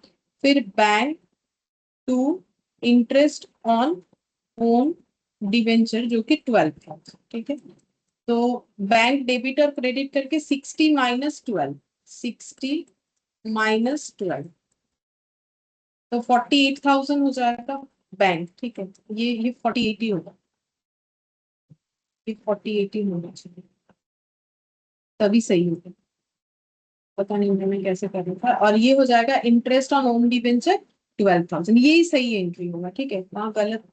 फिर bank to interest on own debenture जो कि 12,000। ठीक है, तो बैंक डेबिट और क्रेडिट करके 60 माइनस 12, 60 माइनस 12, तो 48,000 हो जाएगा बैंक। ठीक है, ये 48 ही होगा, ये 48 ही होना चाहिए, तभी सही होगा। पता नहीं मैंने कैसे कर रखा है। और ये हो जाएगा इंटरेस्ट ऑन ओन डिवेंचर 12,000, यही सही एंट्री होगा। ठीक है, वहां गलत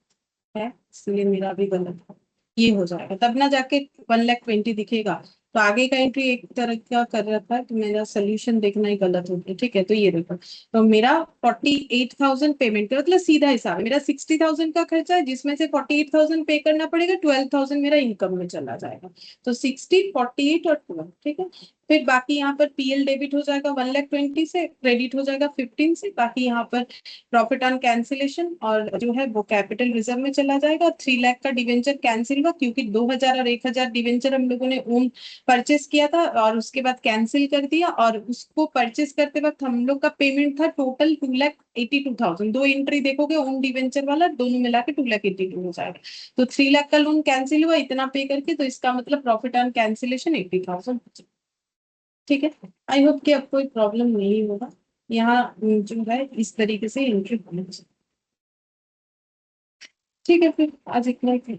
है इसलिए मेरा भी गलत है, ये हो जाएगा, तब ना जाके 1,20,000 दिखेगा। तो आगे का एंट्री एक तरह का कर रखा है, तो मेरा सोल्यूशन देखना ही गलत हो गया। ठीक है, तो ये देखो, तो मेरा 48,000 पेमेंट का मतलब सीधा हिसाब है, मेरा 60,000 का खर्चा है जिसमें से 48,000 पे करना पड़ेगा, 12,000 मेरा इनकम में चला जाएगा, तो 60, 48 और 12। ठीक है, फिर बाकी यहाँ पर पीएल डेबिट हो जाएगा 1,20,000 से, क्रेडिट हो जाएगा 15 से, बाकी यहाँ पर प्रॉफिट ऑन कैंसिलेशन और जो है वो कैपिटल रिजर्व में चला जाएगा। 3 लाख का डिवेंचर कैंसिल हुआ क्योंकि 2,000 और 1,000 डिवेंचर हम लोगों ने ओन परचेस किया था और उसके बाद कैंसिल कर दिया, और उसको परचेस करते वक्त हम लोग का पेमेंट था टोटल 2,82,000। दो एंट्री देखोगे ओन डिवेंचर वाला, दोनों मिला के 2,82,000 हो जाएगा। तो 3 लाख का लोन कैंसिल हुआ इतना पे करके, तो इसका मतलब प्रॉफिट ऑन कैंसिलेशन 80,000। ठीक है, आई होप कि अब कोई प्रॉब्लम नहीं होगा। यहाँ जो है इस तरीके से एंट्री होनी चाहिए। ठीक है, फिर आज इतना ही।